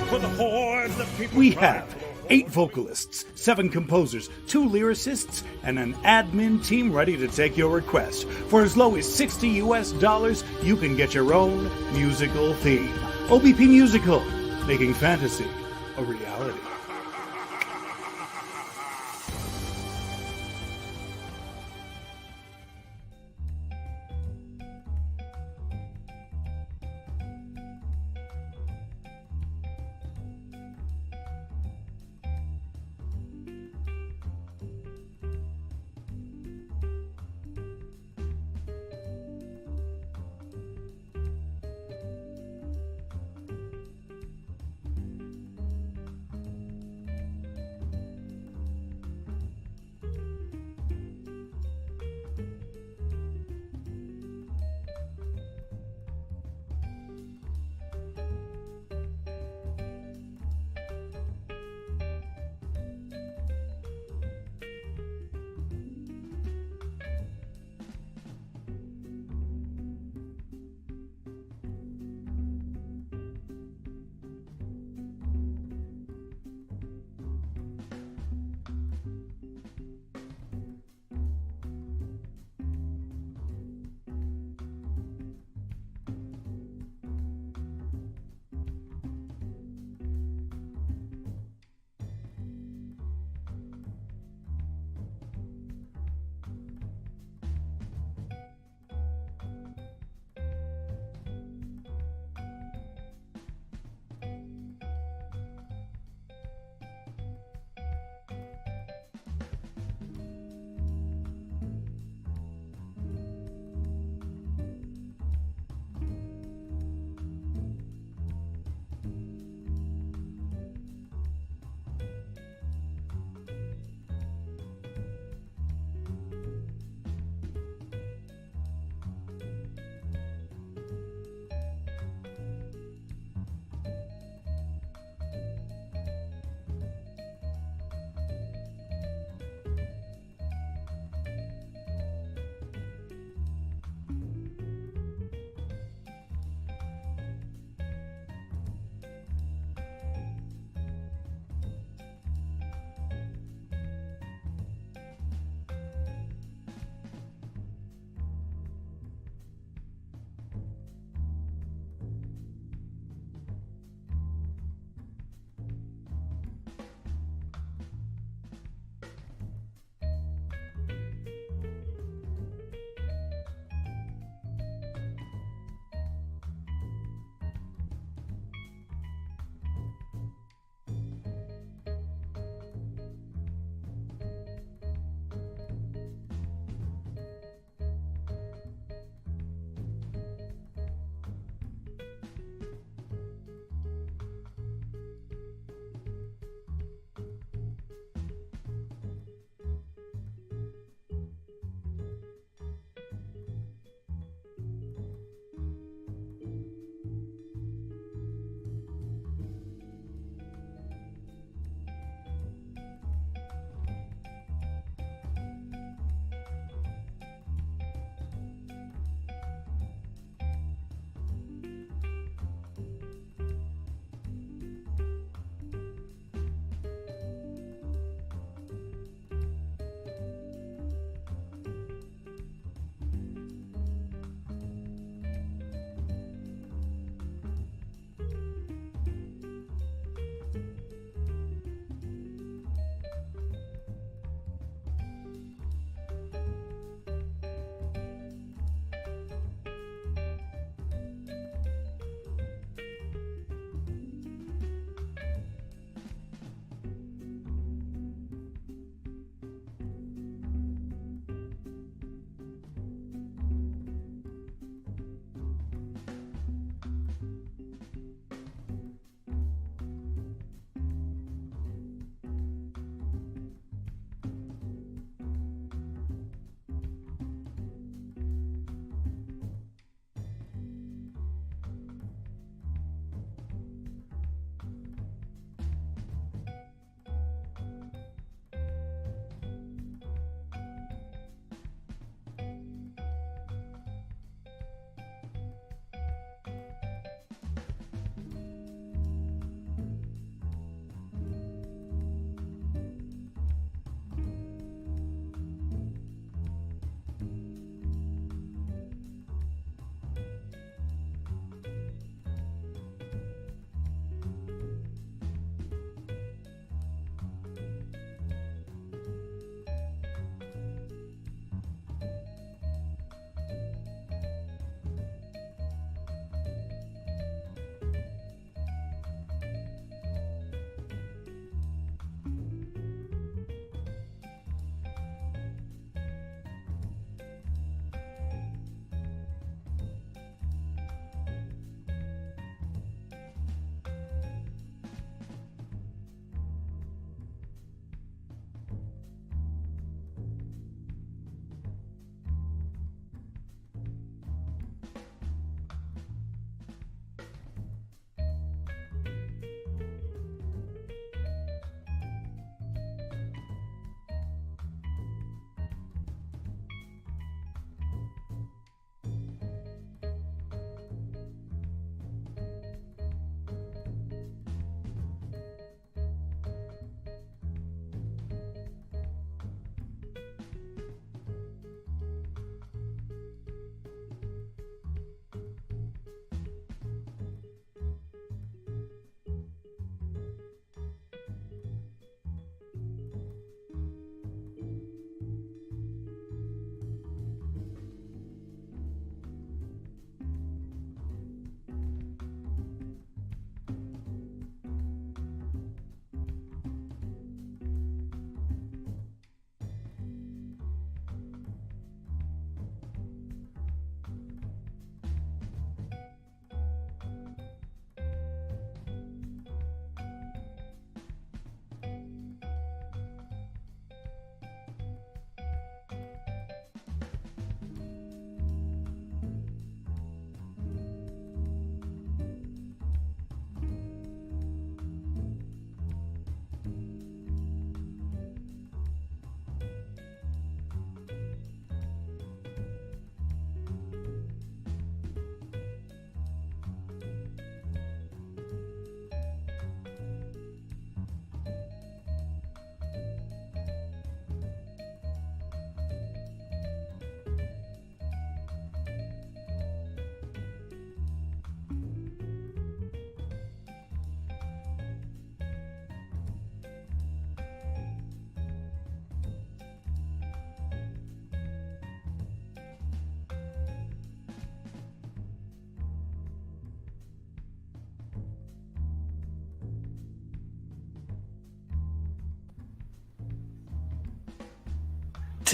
For the hordes of people We have 8 vocalists, 7 composers, 2 lyricists, and an admin team ready to take your request. For as low as $60 US, you can get your own musical theme. OBP Musical, making fantasy a reality.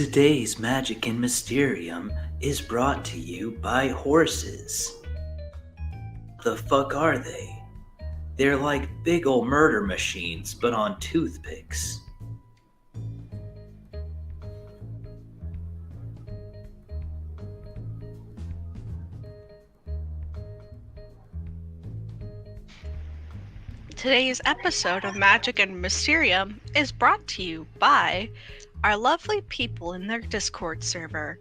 Today's Magic and Mysterium is brought to you by horses. The fuck are they? They're like big ol' murder machines, but on toothpicks. Today's episode of Magic and Mysterium is brought to you by our lovely people in their Discord server.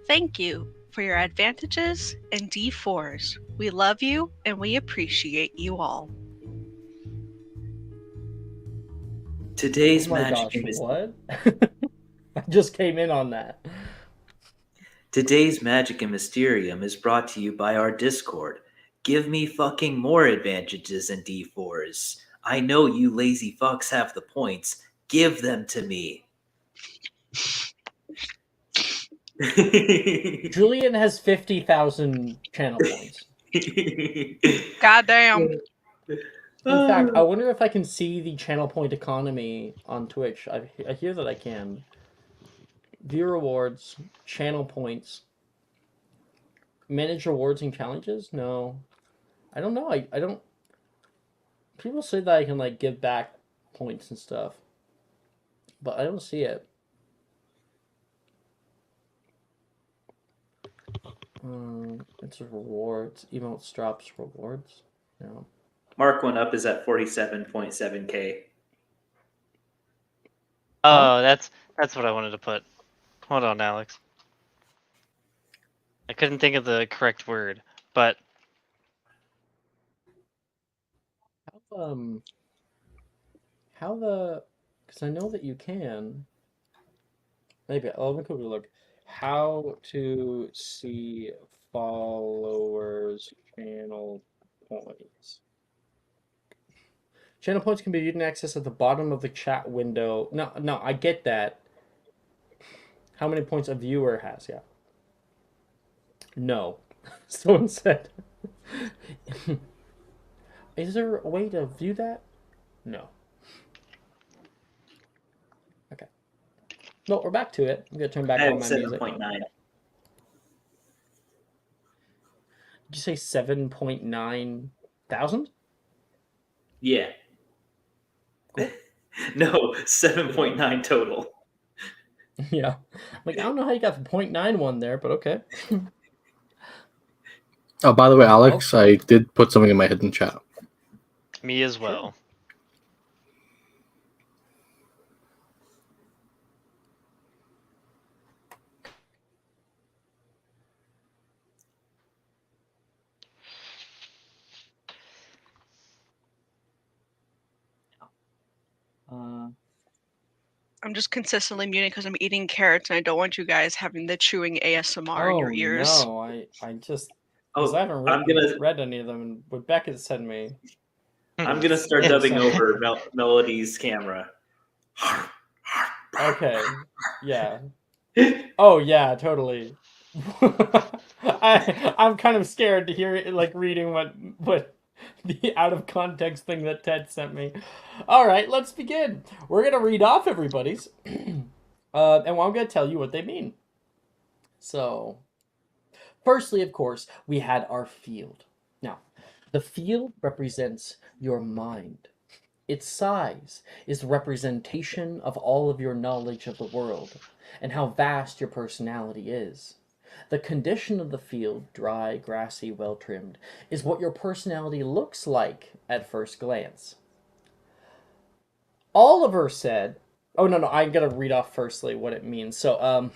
Thank you for your advantages and D4s. We love you and we appreciate you all. Today's Oh my Magic gosh, and Mysterium. what? I just came in on that. Today's Magic and Mysterium is brought to you by our Discord. Give me fucking more advantages and D4s. I know you lazy fucks have the points. Give them to me. Julian has 50,000 channel points. Goddamn. In fact, I wonder if I can see the channel point economy on Twitch. I hear that I can. View rewards, channel points, manage rewards and challenges? No. I don't know. I don't... People say that I can, like, give back points and stuff. But I don't see it. It's rewards. Emotes drops rewards. No. Mark one up is at 47.7k. Oh, that's what I wanted to put. Hold on, Alex. I couldn't think of the correct word, but How the... Because I know that you can. Maybe, let me quickly look. How to see followers' channel points. Channel points can be viewed and accessed at the bottom of the chat window. No, I get that. How many points a viewer has, yeah. No. Someone said. Is there a way to view that? No. Okay. No, we're back to it. I'm going to turn back I on have my music. 7.9. Did you say 7.9 thousand? Yeah. No, 7.9 total. Yeah. Like, I don't know how you got the 0.91 there, but okay. Oh, by the way, Alex, I did put something in my hidden chat. me as well. I'm just consistently muting because I'm eating carrots and I don't want you guys having the chewing ASMR in your ears. No, I just... Because I haven't read any of them, and what Beckett sent me... I'm gonna start dubbing over Melody's camera. Okay, yeah. Oh, yeah, totally. I'm kind of scared to hear it, like, reading what the out-of-context thing that Ted sent me. All right, let's begin. We're going to read off everybody's, and I'm going to tell you what they mean. So, firstly, of course, we had our field. Now, the field represents your mind. Its size is the representation of all of your knowledge of the world and how vast your personality is. The condition of the field, dry, grassy, well-trimmed, is what your personality looks like at first glance. Oliver said, oh, no, I'm going to read off firstly what it means. So,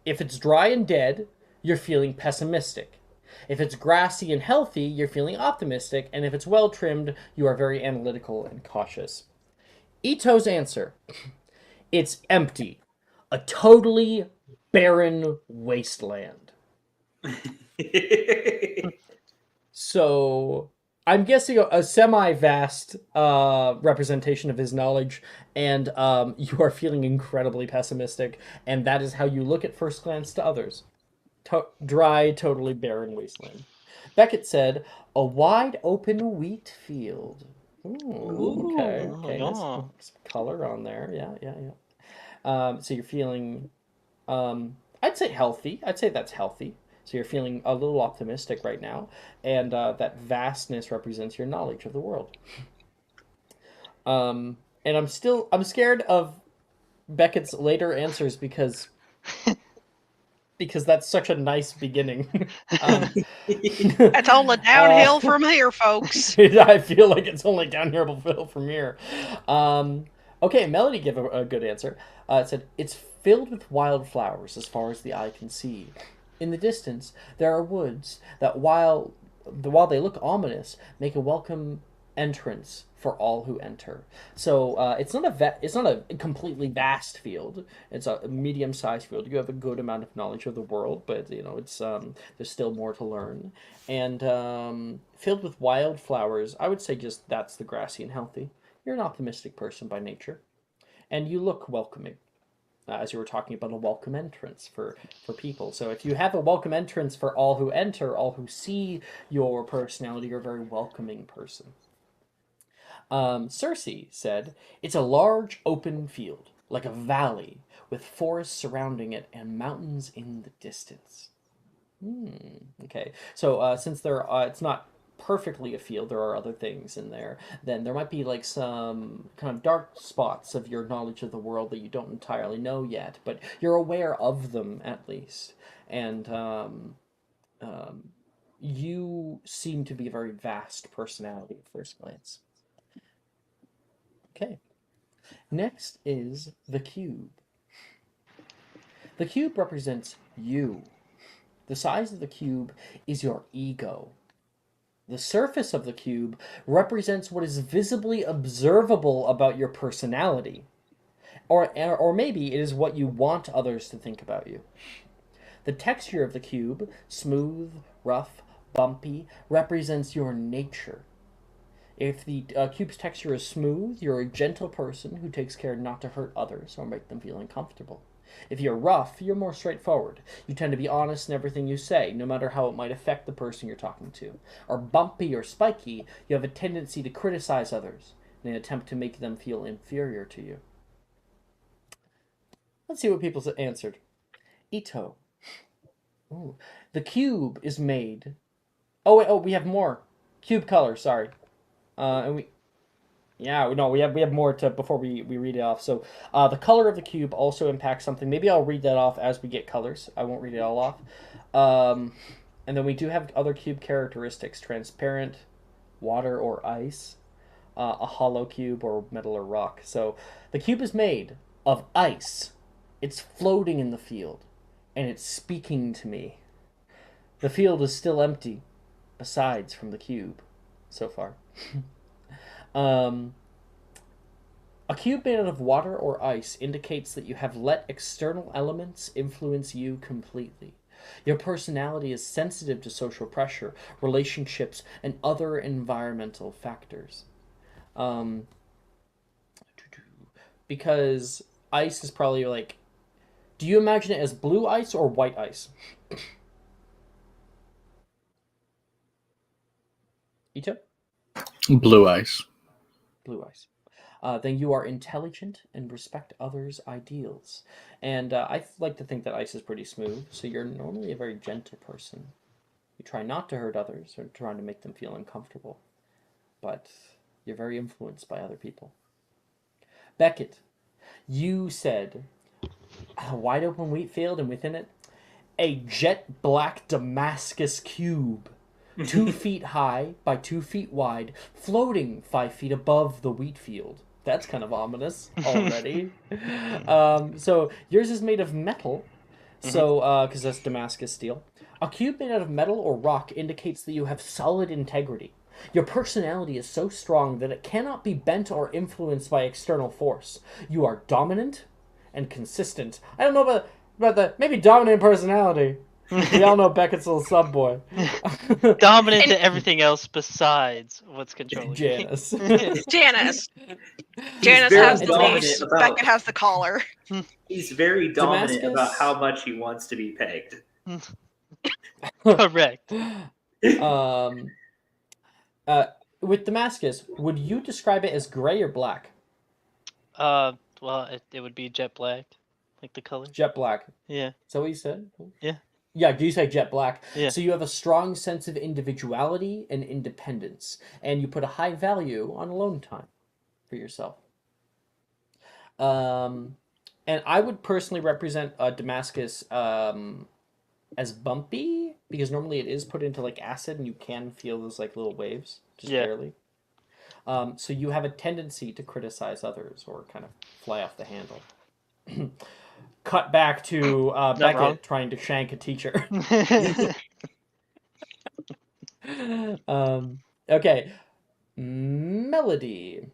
if it's dry and dead, you're feeling pessimistic. If it's grassy and healthy, you're feeling optimistic. And if it's well-trimmed, you are very analytical and cautious. Ito's answer, it's empty. A totally barren wasteland. So, I'm guessing a semi-vast representation of his knowledge, and you are feeling incredibly pessimistic, and that is how you look at first glance to others. Dry, totally barren wasteland. Beckett said, a wide open wheat field. Ooh, okay. yeah. Some color on there. Yeah. So you're feeling I'd say healthy. I'd say that's healthy. So you're feeling a little optimistic right now, and that vastness represents your knowledge of the world. And I'm scared of Beckett's later answers because that's such a nice beginning. It's only downhill from here, folks. I feel like it's only downhill from here. Okay, Melody gave a good answer. It said, it's filled with wildflowers as far as the eye can see. In the distance, there are woods that, while they look ominous, make a welcome entrance for all who enter. So it's not a completely vast field. It's a medium-sized field. You have a good amount of knowledge of the world, but it's there's still more to learn. And filled with wildflowers, I would say just that's the grassy and healthy. You're an optimistic person by nature, and you look welcoming. As you were talking about a welcome entrance for people. So if you have a welcome entrance for all who enter, all who see your personality, you're a very welcoming person. Cersei said, it's a large open field, like a valley, with forests surrounding it and mountains in the distance. Okay, so since it's not perfectly a field, there are other things in there, then there might be like some kind of dark spots of your knowledge of the world that you don't entirely know yet, but you're aware of them at least. And you seem to be a very vast personality at first glance. Okay. Next is the cube. The cube represents you. The size of the cube is your ego. The surface of the cube represents what is visibly observable about your personality. Or maybe it is what you want others to think about you. The texture of the cube, smooth, rough, bumpy, represents your nature. If the cube's texture is smooth, you're a gentle person who takes care not to hurt others or make them feel uncomfortable. If you're rough, you're more straightforward. You tend to be honest in everything you say, no matter how it might affect the person you're talking to. Or bumpy or spiky, you have a tendency to criticize others in an attempt to make them feel inferior to you. Let's see what people answered. Ito. Ooh. The cube is made... we have more. Cube color, sorry. We have more to before we read it off. So the color of the cube also impacts something. Maybe I'll read that off as we get colors. I won't read it all off. And then we do have other cube characteristics: transparent, water or ice, a hollow cube, or metal or rock. So the cube is made of ice. It's floating in the field, and it's speaking to me. The field is still empty, besides from the cube, so far. A cube made out of water or ice indicates that you have let external elements influence you completely. Your personality is sensitive to social pressure, relationships, and other environmental factors. Because ice is probably like... Do you imagine it as blue ice or white ice? Ito? Blue ice. Blue ice. Then you are intelligent and respect others' ideals. And I like to think that ice is pretty smooth, so you're normally a very gentle person. You try not to hurt others or trying to make them feel uncomfortable, but you're very influenced by other people. Beckett, you said a wide open wheat field, and within it, a jet black Damascus cube. 2 feet high by 2 feet wide, floating 5 feet above the wheat field. That's kind of ominous already. So yours is made of metal. So, because that's Damascus steel. A cube made out of metal or rock indicates that you have solid integrity. Your personality is so strong that it cannot be bent or influenced by external force. You are dominant and consistent. I don't know about the maybe dominant personality. We all know Beckett's little sub boy. Dominant to everything else besides what's controlling Janice. Janice. He's Janice very has the dominant leash. about- Beckett has the collar. He's very dominant Damascus- about how much he wants to be pegged. Correct. With Damascus, would you describe it as gray or black? Well, it would be jet black. Like the color? Jet black. Yeah. Is that what you said? Yeah. Yeah, do you say jet black? Yeah. So you have a strong sense of individuality and independence, and you put a high value on alone time for yourself. And I would personally represent Damascus as bumpy, because normally it is put into like acid and you can feel those like little waves, just Yeah. barely. So you have a tendency to criticize others or kind of fly off the handle. Cut back to Not Beckett wrong. trying to shank a teacher. Okay. Melody.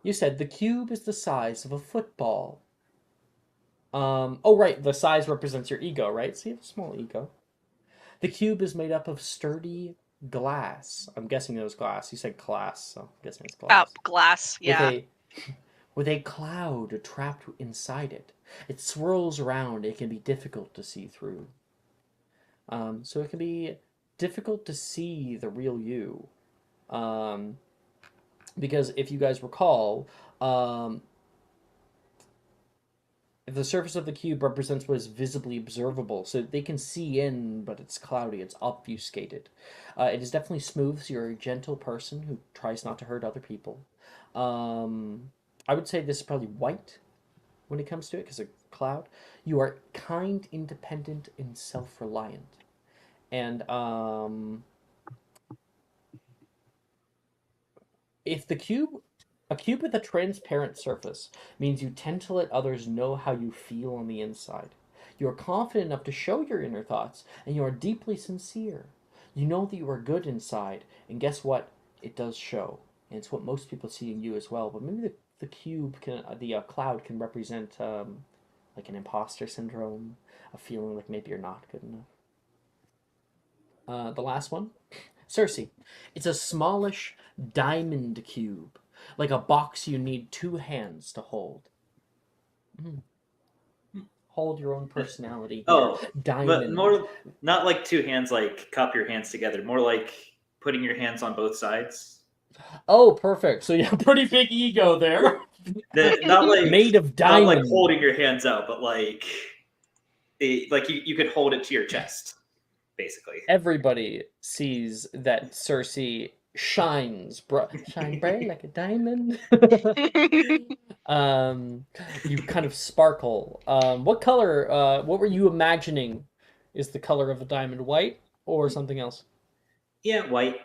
You said the cube is the size of a football. Oh, right. The size represents your ego, right? So you have a small ego. The cube is made up of sturdy glass. I'm guessing it was glass. You said glass, so I'm guessing it's glass. Glass, yeah. With a cloud trapped inside it. It swirls around. It can be difficult to see through. So it can be difficult to see the real you. Because if you guys recall, if the surface of the cube represents what is visibly observable, so they can see in, but it's cloudy, it's obfuscated. It is definitely smooth, so you're a gentle person who tries not to hurt other people. I would say this is probably white when it comes to it, because of cloud. You are kind, independent, and self-reliant. And if a cube with a transparent surface means you tend to let others know how you feel on the inside. You are confident enough to show your inner thoughts, and you are deeply sincere. You know that you are good inside, and guess what? It does show. And it's what most people see in you as well. But maybe the cube can, the cloud can represent like an imposter syndrome, a feeling like maybe you're not good enough. The last one, Circe. It's a smallish diamond cube, like a box you need 2 hands to hold. Hold your own personality. Oh, diamond. but more not like 2 hands, like cup your hands together. More like putting your hands on both sides. Oh, perfect. So you have a pretty big ego there. Not like made of diamond. Not like holding your hands out, but like you could hold it to your chest, basically. Everybody sees that Circe shines shine bright like a diamond. You kind of sparkle. What color? What were you imagining is the color of a diamond? White or something else? Yeah, white.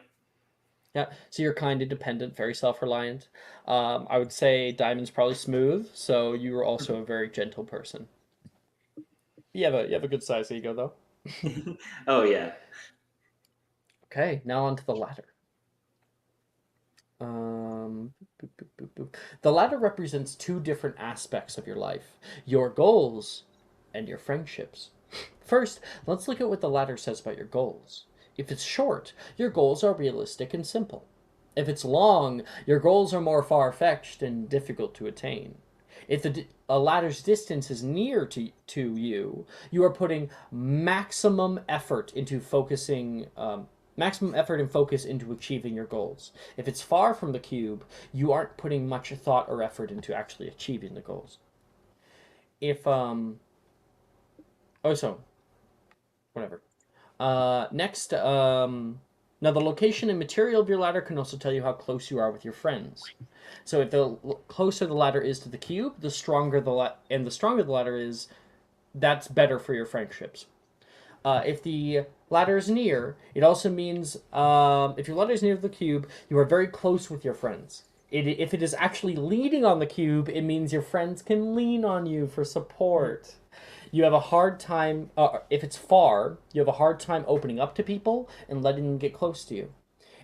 Yeah, so you're kind of dependent, very self-reliant. I would say diamond's probably smooth, so you are also a very gentle person. You have a good size ego, though. Oh yeah. Okay, now on to the ladder. The ladder represents 2 different aspects of your life: your goals and your friendships. First, let's look at what the ladder says about your goals. If it's short, your goals are realistic and simple. If it's long, your goals are more far-fetched and difficult to attain. If a ladder's distance is near to you, you are putting maximum effort into focusing, maximum effort and focus into achieving your goals. If it's far from the cube, you aren't putting much thought or effort into actually achieving the goals. If, whatever. Next, now the location and material of your ladder can also tell you how close you are with your friends. So if the closer the ladder is to the cube, the stronger the ladder is, that's better for your friendships. If the ladder is near, it also means if your ladder is near the cube, you are very close with your friends. If it is actually leaning on the cube, it means your friends can lean on you for support. You have a hard time, if it's far, you have a hard time opening up to people and letting them get close to you.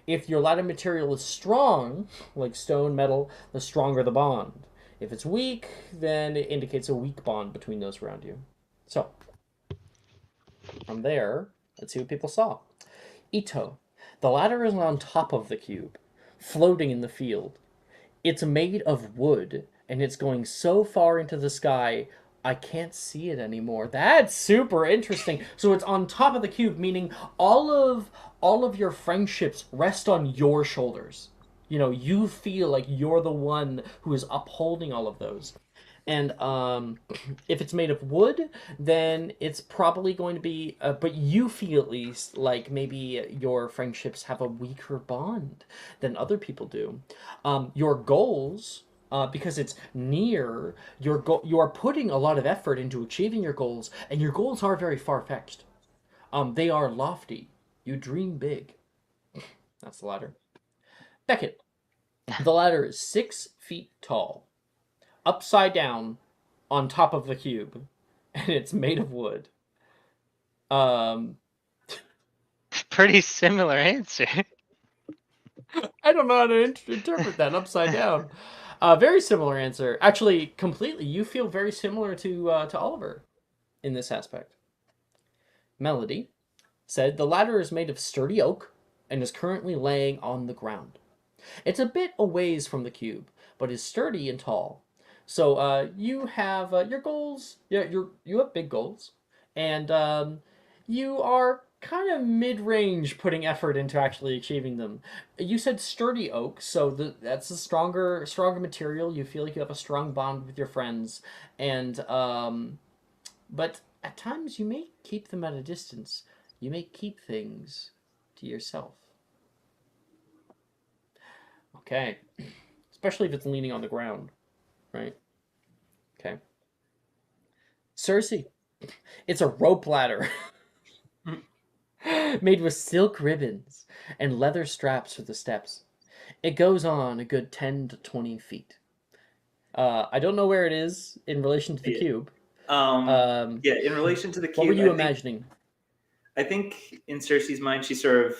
If your ladder material is strong, like stone, metal, the stronger the bond. If it's weak, then it indicates a weak bond between those around you. So, from there, let's see what people saw. Ito. The ladder is on top of the cube, floating in the field. It's made of wood, and it's going so far into the sky, I can't see it anymore. That's super interesting. So it's on top of the cube, meaning all of your friendships rest on your shoulders. You know, you feel like you're the one who is upholding all of those. And if it's made of wood, then it's probably going to be. But you feel at least like maybe your friendships have a weaker bond than other people do. Your goals, because it's near your goal, you are putting a lot of effort into achieving your goals, and your goals are very far fetched. They are lofty. You dream big. That's the ladder. Beckett. The ladder is 6 feet tall, upside down, on top of the cube, and it's made of wood. Pretty similar answer. I don't know how to interpret that upside down. Very similar answer. Actually, completely. You feel very similar to Oliver in this aspect. Melody said the ladder is made of sturdy oak and is currently laying on the ground. It's a bit a ways from the cube, but is sturdy and tall. So you have your goals. Yeah, you have big goals, and you are kind of mid-range putting effort into actually achieving them. You said sturdy oak, so that's a stronger material. You feel like you have a strong bond with your friends, and but at times you may keep them at a distance. You may keep things to yourself. Okay. Especially if it's leaning on the ground, right? Okay. Cersei. It's a rope ladder made with silk ribbons and leather straps for the steps. It goes on a good 10 to 20 feet. I don't know where it is in relation to the cube. Yeah, in relation to the cube, What were you imagining? I think in Cersei's mind, she sort of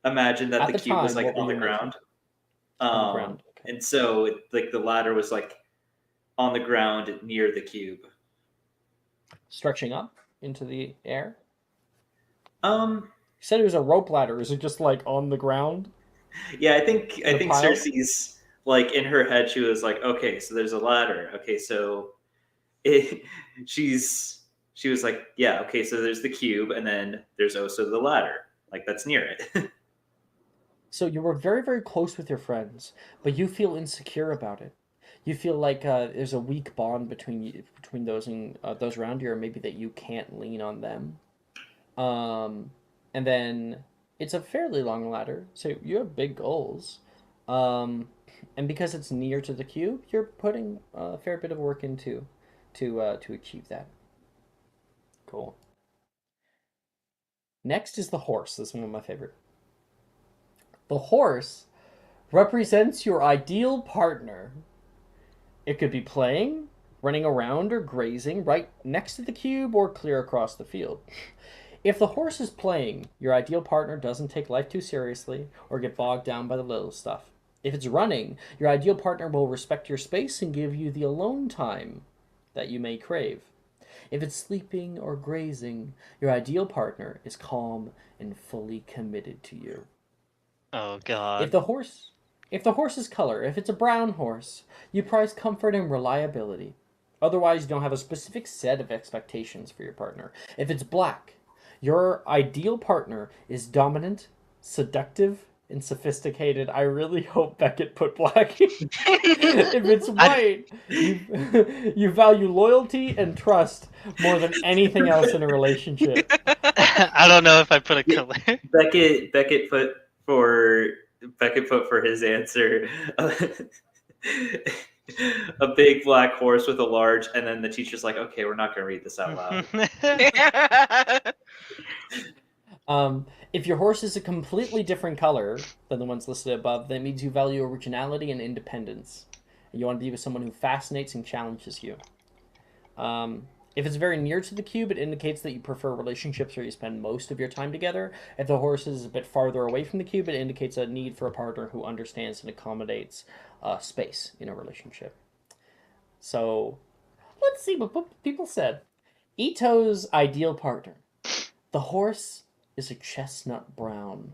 imagined that At the the cube was time, like what on were the you ground. On the ground. Okay. And so like the ladder was like on the ground near the cube. Stretching up into the air? You said it was a rope ladder. Is it just like on the ground? Yeah, I think pile? Cersei's like in her head she was like, okay, so there's a ladder. Okay, so she was like, yeah, okay, so there's the cube and then there's also the ladder. Like that's near it. So you were very, very close with your friends, but you feel insecure about it. You feel like there's a weak bond between those and those around you, or maybe that you can't lean on them. And then it's a fairly long ladder, so you have big goals. And because it's near to the cube, you're putting a fair bit of work into to achieve that. Cool. Next is the horse. This is one of my favorite. The horse represents your ideal partner. It could be playing, running around, or grazing right next to the cube or clear across the field. If the horse is playing, your ideal partner doesn't take life too seriously or get bogged down by the little stuff. If it's running, your ideal partner will respect your space and give you the alone time that you may crave. If it's sleeping or grazing, your ideal partner is calm and fully committed to you. Oh God. If the horse's color, if it's a brown horse, you prize comfort and reliability. Otherwise, you don't have a specific set of expectations for your partner. If it's black, your ideal partner is dominant, seductive, and sophisticated. I really hope Beckett put black. If it's white, you value loyalty and trust more than anything else in a relationship. I don't know if I put a color. Beckett put for his answer a big black horse with a large, and then the teacher's like, okay, we're not going to read this out loud. If your horse is a completely different color than the ones listed above, that means you value originality and independence. You want to be with someone who fascinates and challenges you. If it's very near to the cube, it indicates that you prefer relationships where you spend most of your time together. If the horse is a bit farther away from the cube, it indicates a need for a partner who understands and accommodates space in a relationship. So, let's see what people said. Ito's ideal partner. The horse is a chestnut brown.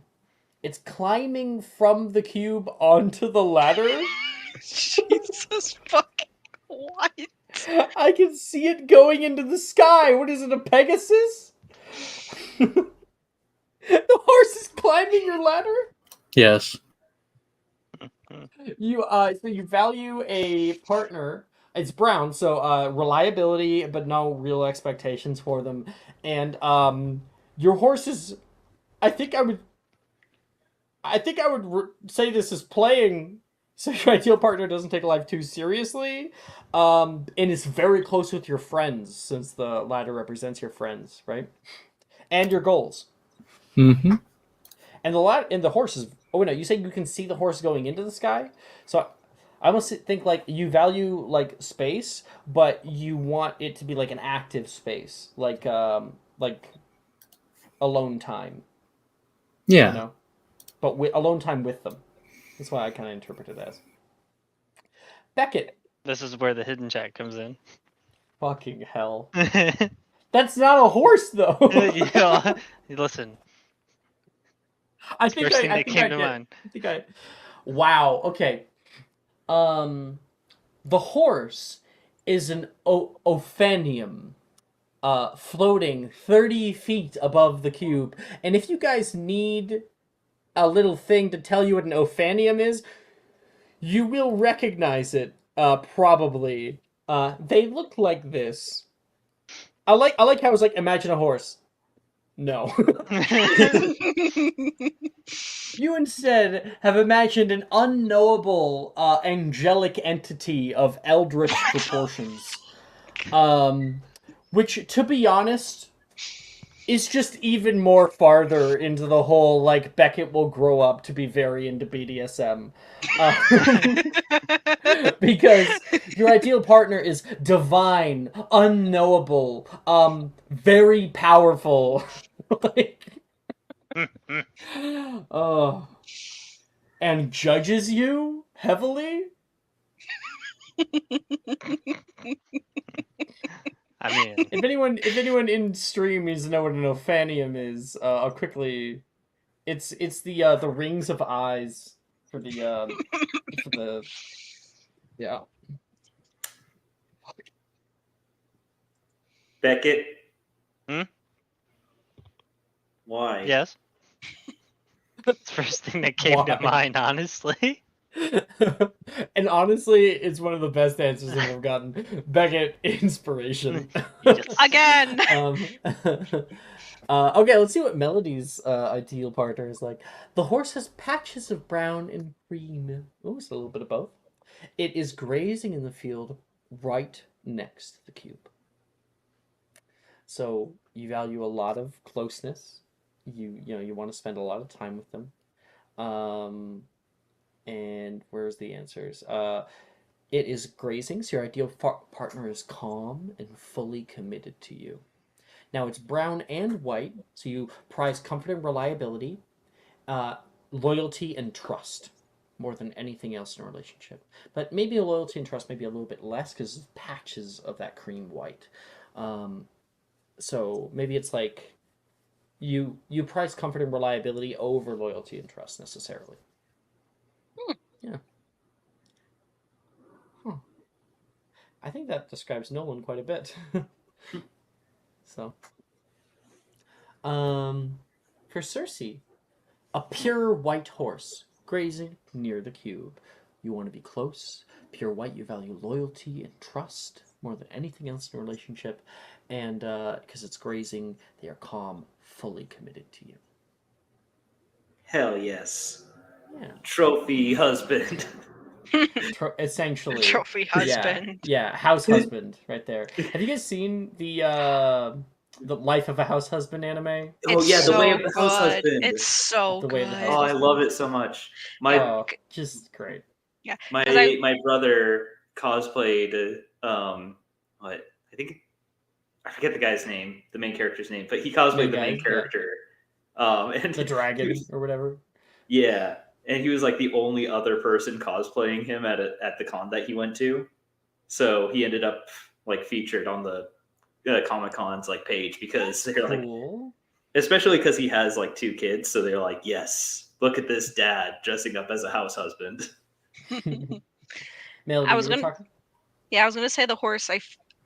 It's climbing from the cube onto the ladder. Jesus fucking what? I can see it going into the sky. What is it, a Pegasus? The horse is climbing your ladder? Yes. So you value a partner It's brown, so reliability, but no real expectations for them. And your horse is. I think I would. Say this is playing. So your ideal partner doesn't take life too seriously, and is very close with your friends, since the ladder represents your friends, right? And your goals. Mm-hmm. And the horse is. Oh no, you say you can see the horse going into the sky. So I almost think like you value like space, but you want it to be like an active space, like alone time, Yeah. you know, but alone time with them. That's why I kind of interpret it as. Beckett, This is where the hidden chat comes in. fucking hell, that's not a horse though. Yeah, listen. I think First thing I that think came I to get. mind. I think I. Wow. Okay. The horse is an ophanium, floating 30 feet above the cube. And if you guys need a little thing to tell you what an ophanium is, you will recognize it, probably. They look like this. I like how it's like, imagine a horse. No. You instead have imagined an unknowable, angelic entity of eldritch proportions. Which, to be honest, is just even more farther into the whole, like, Beckett will grow up to be very into BDSM. Because your ideal partner is divine, unknowable, very powerful. Like, oh. And judges you heavily? I mean, If anyone in stream needs to know what an ophanium is, I'll quickly. It's the rings of eyes for the yeah. Beckett. Hmm? Why? yes. It's the first thing that came to Why? mind, honestly. And honestly, it's one of the best answers I've ever gotten. Beckett, inspiration. Yes. Again. Okay, let's see what Melody's ideal partner is like. The horse has patches of brown and green. Oh, it's a little bit of both. It is grazing in the field right next to the cube. So you value a lot of closeness. You want to spend a lot of time with them. And where's the answers? It is grazing, so your ideal partner is calm and fully committed to you. Now it's brown and white, so you prize comfort and reliability, loyalty and trust more than anything else in a relationship. But maybe loyalty and trust maybe a little bit less because of patches of that cream white. So maybe it's like you prize comfort and reliability over loyalty and trust necessarily. Yeah. Huh. I think that describes Nolan quite a bit. So, for Cersei, a pure white horse grazing near the cube. You want to be close, pure white. You value loyalty and trust more than anything else in a relationship, and because it's grazing, they are calm, fully committed to you. Hell yes. Yeah. Trophy husband. Essentially. Trophy husband. Yeah, house husband right there. Have you guys seen the Life of a House Husband anime? Oh yeah, It's the way so of the house good. husband. It's so The good. way of the house Oh, I husband. love it so much. Just great. Yeah. My brother cosplayed what I think I forget the guy's name, the main character's name, but he cosplayed the main character. And the dragon was, or whatever. Yeah, and he was like the only other person cosplaying him at the con that he went to. So he ended up like featured on the Comic-Con's like page because they're like, especially because he has like 2 kids, so they're like, yes, look at this dad dressing up as a house husband. Melody, I was you were gonna, talking? yeah, I was gonna say the horse.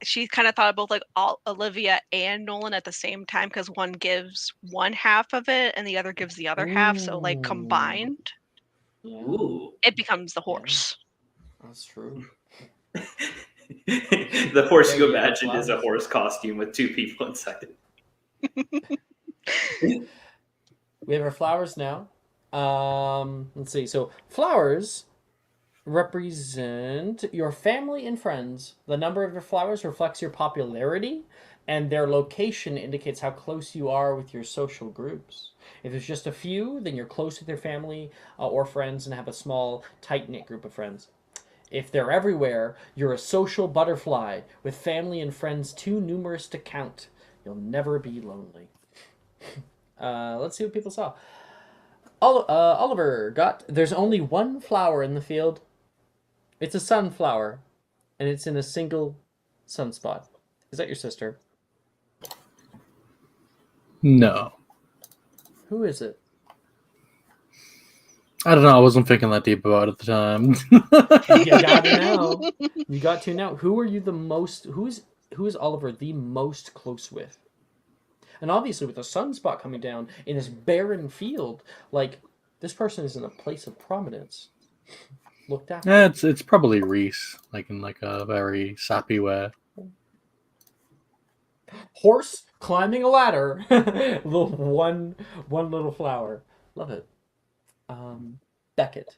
She kind of thought of both like Olivia and Nolan at the same time because one gives one half of it and the other gives the other half. So like combined, Ooh, it becomes the horse. That's true. The horse There you you go, imagined is a flowers. horse costume with two people inside it. We have our flowers now. Let's see. So flowers represent your family and friends. The number of your flowers reflects your popularity, and their location indicates how close you are with your social groups. If there's just a few, then you're close with your family or friends and have a small, tight knit group of friends. If they're everywhere, you're a social butterfly with family and friends too numerous to count. You'll never be lonely. Let's see what people saw. Oliver got. There's only one flower in the field. It's a sunflower, and it's in a single sunspot. Is that your sister? No. Who is it? I don't know. I wasn't thinking that deep about it at the time. You got to know. You got to know. Who are you the most? Who is Oliver the most close with? And obviously, with a sunspot coming down in this barren field, like this person is in a place of prominence. Looked after. Yeah, it's probably Reese, like in like a very sappy way. Horse climbing a ladder. one little flower. Love it. Beckett.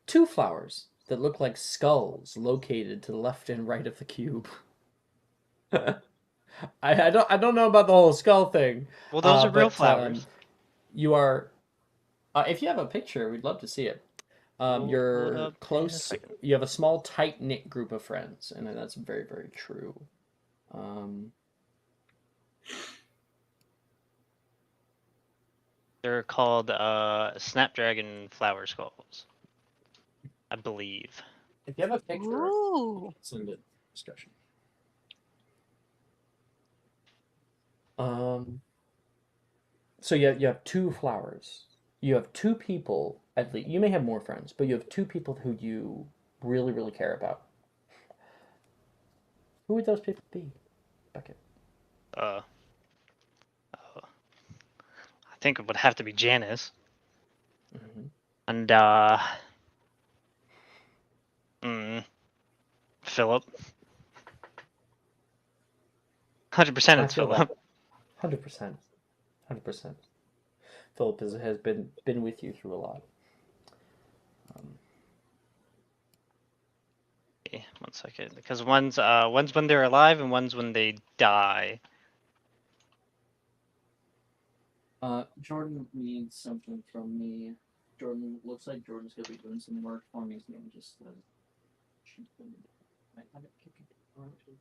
Two flowers that look like skulls located to the left and right of the cube. I don't know about the whole skull thing. Well, those are real but, flowers. You are. If you have a picture, we'd love to see it. We'll pull it You're up in a close. second. You have a small, tight knit group of friends, and that's very, very true. They're called snapdragon flower skulls, I believe. If you have a picture, Ooh. send it. Discussion. So you have two flowers. You have two people, at least. You may have more friends, but you have two people who you really, really care about. Who would those people be, Beckett? I think it would have to be Janice. Mm-hmm. And Philip. 100% it's Philip. 100%. 100%. Philip has been with you through a lot. Okay, 1 second, because one's when they're alive and one's when they die. Jordan needs something from me. Jordan looks like Jordan's gonna be doing some work for me. So just I have it kicking around. Oh,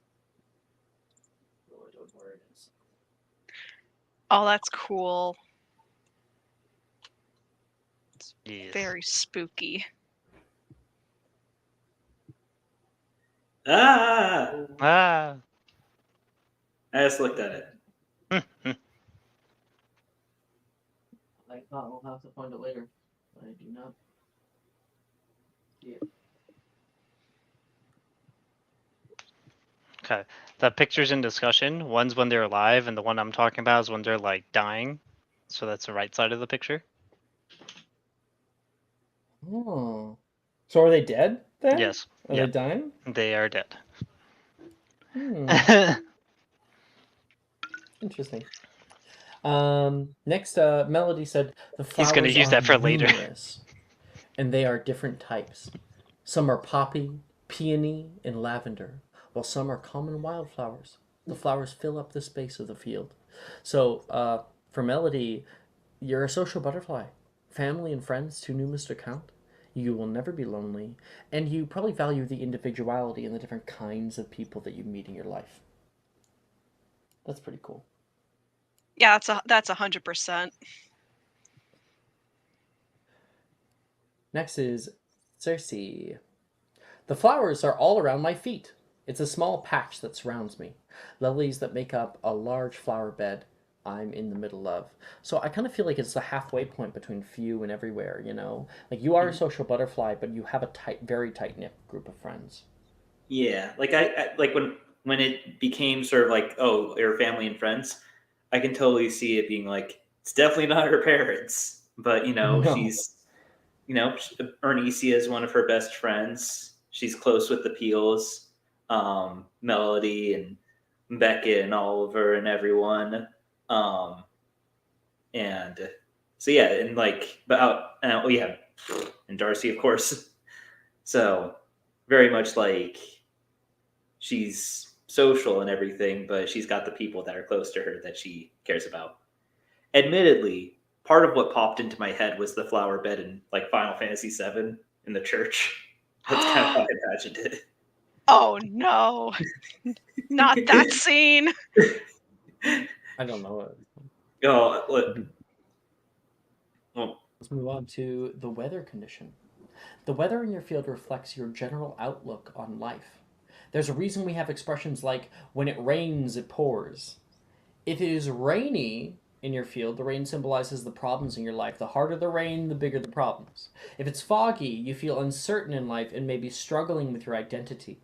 I don't know where it is. Oh, that's cool. It's Yes. very spooky. Ah! Ah. I just looked at it. I thought we'll have to find it later, but I do not. Yeah. Okay, the pictures in discussion. One's when they're alive, and the one I'm talking about is when they're like dying. So that's the right side of the picture. Oh. So are they dead then? Yes. Are they dying? They are dead. Interesting. Next, Melody said the flowers He's gonna use are that for later. numerous, and they are different types. Some are poppy, peony, and lavender, while some are common wildflowers. The flowers fill up the space of the field. So, for Melody, you're a social butterfly. Family and friends too numerous to count. You will never be lonely, and you probably value the individuality and the different kinds of people that you meet in your life. That's pretty cool. Yeah, that's 100%. Next is Cersei. The flowers are all around my feet. It's a small patch that surrounds me. Lilies that make up a large flower bed I'm in the middle of. So I kind of feel like it's the halfway point between few and everywhere, you know? Like you are a social butterfly, but you have a very tight-knit group of friends. Yeah, like I like when it became sort of like, oh, her family and friends, I can totally see it being like, it's definitely not her parents, but No. she's, Erniesia is one of her best friends. She's close with the Peels. Melody and Beckett and Oliver and everyone. And so yeah, and like yeah, and Darcy, of course. So very much like she's social and everything, but she's got the people that are close to her that she cares about. Admittedly, part of what popped into my head was the flower bed in like Final Fantasy VII in the church. That's kind of how I imagined it. Oh no, not that scene. I don't know it. Oh, well, Let's move on to the weather condition. The weather in your field reflects your general outlook on life. There's a reason we have expressions like, when it rains, it pours. If it is rainy in your field, the rain symbolizes the problems in your life. The harder the rain, the bigger the problems. If it's foggy, you feel uncertain in life and may be struggling with your identity.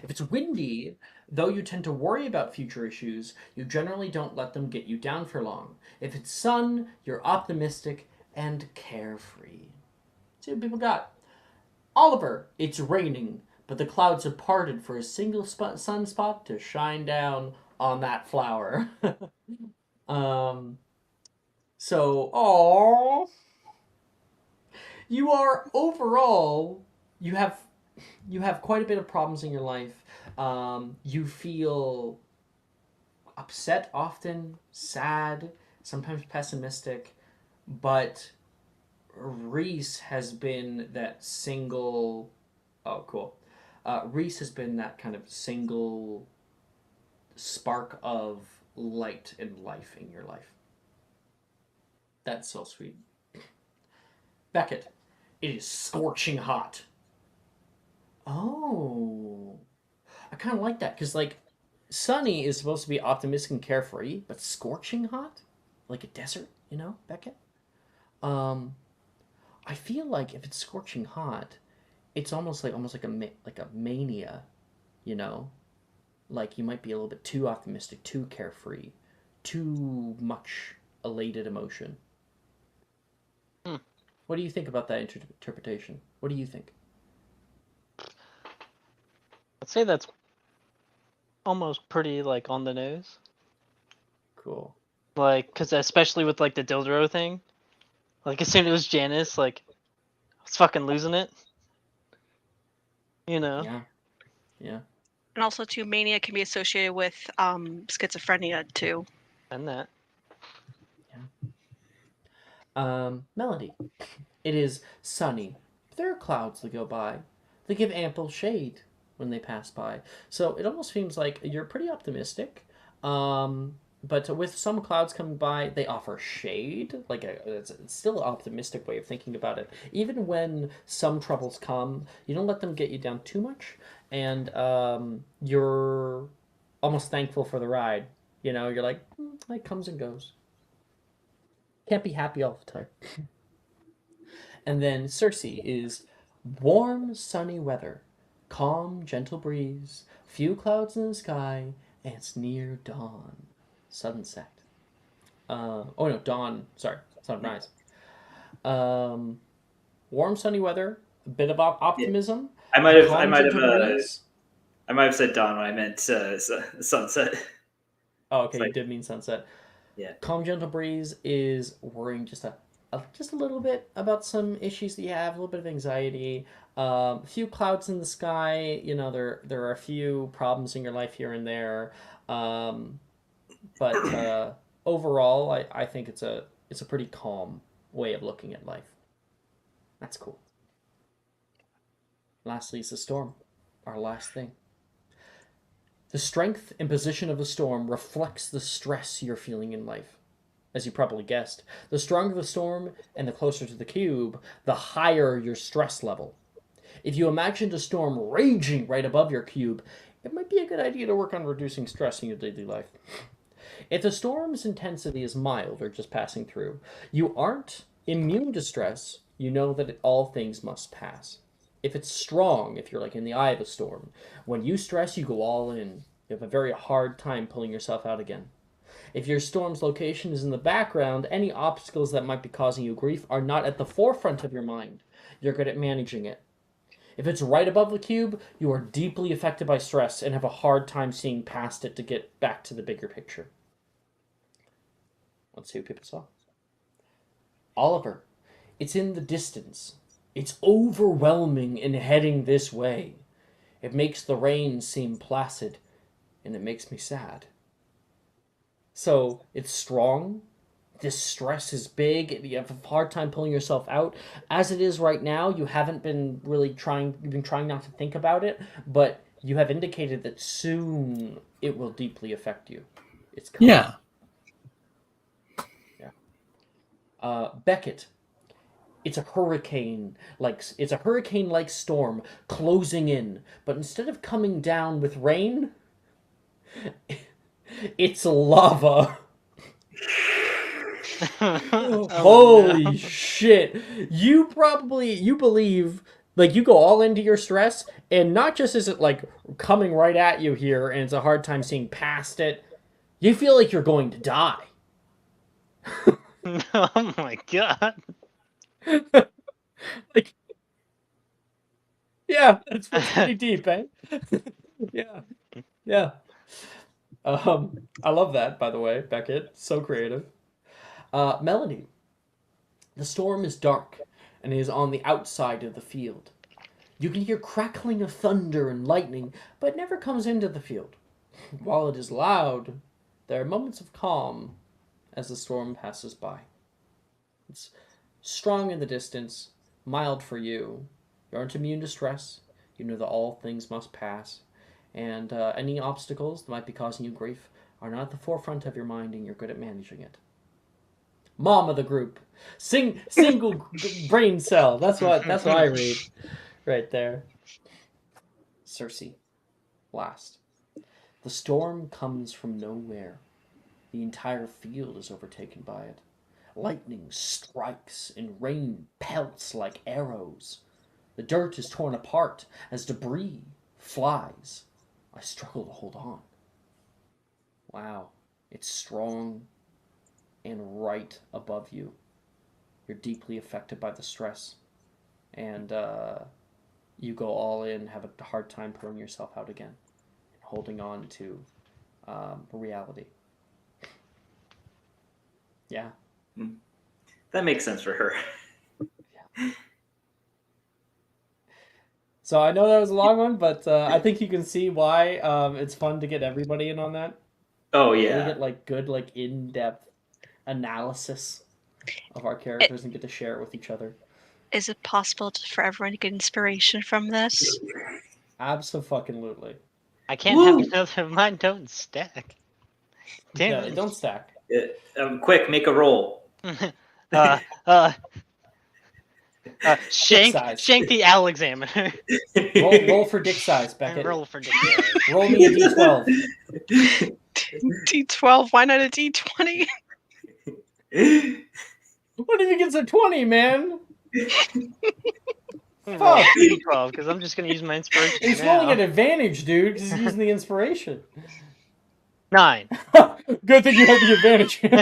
If it's windy, though you tend to worry about future issues, you generally don't let them get you down for long. If it's sun, you're optimistic and carefree. See what people got. Oliver, it's raining, but the clouds have parted for a single sunspot to shine down on that flower. So, oh, you are overall, you have quite a bit of problems in your life. You feel upset often, sad, sometimes pessimistic, but Reese has been that single. Oh, cool. Reese has been that kind of single spark of light and life in your life. That's so sweet. Beckett, it is scorching hot. Oh. I kind of like that because, like, sunny is supposed to be optimistic and carefree, but scorching hot? Like a desert, Beckett? I feel like if it's scorching hot, it's almost like a mania, you know? Like you might be a little bit too optimistic, too carefree, too much elated emotion. What do you think about that interpretation? What do you think? I'd say that's almost pretty like on the nose. Cool. Like, cause especially with like the Dildro thing, like as soon as it was Janice, like I was fucking losing it. Yeah. And also, too, mania can be associated with schizophrenia too. And that. Melody. It is sunny. There are clouds that go by. They give ample shade when they pass by. So it almost seems like you're pretty optimistic. But with some clouds coming by, they offer shade. It's still an optimistic way of thinking about it. Even when some troubles come, you don't let them get you down too much. And you're almost thankful for the ride. You're like, it comes and goes. Can't be happy all the time. And then Circe is warm, sunny weather, calm, gentle breeze, few clouds in the sky, and it's near dawn. Sunset. Dawn. Sorry, sunrise. Warm, sunny weather, a bit of optimism. I might have said dawn when I meant sunset. Oh, okay, you did mean sunset. Yeah. Calm, gentle breeze is worrying just a little bit about some issues that you have, a little bit of anxiety. A few clouds in the sky. There are a few problems in your life here and there. But overall, I think it's a pretty calm way of looking at life. That's cool. Lastly, is the storm. Our last thing. The strength and position of the storm reflects the stress you're feeling in life. As you probably guessed, the stronger the storm and the closer to the cube, the higher your stress level. If you imagined a storm raging right above your cube, it might be a good idea to work on reducing stress in your daily life. If the storm's intensity is mild or just passing through, you aren't immune to stress. You know that all things must pass. If it's strong, if you're like in the eye of a storm, when you stress, you go all in. You have a very hard time pulling yourself out again. If your storm's location is in the background, any obstacles that might be causing you grief are not at the forefront of your mind. You're good at managing it. If it's right above the cube, you are deeply affected by stress and have a hard time seeing past it to get back to the bigger picture. Let's see what people saw. Oliver, it's in the distance. It's overwhelming and heading this way. It makes the rain seem placid, and it makes me sad. So, it's strong. This stress is big. You have a hard time pulling yourself out. As it is right now, you haven't been really trying, you've been trying not to think about it, but you have indicated that soon it will deeply affect you. It's coming. Yeah. Beckett, it's a hurricane-like storm closing in, but instead of coming down with rain, it's lava. Holy shit. You believe, like, you go all into your stress, and not just is it like coming right at you here and it's a hard time seeing past it, you feel like you're going to die. Oh my god. Like, yeah, that's pretty deep, eh? Yeah. I love that, by the way, Beckett. So creative. Melanie, the storm is dark and is on the outside of the field. You can hear crackling of thunder and lightning, but it never comes into the field. While it is loud, there are moments of calm as the storm passes by. It's strong in the distance, mild for you. You aren't immune to stress. You know that all things must pass. And any obstacles that might be causing you grief are not at the forefront of your mind, and you're good at managing it. Mom of the group. Single brain cell. That's what I read right there. Cersei. Last. The storm comes from nowhere. The entire field is overtaken by it. Lightning strikes and rain pelts like arrows. The dirt is torn apart as debris flies. I struggle to hold on. Wow, it's strong and right above you. You're deeply affected by the stress. And you go all in, have a hard time pulling yourself out again. And holding on to reality. Yeah. That makes sense for her. Yeah. So I know that was a long one, but I think you can see why it's fun to get everybody in on that. Oh We yeah. get like good, like in-depth analysis of our characters and get to share it with each other. Is it possible for everyone to get inspiration from this? Absolutely. I can't have another. Mine don't stack. Damn Yeah, it. don't stack. Quick, make a roll. Size. Shank the Owl Examiner. Roll for dick size, Beckett. Roll for dick size. Roll me a d12. D12, why not a D20? What if he gets a 20, man? Roll 12, because I'm just going to use my inspiration He's now. rolling at advantage, dude, because he's using the inspiration. 9. Good thing you have the advantage. And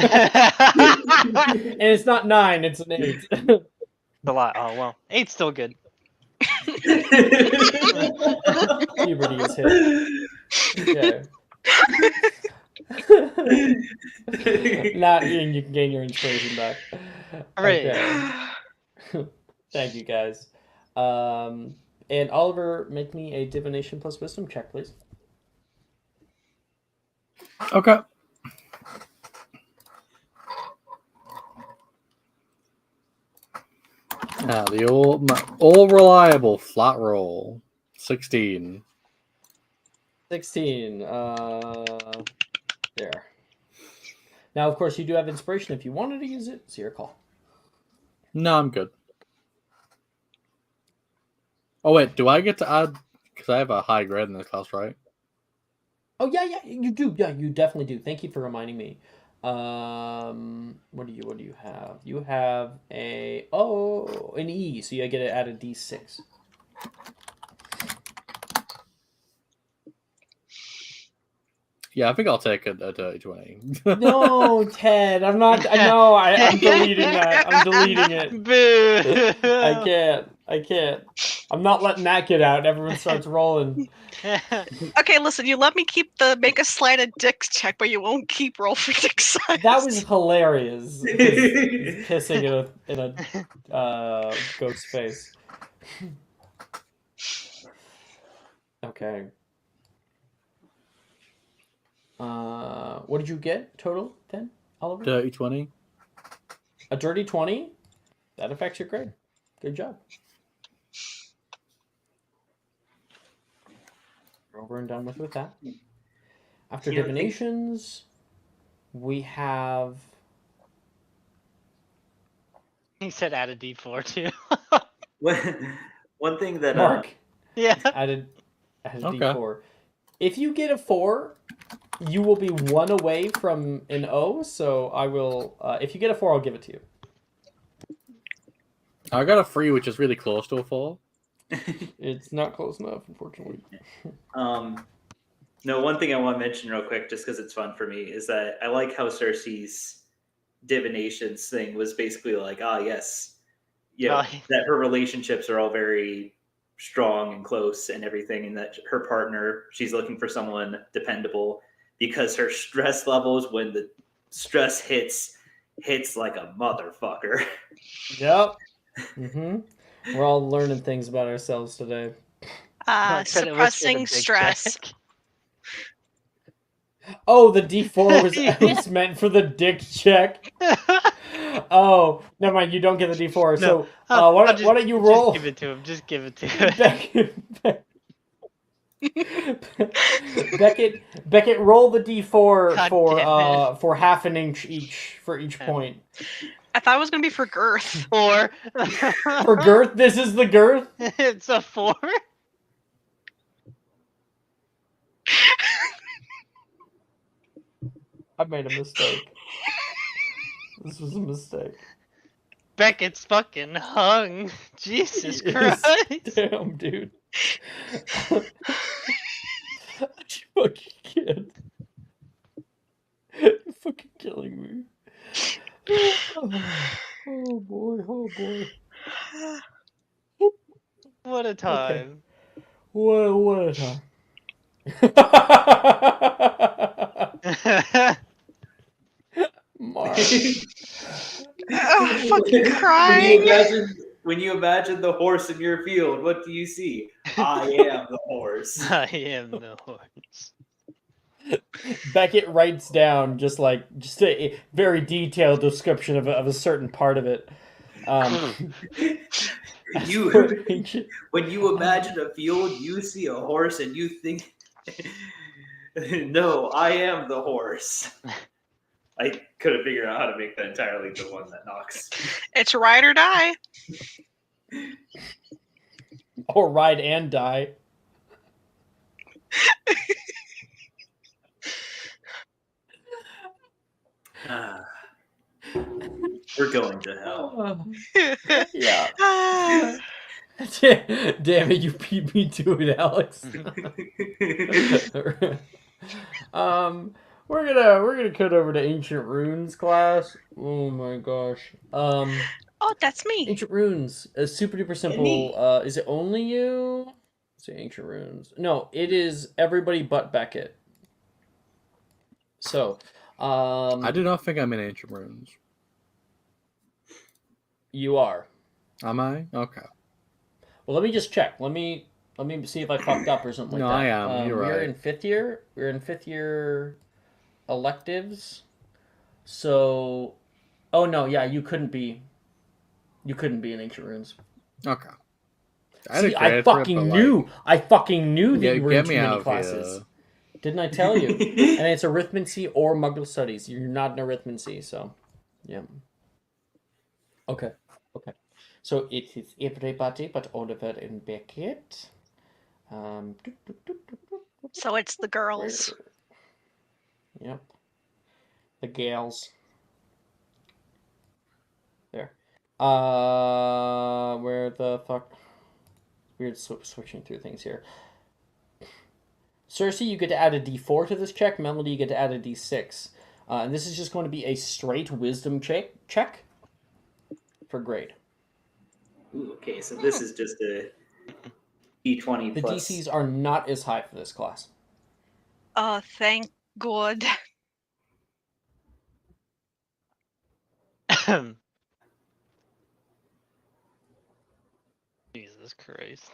it's not 9, it's an 8. A lot. Oh, well. 8's still good. Puberty is hit. Okay. Not being you can gain your inspiration back. Alright. Okay. Thank you, guys. And Oliver, make me a divination plus wisdom check, please. Okay. Now the all reliable flat roll, 16. 16. There. Now, of course, you do have inspiration. If you wanted to use it, it's your call. No, I'm good. Oh wait, do I get to add? Because I have a high grade in this class, right? Oh yeah, you do. Yeah, you definitely do. Thank you for reminding me. What do you have? You have an E, so you get to add a D6. Yeah, I think I'll take a dirty 20. No, Ted, I'm not. I know. I'm deleting that. I'm deleting it. Boo! I can't. I'm not letting that get out. Everyone starts rolling. Okay, listen, you let me make a slighted dick check, but you won't keep roll for dick size. That was hilarious. 'Cause he's pissing in a ghost face. Okay. What did you get total then, Oliver? Dirty 20. A dirty 20? That affects your grade. Good job. We're over and done with that. After You know, divinations, we have... He said add a D4 too. One thing that Mark Yeah. added a Okay. D4. If you get a 4, you will be 1 away from an O, so I will... if you get a 4, I'll give it to you. I got a 3, which is really close to a 4. It's not close enough, unfortunately. No, one thing I want to mention real quick, just because it's fun for me, is that I like how Cersei's divinations thing was basically like, yes, that her relationships are all very strong and close and everything, and that her partner, she's looking for someone dependable, because her stress levels, when the stress hits like a motherfucker. Yep. We're all learning things about ourselves today. Mark said it was for the Suppressing dick stress. check. Oh, the D4 was meant for the dick check. Oh, never mind. You don't get the D4. No, So, why don't you roll? Just give it to him. Just give it to him. Beckett, roll the D4 God for half an inch each for each point. I thought it was gonna be for girth. 4. For girth, this is the girth. It's a 4. I made a mistake. This was a mistake. Beckett's fucking hung. Jesus Yes. Christ. Damn, dude. You fucking kid. You're fucking killing me. Oh boy, oh boy. What a time. What a time. Mark. Oh, fucking crying. When you imagine the horse in your field, what do you see? I am the horse. I am the horse. Beckett writes down just a very detailed description of a certain part of it. When you imagine a field, you see a horse and you think, no, I am the horse. I couldn't figure out how to make that entirely the one that knocks. It's ride or die. Or ride and die. We're going to hell. Yeah. Damn it, you beat me to it, Alex. We're gonna cut over to Ancient Runes class. Oh my gosh. Oh, that's me. Ancient Runes is super duper simple. Is it only you? Let's see, Ancient Runes. No, it is everybody but Beckett. So, I do not think I'm in Ancient Runes. You are. Am I? Okay. Well, let me just check. Let me see if I fucked up or something No, like that. I am. You're we're right. in 5th year. We're in 5th year electives. So, oh no, yeah, you couldn't be in Ancient Runes. Okay. See, I fucking knew that you were in too many classes. Here. Didn't I tell you? And it's arithmancy or Muggle studies. You're not in arithmancy, so yeah. Okay. So it is everybody but Oliver and Beckett. So it's the girls. Yep. The gals. There. Where the fuck? Weird switching through things here. Cersei, you get to add a D4 to this check. Melody, you get to add a D6. And this is just going to be a straight wisdom check for grade. Ooh, okay, so this is just a D20 The plus. DCs are not as high for this class. Oh, thank God. Jesus Christ.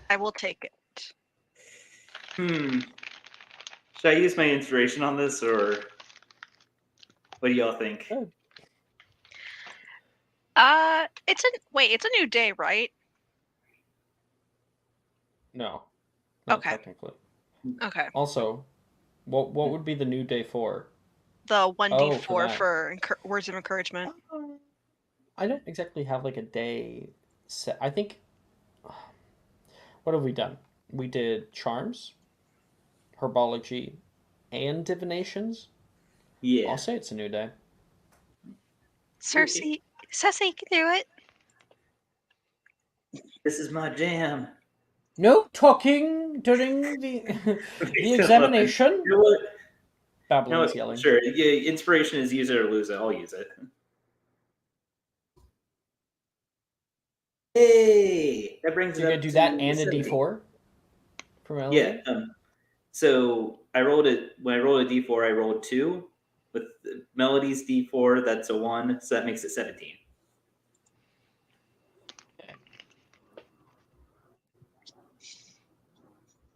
I will take it. Should I use my inspiration on this, or what do y'all think? Good. It's a new day, right? No. Not Okay. technically. Okay. Also, what would be the new day for? The 1d4 for that. for words of encouragement. I don't exactly have like a day set. I think. What have we done? We did charms, herbology, and divinations. Yeah. I'll say it's a new day. Cersei, you can do it. This is my jam. No talking during the the examination. You know what? Babylon's No, yelling. sure. Yeah, inspiration is use it or lose it. I'll use it. Hey, that brings So it you're up gonna do to that and a 70. D4 for Melody? Yeah. So I rolled it when I rolled a D4. I rolled 2 with Melody's D4. That's a 1, so that makes it 17. Okay.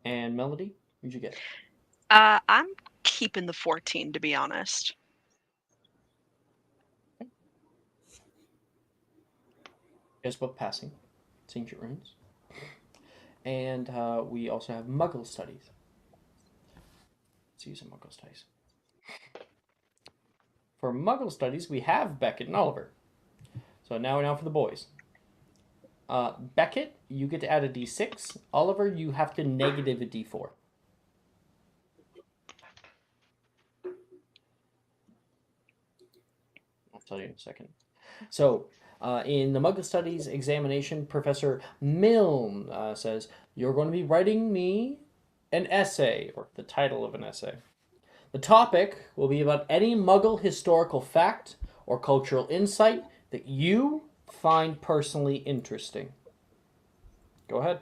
And Melody, what'd you get? I'm keeping the 14, to be honest. Just book passing, ancient runes, and we also have Muggle studies. Let's use some Muggle studies. For Muggle studies, we have Beckett and Oliver. So now for the boys. Beckett, you get to add a D6. Oliver, you have to negative a D4. I'll tell you in a second. So, in the Muggle Studies examination, Professor Milne says, you're going to be writing me an essay, or the title of an essay. The topic will be about any Muggle historical fact or cultural insight that you find personally interesting. Go ahead,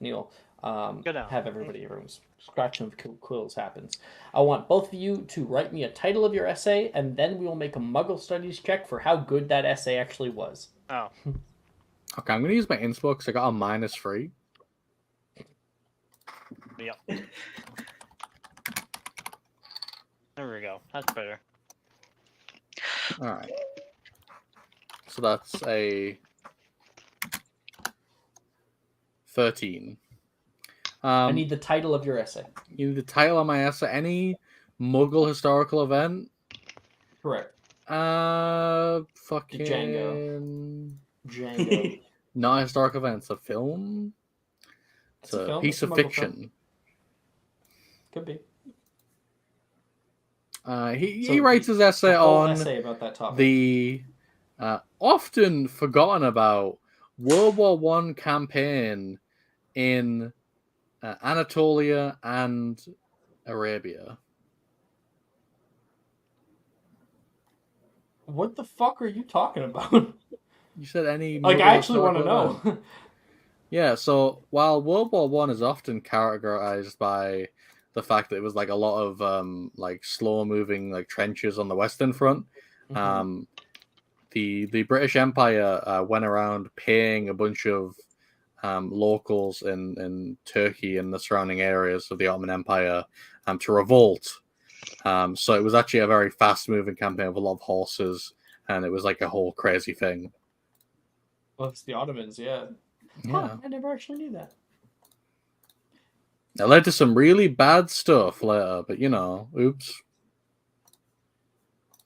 Neil. Have everyone's scratching of quills happens. I want both of you to write me a title of your essay, and then we will make a Muggle Studies check for how good that essay actually was. Oh. Okay, I'm going to use my inspo because I got a -3. Yep. There we go. That's better. Alright. So that's a 13. I need the title of your essay. You need the title of my essay. Any Muggle historical event? Correct. Fucking Django. Not a historical event. It's a film. It's a film. piece It's a of Muggle fiction. film. Could be. He writes his essay on essay about that topic. the often forgotten about World War I campaign in Anatolia and Arabia. What the fuck are you talking about? You said any like, I actually want to know. Yeah, so while World War I is often categorized by the fact that it was like a lot of like slow moving like trenches on the Western Front, the British Empire went around paying a bunch of locals in Turkey and the surrounding areas of the Ottoman Empire to revolt. So it was actually a very fast moving campaign with a lot of horses, and it was like a whole crazy thing. Well, it's the Ottomans, yeah. Yeah. I never actually knew that. It led to some really bad stuff later, but you know, oops.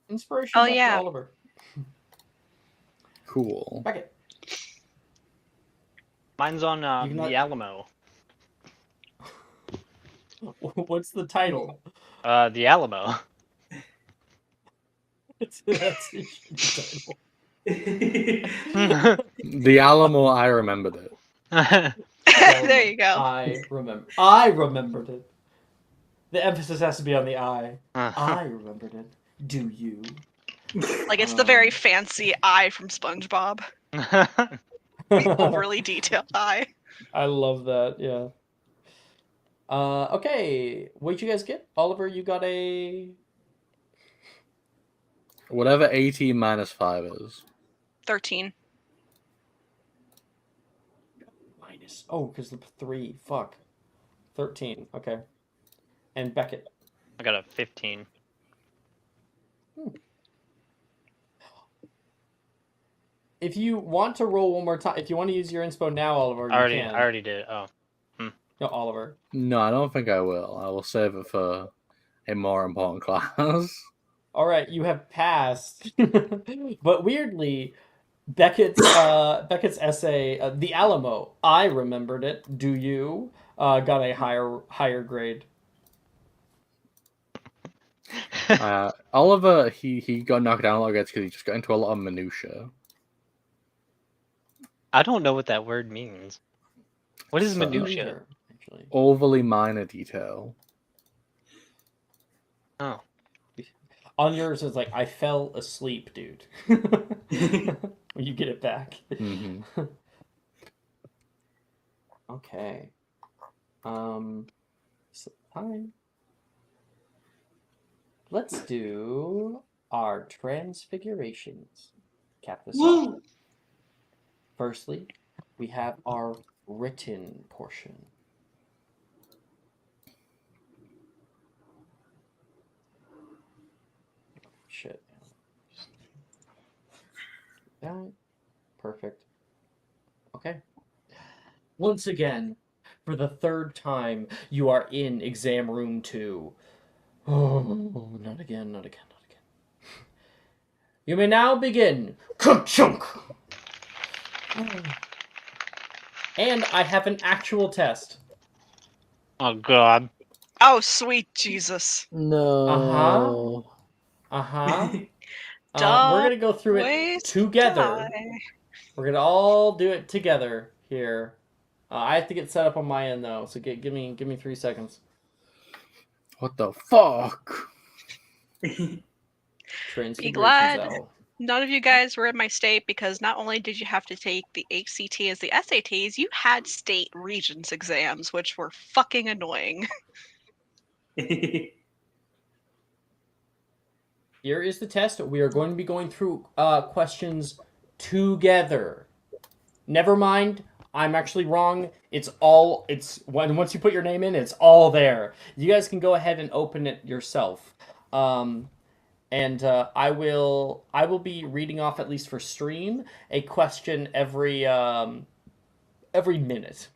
Inspiration Oh, back yeah. to Oliver. Cool. Beckett. Mine's on the Alamo. What's the title? The Alamo. That's the title. The Alamo, I remembered it. There you go. I remembered it. The emphasis has to be on the I. I remembered it. Do you? Like, it's the very fancy eye from SpongeBob. The overly detailed eye. I love that. Yeah. Okay. What'd you guys get? Oliver, you got a Whatever 18 minus 5 is. 13. minus. Oh, because the 3. Fuck. 13. Okay. And Beckett. I got a 15. If you want to roll one more time, if you want to use your inspo now, Oliver, you I can. already did. Oh. No, Oliver. No, I don't think I will. I will save it for a more important class. All right, you have passed. But weirdly, Beckett's essay, The Alamo, I remembered it. Do you? Got a higher grade. Oliver, he got knocked down a lot because he just got into a lot of minutia. I don't know what that word means. What is So- minutia? Neither, actually. Overly minor detail. Oh. On yours, it's like, I fell asleep, dude. When you get it back. hmm Okay. So time. Let's do our transfigurations. Cap this off. Woo! Firstly, we have our written portion. Shit. That. Perfect. Okay. Once again, for the third time, you are in exam room 2. Oh, not again, not again, not again. You may now begin. Ka-chunk! And I have an actual test. Oh god. Oh, sweet Jesus. No. Uh-huh. We're Don't gonna go through it waste together. time. We're gonna all do it together here. I have to get set up on my end though, so give me 3 seconds. What the fuck? Be Transfigurations glad out. none of you guys were in my state because not only did you have to take the ACT as the SATs, you had state regents exams, which were fucking annoying. Here is the test. We are going to be going through questions together. Never mind, I'm actually wrong. Once you put your name in, it's all there. You guys can go ahead and open it yourself. And I will be reading off, at least for stream, a question every minute.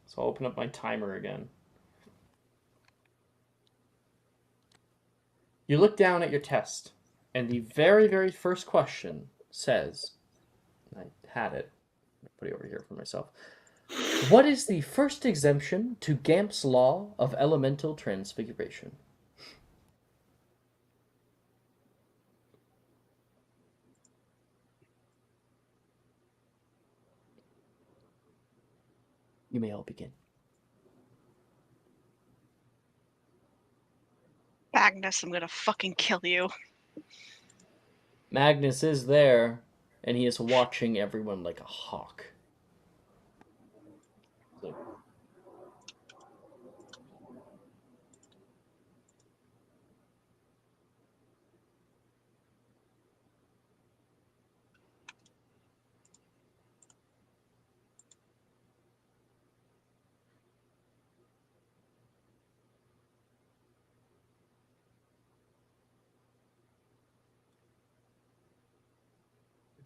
So I'll open up my timer again. You look down at your test, and the very, very first question says, I had it. I'll put it over here for myself. What is the first exemption to Gamp's law of elemental transfiguration? You may all begin. Magnus, I'm gonna fucking kill you. Magnus is there, and he is watching everyone like a hawk.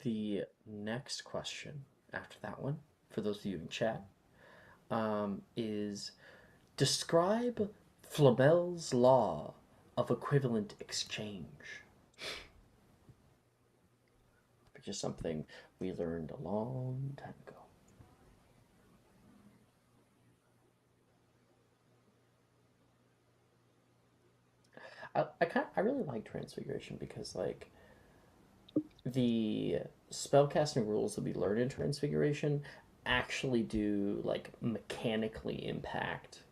The next question after that one, for those of you in chat, is describe Flamel's law of equivalent exchange. Which is something we learned a long time ago. I really like Transfiguration because, like, the spellcasting rules that we learn in Transfiguration actually do, like, mechanically impact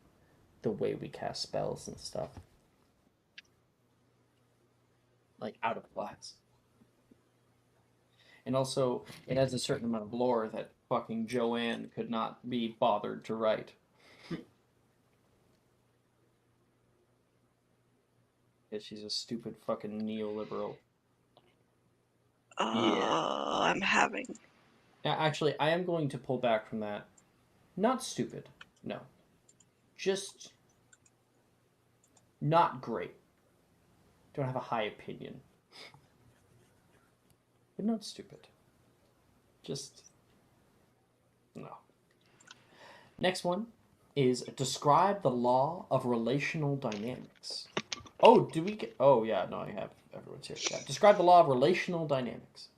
the way we cast spells and stuff. Like, out of class. And also, it has a certain amount of lore that fucking Joanne could not be bothered to write. Yeah, she's a stupid fucking neoliberal. I'm having. Actually, I am going to pull back from that. Not stupid, no. Just not great. Don't have a high opinion. But not stupid. Just no. Next one is describe the law of relational dynamics. Oh, do we get... Oh, yeah, no, I have everyone's here. Yeah. Describe the law of relational dynamics.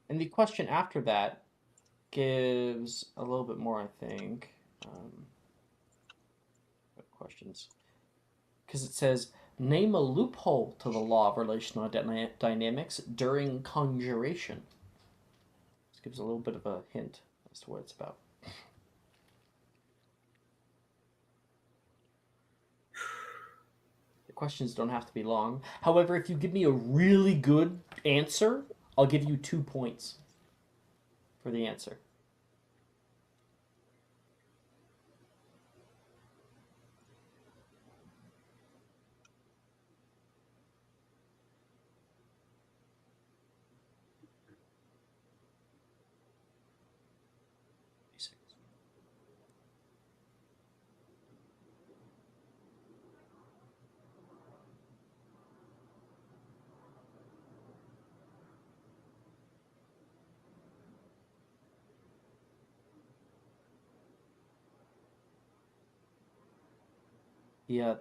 And the question after that gives a little bit more, I think. Questions. Because it says, name a loophole to the law of relational dynamics during conjuration. This gives a little bit of a hint as to what it's about. The questions don't have to be long. However, if you give me a really good answer, I'll give you 2 points for the answer.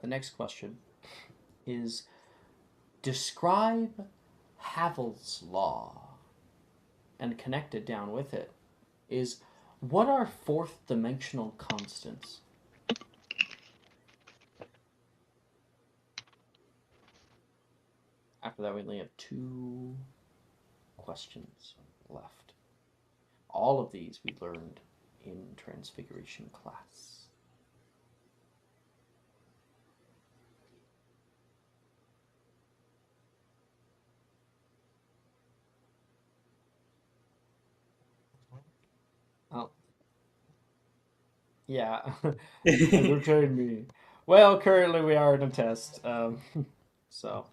The next question is describe Havel's law. And connected down with it is what are fourth dimensional constants? After that, we only have 2 questions left. All of these we learned in Transfiguration class. Oh. Yeah. Entertain me. Well, currently we are in a test. So.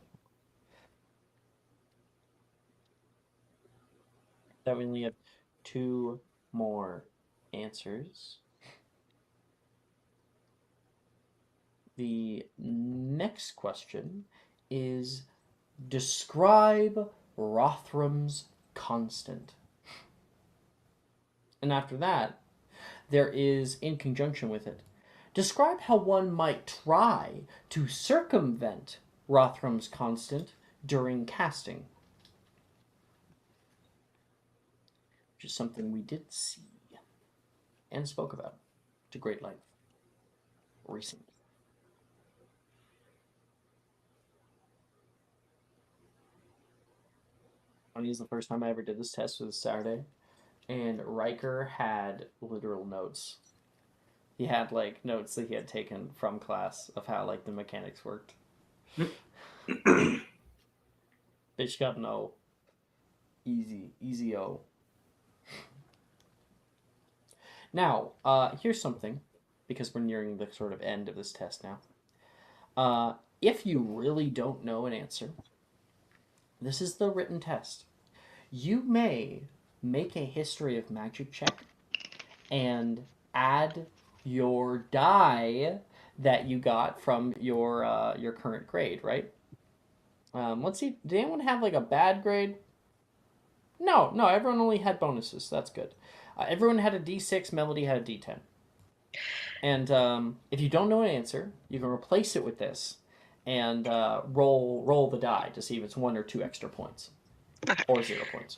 That we only have 2 more answers. The next question is describe Rothrum's constant. And after that, there is, in conjunction with it, describe how one might try to circumvent Rothrum's constant during casting. Which is something we did see and spoke about to great length recently. Funny is the first time I ever did this test was Saturday, and Riker had literal notes. He had like notes that he had taken from class of how like the mechanics worked. Bitch got an O. Easy O. Now, here's something, because we're nearing the sort of end of this test now. If you really don't know an answer, this is the written test. You may make a history of magic check and add your die that you got from your current grade, right? Let's see. Did anyone have like a bad grade? No, everyone only had bonuses. That's good. Everyone had a D6, Melody had a D10. And if you don't know an answer, you can replace it with this and roll the die to see if it's 1 or 2 extra points. Okay. Or 0 points.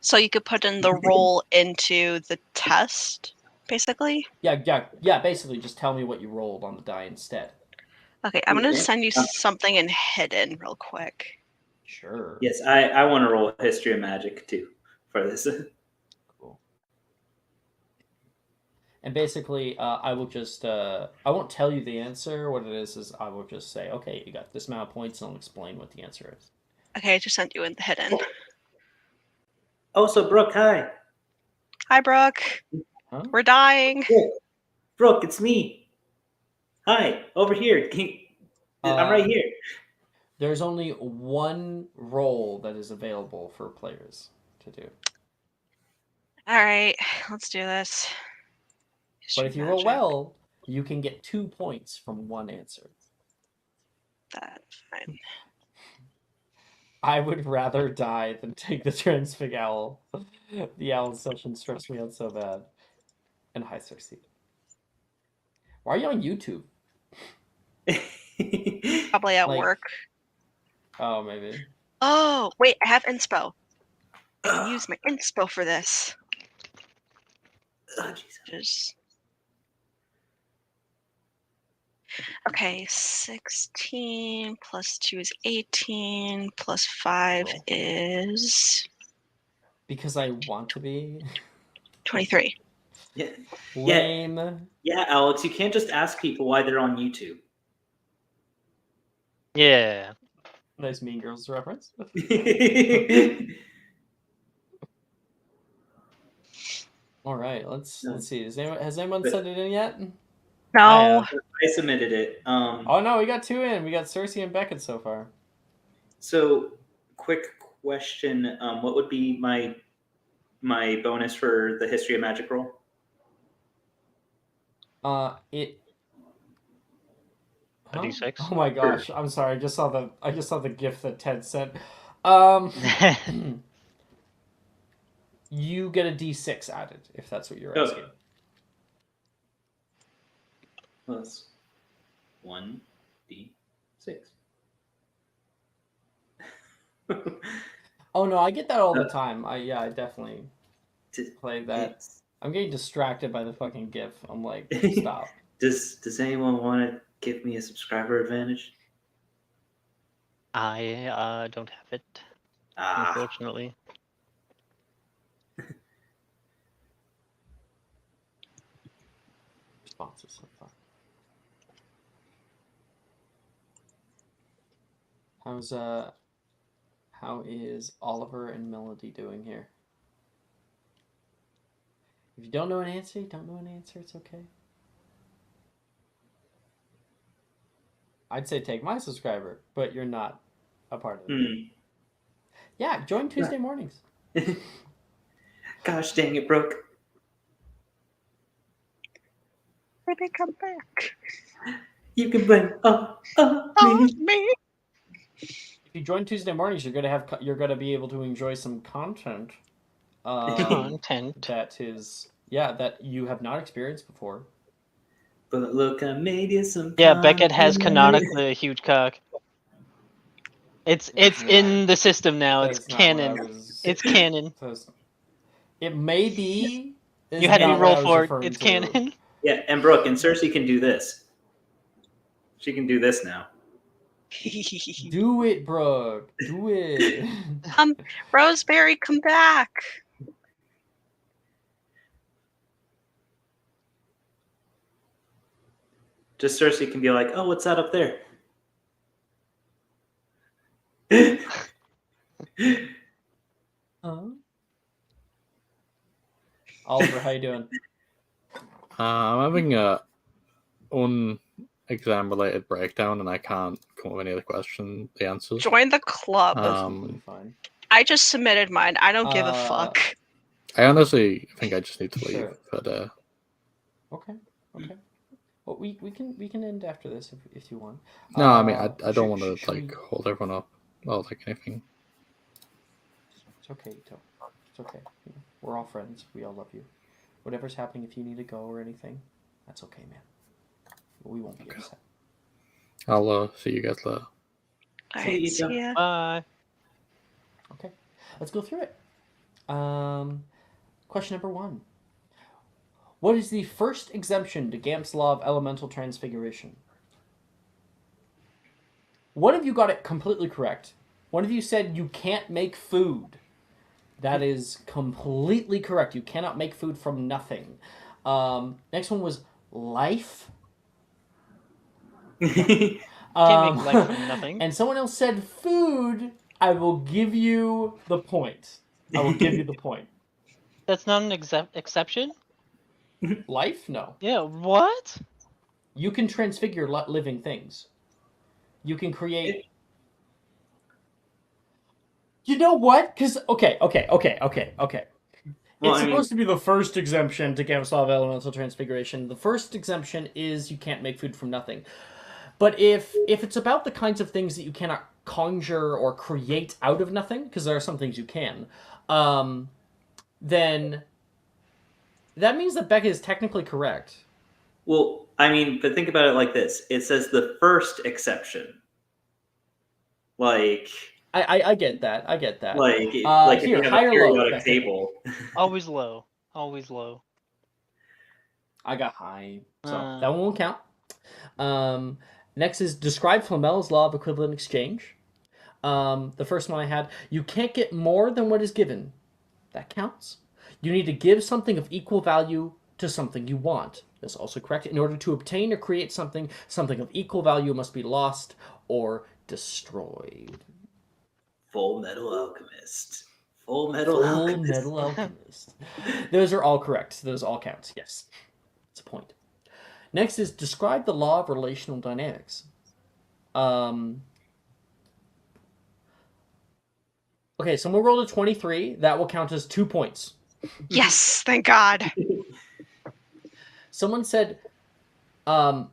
So you could put in the roll into the test, basically? Yeah, basically just tell me what you rolled on the die instead. Okay, I'm going to send you something in hidden real quick. Sure. Yes, I want to roll History of Magic too for this. Cool. And basically, I will just, I won't tell you the answer. What it is I will just say, okay, you got this amount of points, and I'll explain what the answer is. Okay, I just sent you in the hidden. Oh, so Brooke, hi. Hi, Brooke. Huh? We're dying. Brooke, it's me. Hi, over here. I'm right here. There's only one role that is available for players to do. All right, let's do this. But History if you roll magic. well, you can get 2 points from one answer. That's fine. I would rather die than take the Transfig Owl. The owl session stressed me out so bad. And hi, Cersei. Why are you on YouTube? Probably at Like- work. Oh, maybe. Oh, wait, I have inspo. I can use my inspo for this. Oh, Jesus. Just... Okay, 16 plus 2 is 18, plus 5 Roll. is Because I want to be 23. Yeah. lame. Yeah, Alex, you can't just ask people why they're on YouTube. Yeah. Nice Mean Girls reference. All right, let's see. Has anyone sent it in yet? No. I submitted it. Oh no, we got 2 in. We got Cersei and Beckett so far. So, quick question: what would be my bonus for the history of magic roll? It. A D6? Oh my gosh! I'm sorry. I just saw the GIF that Ted sent. You get a D6 added if that's what you're asking. Plus 1d6. Oh no, I get that all the time. I definitely play that. I'm getting distracted by the fucking GIF. I'm like, stop. Does anyone want to give me a subscriber advantage? I don't have it, unfortunately. Responses so far. How is Oliver and Melody doing here? If you don't know an answer, you don't know an answer. It's okay. I'd say take my subscriber, but you're not a part of it. Yeah, join Tuesday mornings. Gosh dang it, Brooke. Where they come back? You can blame me. If you join Tuesday mornings, you're gonna be able to enjoy some content. Content. That you have not experienced before. But look, I made you some. Yeah, Beckett has canonically a huge cock. It's in the system now. It's canon. It's canon. It may be. You had me roll for it. It's canon. Yeah, and Brooke and Cersei can do this. She can do this now. Do it, Brooke. Do it. Rosemary, come back. Just Cersei can be like, oh, what's that up there? Oliver, how you doing? I'm having a exam related breakdown and I can't come up with any of the answers. Join the club. That's completely fine. I just submitted mine. I don't give a fuck. I honestly think I just need to leave. Sure. But Okay. Well, we can end after this if you want. no, I mean I don't want to hold everyone up or anything. It's okay, Ito. It's okay. We're all friends. We all love you. Whatever's happening, if you need to go or anything, that's okay, man. We won't be upset. I'll see you guys later. All right, see ya. Bye. Okay, let's go through it. Question number 1. What is the first exemption to Gamp's law of elemental transfiguration? One of you got it completely correct. One of you said you can't make food. That is completely correct. You cannot make food from nothing. Next one was life. Can't make life from nothing. And someone else said food. I will give you the point. I will give you the point. That's not an exception? Life? No. Yeah, what? You can transfigure living things. You can create. You know what? Because okay. Well, It's I mean, supposed to be the first exemption to Gamma Law of Elemental Transfiguration. The first exemption is you can't make food from nothing. But if it's about the kinds of things that you cannot conjure or create out of nothing, because there are some things you can, then that means that Becca is technically correct. well, I mean, but think about it like this. It says the first exception. Like, I get that. I get that. like if Here, you have high a or low, periodic Becca? table. Always low. Always low. I got high, so that one won't count. Next is describe Flamel's law of equivalent exchange. The first one I had, you can't get more than what is given. That counts. You need to give something of equal value to something you want. That's also correct. In order to obtain or create something of equal value must be lost or destroyed. Full Metal Alchemist. Full Metal Alchemist. Metal Alchemist. Those are all correct. Those all count. Yes. That's a point. Next is describe the law of relational dynamics. Okay, someone rolled a 23. That will count as 2 points. Yes, thank God. Someone said things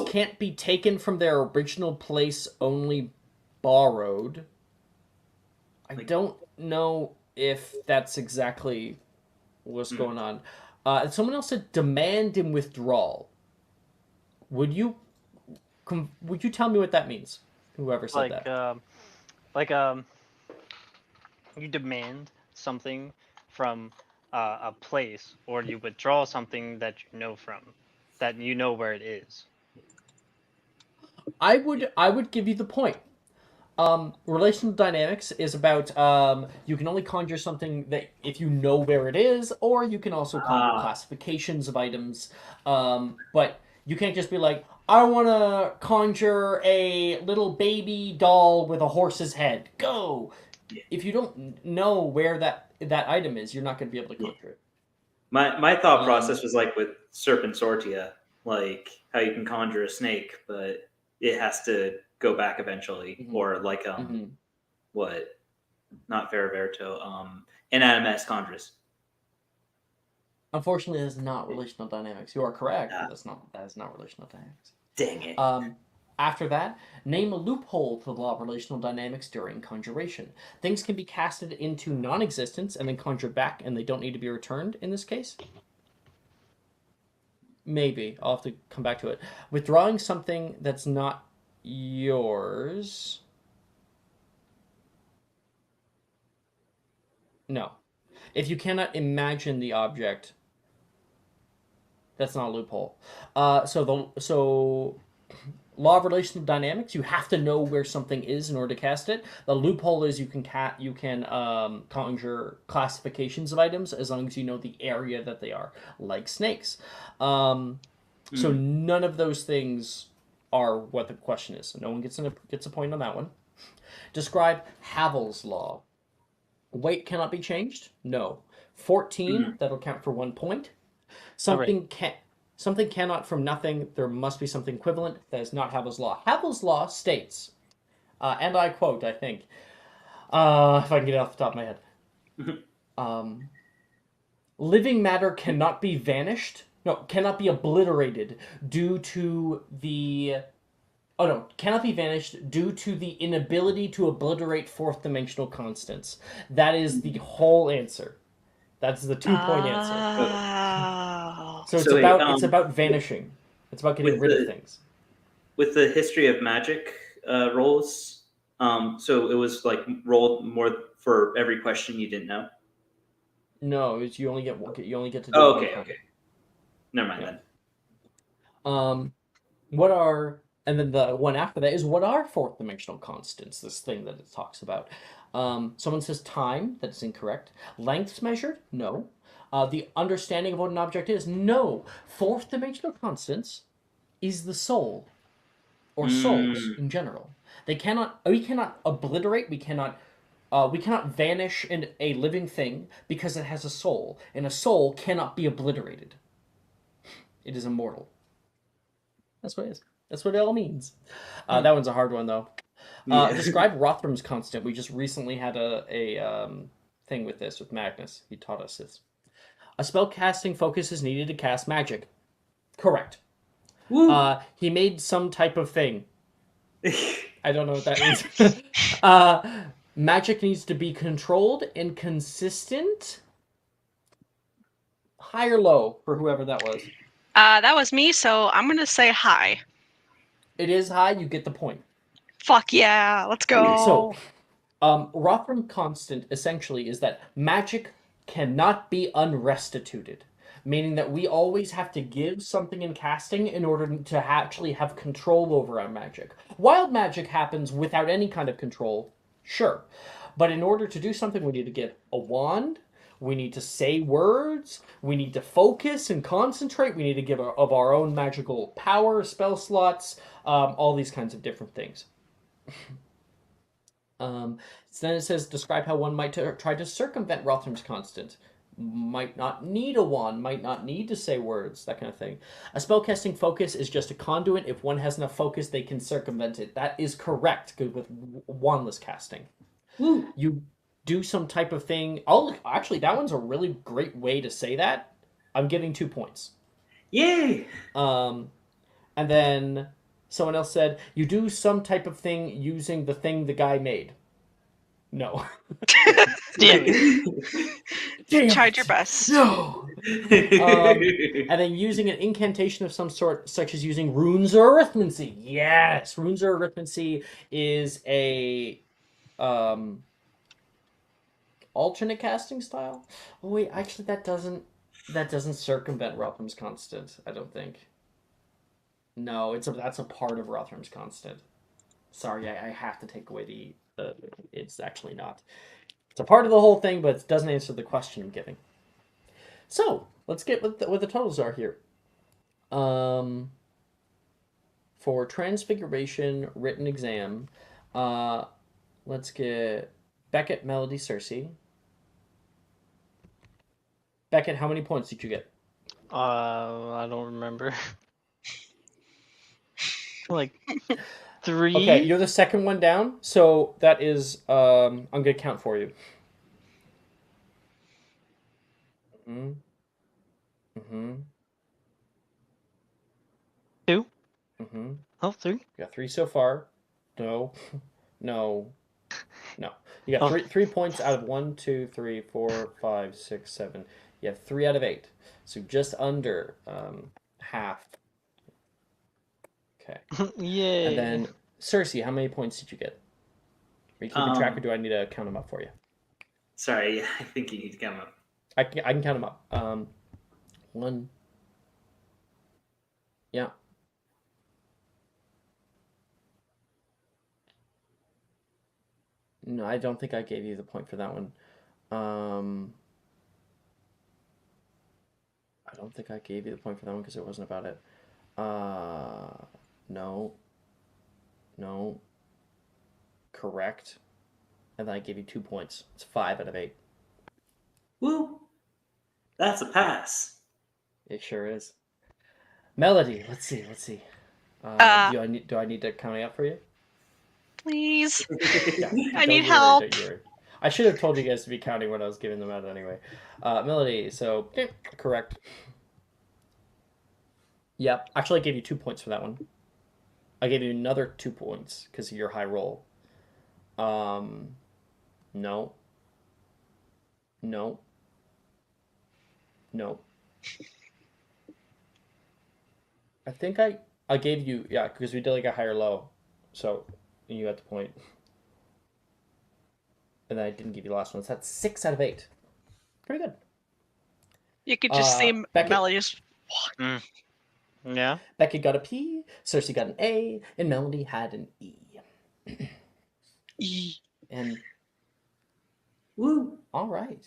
can't be taken from their original place, only borrowed. I don't know if that's exactly what's going on. Someone else said demand and withdrawal. Would you tell me what that means? Whoever said that. You demand something from a place, or you withdraw something that you know where it is. I would give you the point. Relational dynamics is about you can only conjure something that if you know where it is, or you can also conjure classifications of items. But you can't just be like, I want to conjure a little baby doll with a horse's head. Go! If you don't know where that item is, you're not going to be able to conjure it. My thought process was like with Serpent Sortia, like how you can conjure a snake, but it has to go back eventually, or like what? Not Feraverto. Inanimus Conjurus. Unfortunately, that's not relational dynamics. You are correct, but that is not relational dynamics. Dang it. After that, name a loophole to the law of relational dynamics during conjuration. Things can be casted into non-existence and then conjured back, and they don't need to be returned in this case. Maybe. I'll have to come back to it. Withdrawing something that's not yours. No. If you cannot imagine the object, that's not a loophole. So law of relational dynamics, you have to know where something is in order to cast it. The loophole is you can conjure classifications of items as long as you know the area that they are, like snakes. So none of those things are what the question is. So no one gets a point on that one. Describe Havel's law. Weight cannot be changed? No. 14, that'll count for 1 point. Something cannot from nothing, there must be something equivalent. That is not Havel's law. Havel's law states, and I quote, I think, if I can get it off the top of my head. Living matter cannot be cannot be obliterated due to the... cannot be vanished due to the inability to obliterate fourth dimensional constants. That is the whole answer. That's the 2-point answer. So it's about vanishing. It's about getting rid of things. With the history of magic rolls, so it was like rolled more for every question you didn't know. No, you only get to do it one time. Okay. Never mind then. And then the one after that is, what are fourth dimensional constants? This thing that it talks about. Someone says time. That's incorrect. Lengths measured? No. The understanding of what an object is? No. Fourth dimensional constants is the soul, or souls in general. We cannot obliterate. We cannot We cannot vanish in a living thing because it has a soul, and a soul cannot be obliterated. It is immortal. That's what it is. That's what it all means. That one's a hard one, though. Yeah. Describe Rothrum's constant. We just recently had a thing with this, with Magnus. He taught us this. A spell casting focus is needed to cast magic. Correct. Woo. He made some type of thing. I don't know what that means. Magic needs to be controlled and consistent. High or low for whoever that was. That was me, so I'm gonna say hi. It is high. You get the point. Fuck yeah, let's go. So, Rothram constant essentially is that magic cannot be unrestituted, meaning that we always have to give something in casting in order to actually have control over our magic. Wild magic happens without any kind of control, sure, but in order to do something, we need to get a wand. We need to say words. We need to focus and concentrate. We need to give of our own magical power, spell slots, all these kinds of different things. So then it says, describe how one might try to circumvent Rothram's constant. Might not need a wand, might not need to say words, that kind of thing. A spellcasting focus is just a conduit. If one has enough focus, they can circumvent it. That is correct. Good with wandless casting. Woo. You do some type of thing. Oh, actually, that one's a really great way to say that. I'm giving 2 points. Yay. And then someone else said, you do some type of thing using the thing the guy made. No. Damn it. Damn Tried it. your best. No. And then using an incantation of some sort, such as using runes or arithmancy. Yes, runes or arithmancy is a alternate casting style. Oh wait, actually that doesn't circumvent Rotham's constant. I don't think. No, that's a part of Rotham's constant. Sorry, I have to take away the. It's actually not. It's a part of the whole thing, but it doesn't answer the question I'm giving. So let's get what the totals are here. For Transfiguration written exam, let's get Beckett, Melody, Cersei. Beckett, how many points did you get? I don't remember. Like 3. Okay, you're the second one down, so that is I'm gonna count for you. Mm-hmm. Mm-hmm. 2. Mm-hmm. Oh, 3. You got 3 so far. No. No. No. You got 3 points out of 1, 2, 3, 4, 5, 6, 7. You have 3 out of 8. So just under half. Okay. Yay. And then Cersei, how many points did you get? Are you keeping track, or do I need to count them up for you? Sorry, I think you need to count them up. I can count them up. 1. Yeah. No, I don't think I gave you the point for that one. I don't think I gave you the point for that one because it wasn't about it. No. No. Correct. And then I gave you 2 points. It's 5 out of 8. Woo. That's a pass. It sure is. Melody, let's see. Do I need to count it up for you? Please. Yeah, I don't need worry, help. don't worry. I should have told you guys to be counting when I was giving them out anyway. Melody, so correct. Yep. Actually, I gave you 2 points for that one. I gave you another 2 points because of your high roll. No. No. No. I think I gave you, yeah, because we did like a higher low. So you got the point. And then I didn't give you the last one. So that's 6 out of 8. Pretty good. You could just see Beckett. Melody's. Yeah. Beckett got a P, Cersei got an A, and Melody had an E. And woo. All right.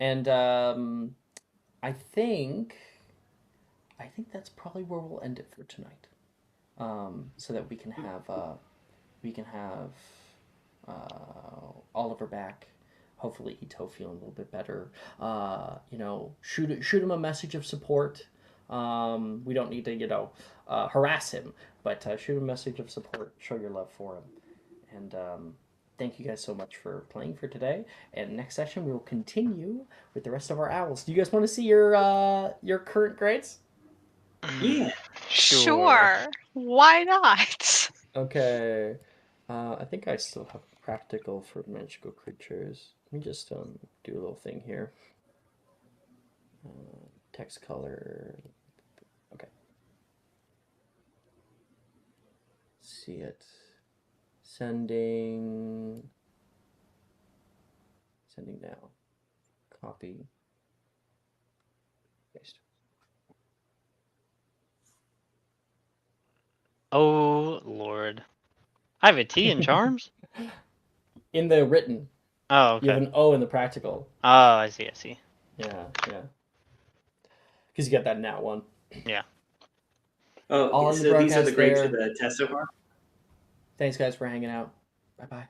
And I think that's probably where we'll end it for tonight. So that we can have Oliver back. Hopefully Ito feeling a little bit better. Shoot him a message of support. We don't need to, harass him, but shoot him a message of support. Show your love for him. And thank you guys so much for playing for today. And next session we will continue with the rest of our owls. Do you guys want to see your current grades? Yeah. Sure. Why not? Okay. I think I still have practical for magical creatures. Let me just do a little thing here. Text color. Okay. See it. Sending now. Copy. Paste. Oh Lord, I have a T in charms. In the written, Oh, you have okay. an O in the practical. Oh, I see. Yeah. Because you got that nat one. Yeah. Oh, All so your these are the broadcasts grades there. for the test so far? Thanks, guys, for hanging out. Bye-bye.